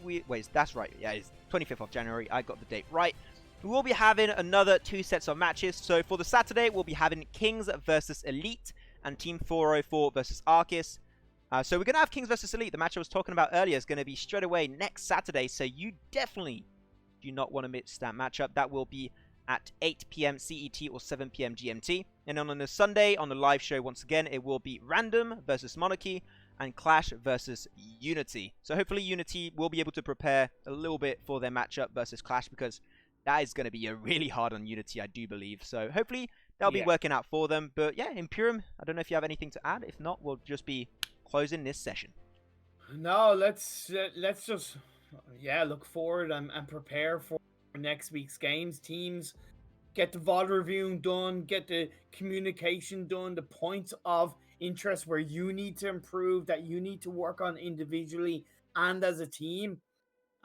that's right, yeah, it's 25th of January, I got the date right. We will be having another 2 sets of matches. So for the Saturday, we'll be having Kings versus Elite and Team 404 versus Arcus. So we're going to have Kings versus Elite. The match I was talking about earlier is going to be straight away next Saturday. So you definitely do not want to miss that matchup. That will be at 8 p.m. CET or 7 p.m. GMT. And then on the Sunday, on the live show, once again, it will be Random versus Monarchy and Clash versus Unity. So hopefully Unity will be able to prepare a little bit for their matchup versus Clash, because that is going to be really hard on Unity, I do believe. So hopefully they'll be working out for them. But yeah, Imperium, I don't know if you have anything to add. If not, we'll just be closing this session. No, let's just look forward and prepare for next week's games. Teams, get the VOD reviewing done, get the communication done, the points of interest where you need to improve, that you need to work on individually and as a team,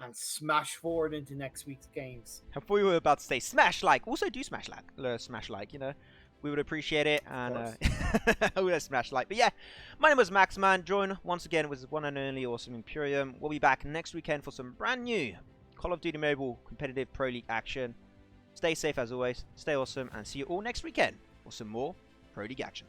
and smash forward into next week's games. I thought we were about to say smash like. Also do smash like. We would appreciate it. And I would have smash like. But yeah, my name was Max, man. Join once again with one and only awesome Imperium. We'll be back next weekend for some brand new Call of Duty Mobile competitive Pro League action. Stay safe as always. Stay awesome. And see you all next weekend for some more Pro League action.